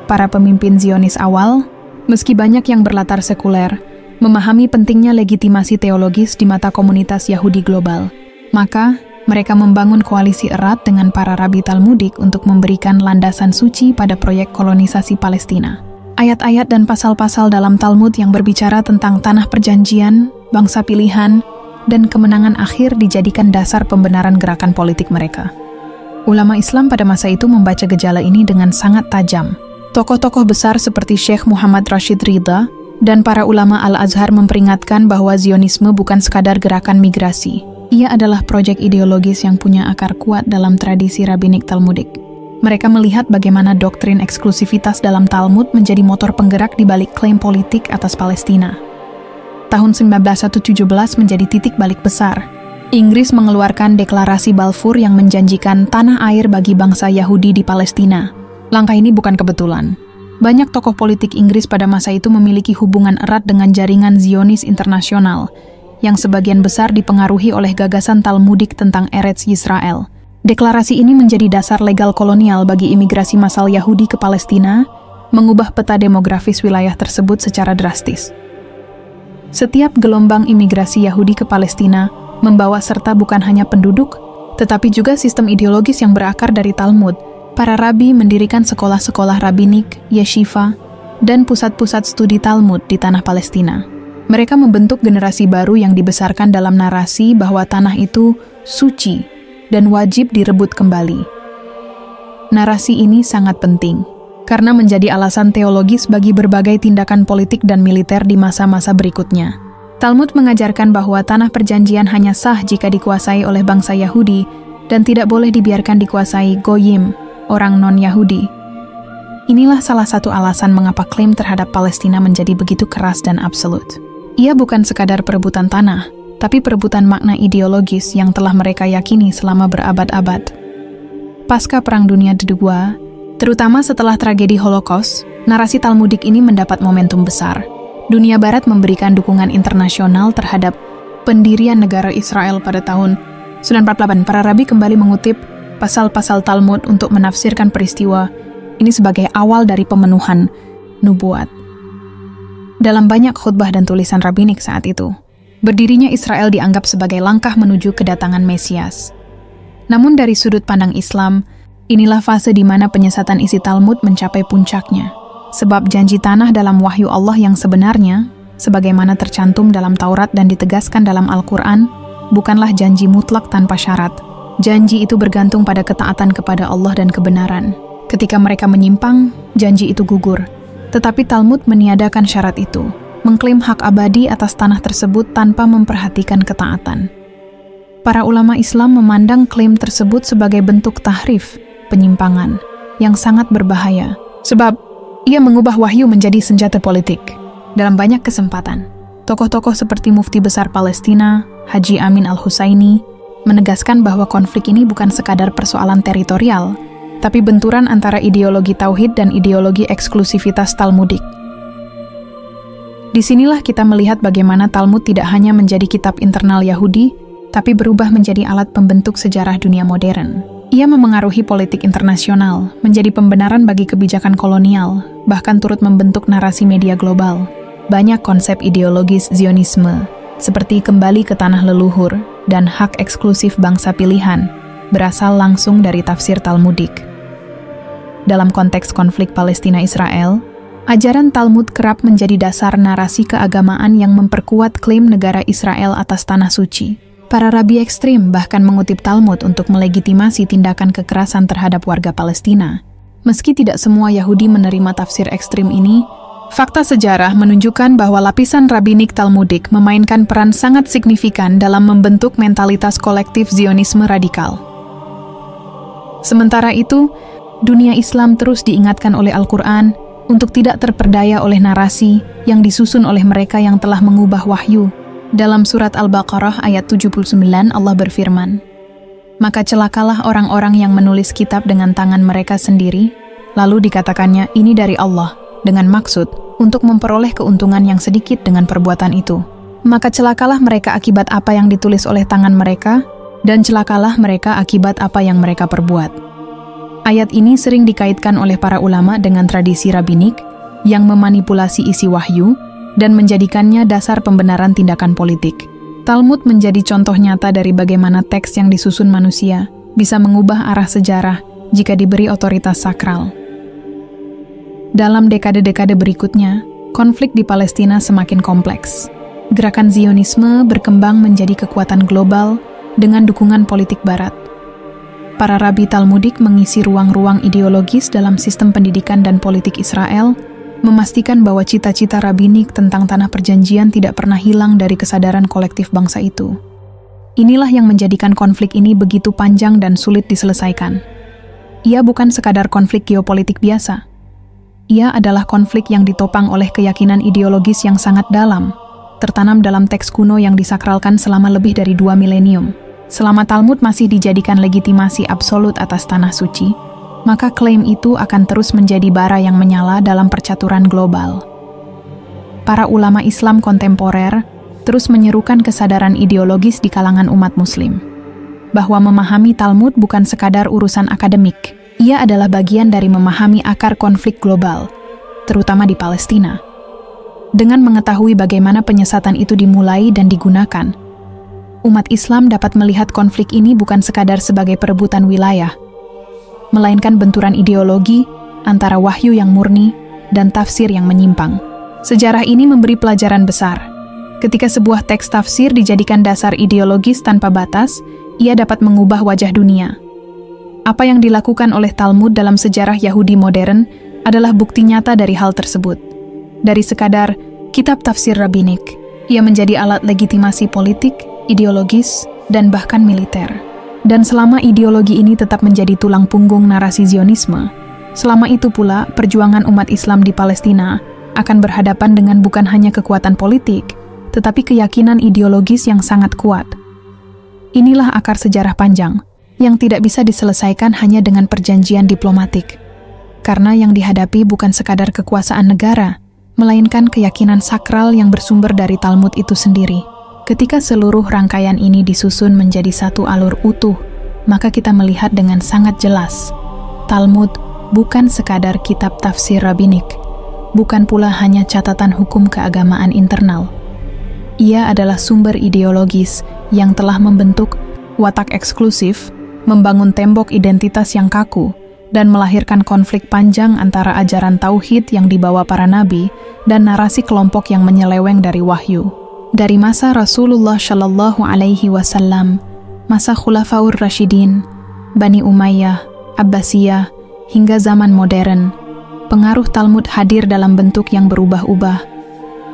Para pemimpin Zionis awal, meski banyak yang berlatar sekuler, memahami pentingnya legitimasi teologis di mata komunitas Yahudi global. Maka, mereka membangun koalisi erat dengan para rabi Talmudik untuk memberikan landasan suci pada proyek kolonisasi Palestina. Ayat-ayat dan pasal-pasal dalam Talmud yang berbicara tentang tanah perjanjian, bangsa pilihan, dan kemenangan akhir dijadikan dasar pembenaran gerakan politik mereka. Ulama Islam pada masa itu membaca gejala ini dengan sangat tajam. Tokoh-tokoh besar seperti Syekh Muhammad Rashid Ridha dan para ulama Al-Azhar memperingatkan bahwa Zionisme bukan sekadar gerakan migrasi. Ia adalah proyek ideologis yang punya akar kuat dalam tradisi rabbinik Talmudik. Mereka melihat bagaimana doktrin eksklusivitas dalam Talmud menjadi motor penggerak di balik klaim politik atas Palestina. Tahun 1917 menjadi titik balik besar. Inggris mengeluarkan deklarasi Balfour yang menjanjikan tanah air bagi bangsa Yahudi di Palestina. Langkah ini bukan kebetulan. Banyak tokoh politik Inggris pada masa itu memiliki hubungan erat dengan jaringan Zionis internasional, yang sebagian besar dipengaruhi oleh gagasan Talmudik tentang Eretz Yisrael. Deklarasi ini menjadi dasar legal kolonial bagi imigrasi massal Yahudi ke Palestina, mengubah peta demografis wilayah tersebut secara drastis. Setiap gelombang imigrasi Yahudi ke Palestina membawa serta bukan hanya penduduk, tetapi juga sistem ideologis yang berakar dari Talmud. Para rabi mendirikan sekolah-sekolah rabbinik, yeshiva, dan pusat-pusat studi Talmud di tanah Palestina. Mereka membentuk generasi baru yang dibesarkan dalam narasi bahwa tanah itu suci dan wajib direbut kembali. Narasi ini sangat penting, karena menjadi alasan teologis bagi berbagai tindakan politik dan militer di masa-masa berikutnya. Talmud mengajarkan bahwa tanah perjanjian hanya sah jika dikuasai oleh bangsa Yahudi dan tidak boleh dibiarkan dikuasai Goyim, orang non-Yahudi. Inilah salah satu alasan mengapa klaim terhadap Palestina menjadi begitu keras dan absolut. Ia bukan sekadar perebutan tanah, tapi perebutan makna ideologis yang telah mereka yakini selama berabad-abad. Pasca Perang Dunia II, terutama setelah tragedi Holocaust, narasi Talmudik ini mendapat momentum besar. Dunia Barat memberikan dukungan internasional terhadap pendirian negara Israel pada tahun 1948. Para rabi kembali mengutip pasal-pasal Talmud untuk menafsirkan peristiwa ini sebagai awal dari pemenuhan nubuat. Dalam banyak khutbah dan tulisan rabbinik saat itu, berdirinya Israel dianggap sebagai langkah menuju kedatangan Mesias. Namun dari sudut pandang Islam, inilah fase di mana penyesatan isi Talmud mencapai puncaknya. Sebab janji tanah dalam wahyu Allah yang sebenarnya, sebagaimana tercantum dalam Taurat dan ditegaskan dalam Al-Quran, bukanlah janji mutlak tanpa syarat. Janji itu bergantung pada ketaatan kepada Allah dan kebenaran. Ketika mereka menyimpang, janji itu gugur. Tetapi Talmud meniadakan syarat itu, mengklaim hak abadi atas tanah tersebut tanpa memperhatikan ketaatan. Para ulama Islam memandang klaim tersebut sebagai bentuk tahrif, penyimpangan, yang sangat berbahaya, sebab ia mengubah wahyu menjadi senjata politik. Dalam banyak kesempatan, tokoh-tokoh seperti Mufti Besar Palestina, Haji Amin Al-Husaini, menegaskan bahwa konflik ini bukan sekadar persoalan teritorial, tapi benturan antara ideologi tauhid dan ideologi eksklusivitas Talmudik. Disinilah kita melihat bagaimana Talmud tidak hanya menjadi kitab internal Yahudi, tapi berubah menjadi alat pembentuk sejarah dunia modern. Ia memengaruhi politik internasional, menjadi pembenaran bagi kebijakan kolonial, bahkan turut membentuk narasi media global. Banyak konsep ideologis Zionisme, seperti kembali ke tanah leluhur dan hak eksklusif bangsa pilihan, berasal langsung dari tafsir Talmudik. Dalam konteks konflik Palestina-Israel, ajaran Talmud kerap menjadi dasar narasi keagamaan yang memperkuat klaim negara Israel atas tanah suci. Para rabi ekstrim bahkan mengutip Talmud untuk melegitimasi tindakan kekerasan terhadap warga Palestina. Meski tidak semua Yahudi menerima tafsir ekstrim ini, fakta sejarah menunjukkan bahwa lapisan rabbinik Talmudik memainkan peran sangat signifikan dalam membentuk mentalitas kolektif Zionisme radikal. Sementara itu, dunia Islam terus diingatkan oleh Al-Quran untuk tidak terperdaya oleh narasi yang disusun oleh mereka yang telah mengubah wahyu. Dalam surat Al-Baqarah ayat 79 Allah berfirman, "Maka celakalah orang-orang yang menulis kitab dengan tangan mereka sendiri, lalu dikatakannya ini dari Allah, dengan maksud untuk memperoleh keuntungan yang sedikit dengan perbuatan itu. Maka celakalah mereka akibat apa yang ditulis oleh tangan mereka, dan celakalah mereka akibat apa yang mereka perbuat." Ayat ini sering dikaitkan oleh para ulama dengan tradisi rabbinik yang memanipulasi isi wahyu dan menjadikannya dasar pembenaran tindakan politik. Talmud menjadi contoh nyata dari bagaimana teks yang disusun manusia bisa mengubah arah sejarah jika diberi otoritas sakral. Dalam dekade-dekade berikutnya, konflik di Palestina semakin kompleks. Gerakan Zionisme berkembang menjadi kekuatan global dengan dukungan politik Barat. Para rabi Talmudik mengisi ruang-ruang ideologis dalam sistem pendidikan dan politik Israel, memastikan bahwa cita-cita rabbinik tentang tanah perjanjian tidak pernah hilang dari kesadaran kolektif bangsa itu. Inilah yang menjadikan konflik ini begitu panjang dan sulit diselesaikan. Ia bukan sekadar konflik geopolitik biasa. Ia adalah konflik yang ditopang oleh keyakinan ideologis yang sangat dalam, tertanam dalam teks kuno yang disakralkan selama lebih dari 2 milenium. Selama Talmud masih dijadikan legitimasi absolut atas tanah suci, maka klaim itu akan terus menjadi bara yang menyala dalam percaturan global. Para ulama Islam kontemporer terus menyerukan kesadaran ideologis di kalangan umat Muslim, bahwa memahami Talmud bukan sekadar urusan akademik. Ia adalah bagian dari memahami akar konflik global, terutama di Palestina. Dengan mengetahui bagaimana penyesatan itu dimulai dan digunakan, umat Islam dapat melihat konflik ini bukan sekadar sebagai perebutan wilayah, melainkan benturan ideologi antara wahyu yang murni dan tafsir yang menyimpang. Sejarah ini memberi pelajaran besar. Ketika sebuah teks tafsir dijadikan dasar ideologis tanpa batas, ia dapat mengubah wajah dunia. Apa yang dilakukan oleh Talmud dalam sejarah Yahudi modern adalah bukti nyata dari hal tersebut. Dari sekadar kitab tafsir rabbinik, ia menjadi alat legitimasi politik, ideologis, dan bahkan militer. Dan selama ideologi ini tetap menjadi tulang punggung narasi Zionisme, selama itu pula perjuangan umat Islam di Palestina akan berhadapan dengan bukan hanya kekuatan politik, tetapi keyakinan ideologis yang sangat kuat. Inilah akar sejarah panjang, yang tidak bisa diselesaikan hanya dengan perjanjian diplomatik. Karena yang dihadapi bukan sekadar kekuasaan negara, melainkan keyakinan sakral yang bersumber dari Talmud itu sendiri. Ketika seluruh rangkaian ini disusun menjadi satu alur utuh, maka kita melihat dengan sangat jelas, Talmud bukan sekadar kitab tafsir rabbinik, bukan pula hanya catatan hukum keagamaan internal. Ia adalah sumber ideologis yang telah membentuk watak eksklusif, membangun tembok identitas yang kaku, dan melahirkan konflik panjang antara ajaran tauhid yang dibawa para nabi dan narasi kelompok yang menyeleweng dari wahyu. Dari masa Rasulullah Shallallahu Alaihi Wasallam, masa Khulafaur Rashidin, Bani Umayyah, Abbasiyah, hingga zaman modern, pengaruh Talmud hadir dalam bentuk yang berubah-ubah.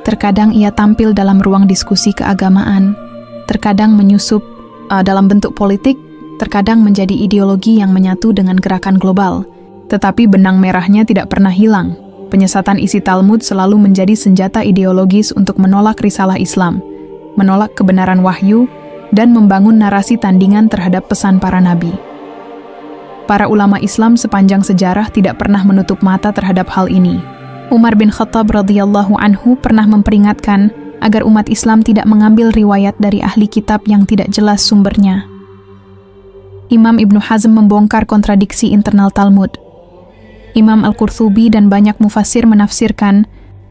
Terkadang ia tampil dalam ruang diskusi keagamaan, terkadang menyusup dalam bentuk politik, terkadang menjadi ideologi yang menyatu dengan gerakan global. Tetapi benang merahnya tidak pernah hilang. Penyesatan isi Talmud selalu menjadi senjata ideologis untuk menolak risalah Islam, menolak kebenaran wahyu, dan membangun narasi tandingan terhadap pesan para nabi. Para ulama Islam sepanjang sejarah tidak pernah menutup mata terhadap hal ini. Umar bin Khattab radhiyallahu anhu pernah memperingatkan agar umat Islam tidak mengambil riwayat dari ahli kitab yang tidak jelas sumbernya. Imam Ibnu Hazm membongkar kontradiksi internal Talmud. Imam Al-Qurtubi dan banyak mufassir menafsirkan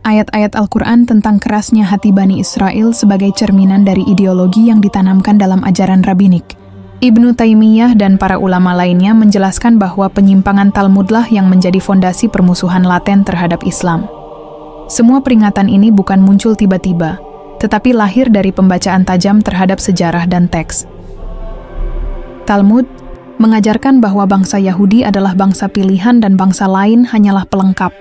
ayat-ayat Al-Quran tentang kerasnya hati Bani Israel sebagai cerminan dari ideologi yang ditanamkan dalam ajaran rabbinik. Ibnu Taimiyah dan para ulama lainnya menjelaskan bahwa penyimpangan Talmudlah yang menjadi fondasi permusuhan laten terhadap Islam. Semua peringatan ini bukan muncul tiba-tiba, tetapi lahir dari pembacaan tajam terhadap sejarah dan teks. Talmud mengajarkan bahwa bangsa Yahudi adalah bangsa pilihan dan bangsa lain hanyalah pelengkap.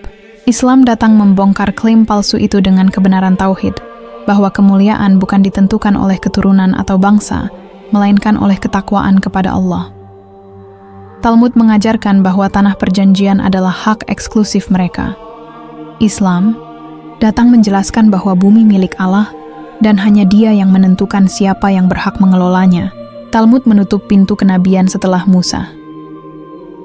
Islam datang membongkar klaim palsu itu dengan kebenaran tauhid, bahwa kemuliaan bukan ditentukan oleh keturunan atau bangsa, melainkan oleh ketakwaan kepada Allah. Talmud mengajarkan bahwa tanah perjanjian adalah hak eksklusif mereka. Islam datang menjelaskan bahwa bumi milik Allah dan hanya Dia yang menentukan siapa yang berhak mengelolanya. Talmud menutup pintu kenabian setelah Musa.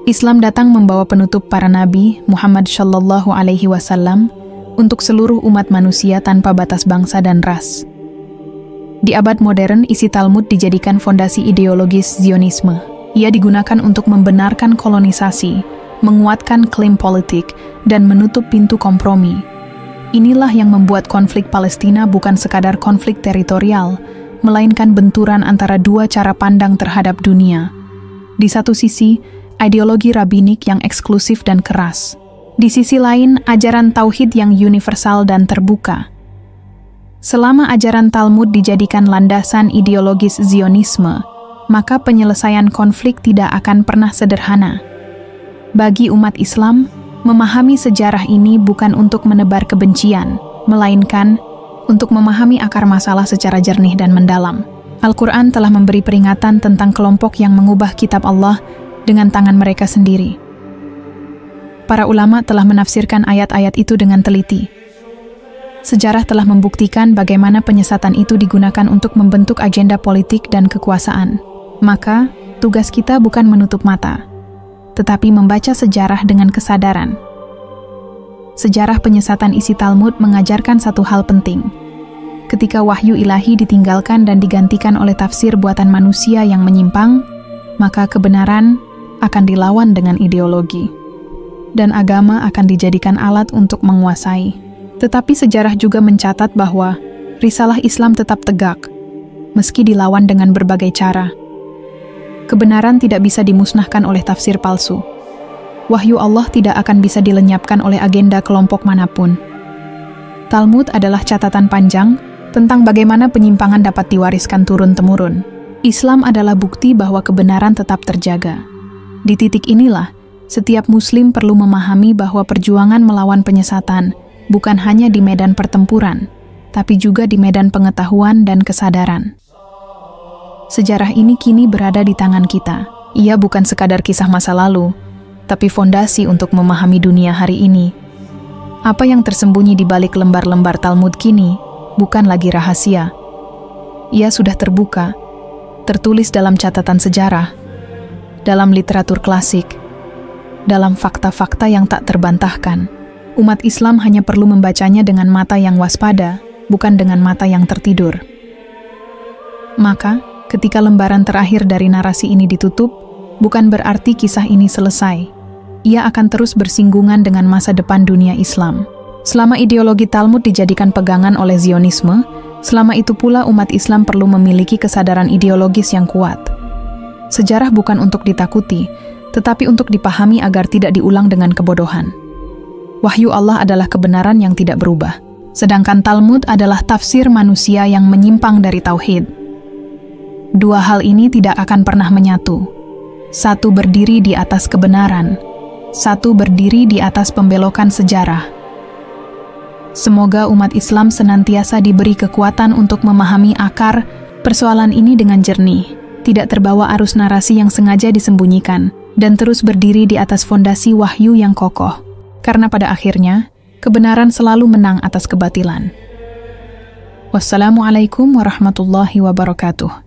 Islam datang membawa penutup para nabi Muhammad Shallallahu Alaihi Wasallam untuk seluruh umat manusia tanpa batas bangsa dan ras. Di abad modern, isi Talmud dijadikan fondasi ideologis Zionisme. Ia digunakan untuk membenarkan kolonisasi, menguatkan klaim politik, dan menutup pintu kompromi. Inilah yang membuat konflik Palestina bukan sekadar konflik teritorial, melainkan benturan antara dua cara pandang terhadap dunia. Di satu sisi, ideologi rabbinik yang eksklusif dan keras. Di sisi lain, ajaran tauhid yang universal dan terbuka. Selama ajaran Talmud dijadikan landasan ideologis Zionisme, maka penyelesaian konflik tidak akan pernah sederhana. Bagi umat Islam, memahami sejarah ini bukan untuk menebar kebencian, melainkan untuk memahami akar masalah secara jernih dan mendalam. Al-Quran telah memberi peringatan tentang kelompok yang mengubah kitab Allah dengan tangan mereka sendiri. Para ulama telah menafsirkan ayat-ayat itu dengan teliti. Sejarah telah membuktikan bagaimana penyesatan itu digunakan untuk membentuk agenda politik dan kekuasaan. Maka, tugas kita bukan menutup mata, tetapi membaca sejarah dengan kesadaran. Sejarah penyesatan isi Talmud mengajarkan satu hal penting. Ketika wahyu ilahi ditinggalkan dan digantikan oleh tafsir buatan manusia yang menyimpang, maka kebenaran akan dilawan dengan ideologi, dan agama akan dijadikan alat untuk menguasai. Tetapi sejarah juga mencatat bahwa risalah Islam tetap tegak, meski dilawan dengan berbagai cara. Kebenaran tidak bisa dimusnahkan oleh tafsir palsu. Wahyu Allah tidak akan bisa dilenyapkan oleh agenda kelompok manapun. Talmud adalah catatan panjang tentang bagaimana penyimpangan dapat diwariskan turun-temurun. Islam adalah bukti bahwa kebenaran tetap terjaga. Di titik inilah, setiap muslim perlu memahami bahwa perjuangan melawan penyesatan bukan hanya di medan pertempuran, tapi juga di medan pengetahuan dan kesadaran. Sejarah ini kini berada di tangan kita. Ia bukan sekadar kisah masa lalu, tapi fondasi untuk memahami dunia hari ini. Apa yang tersembunyi di balik lembar-lembar Talmud kini bukan lagi rahasia. Ia sudah terbuka, tertulis dalam catatan sejarah, dalam literatur klasik, dalam fakta-fakta yang tak terbantahkan. Umat Islam hanya perlu membacanya dengan mata yang waspada, bukan dengan mata yang tertidur. Maka, ketika lembaran terakhir dari narasi ini ditutup, bukan berarti kisah ini selesai. Ia akan terus bersinggungan dengan masa depan dunia Islam. Selama ideologi Talmud dijadikan pegangan oleh Zionisme, selama itu pula umat Islam perlu memiliki kesadaran ideologis yang kuat. Sejarah bukan untuk ditakuti, tetapi untuk dipahami agar tidak diulang dengan kebodohan. Wahyu Allah adalah kebenaran yang tidak berubah, sedangkan Talmud adalah tafsir manusia yang menyimpang dari tauhid. Dua hal ini tidak akan pernah menyatu. Satu berdiri di atas kebenaran, satu berdiri di atas pembelokan sejarah. Semoga umat Islam senantiasa diberi kekuatan untuk memahami akar persoalan ini dengan jernih, tidak terbawa arus narasi yang sengaja disembunyikan, dan terus berdiri di atas fondasi wahyu yang kokoh. Karena pada akhirnya, kebenaran selalu menang atas kebatilan. Wassalamualaikum warahmatullahi wabarakatuh.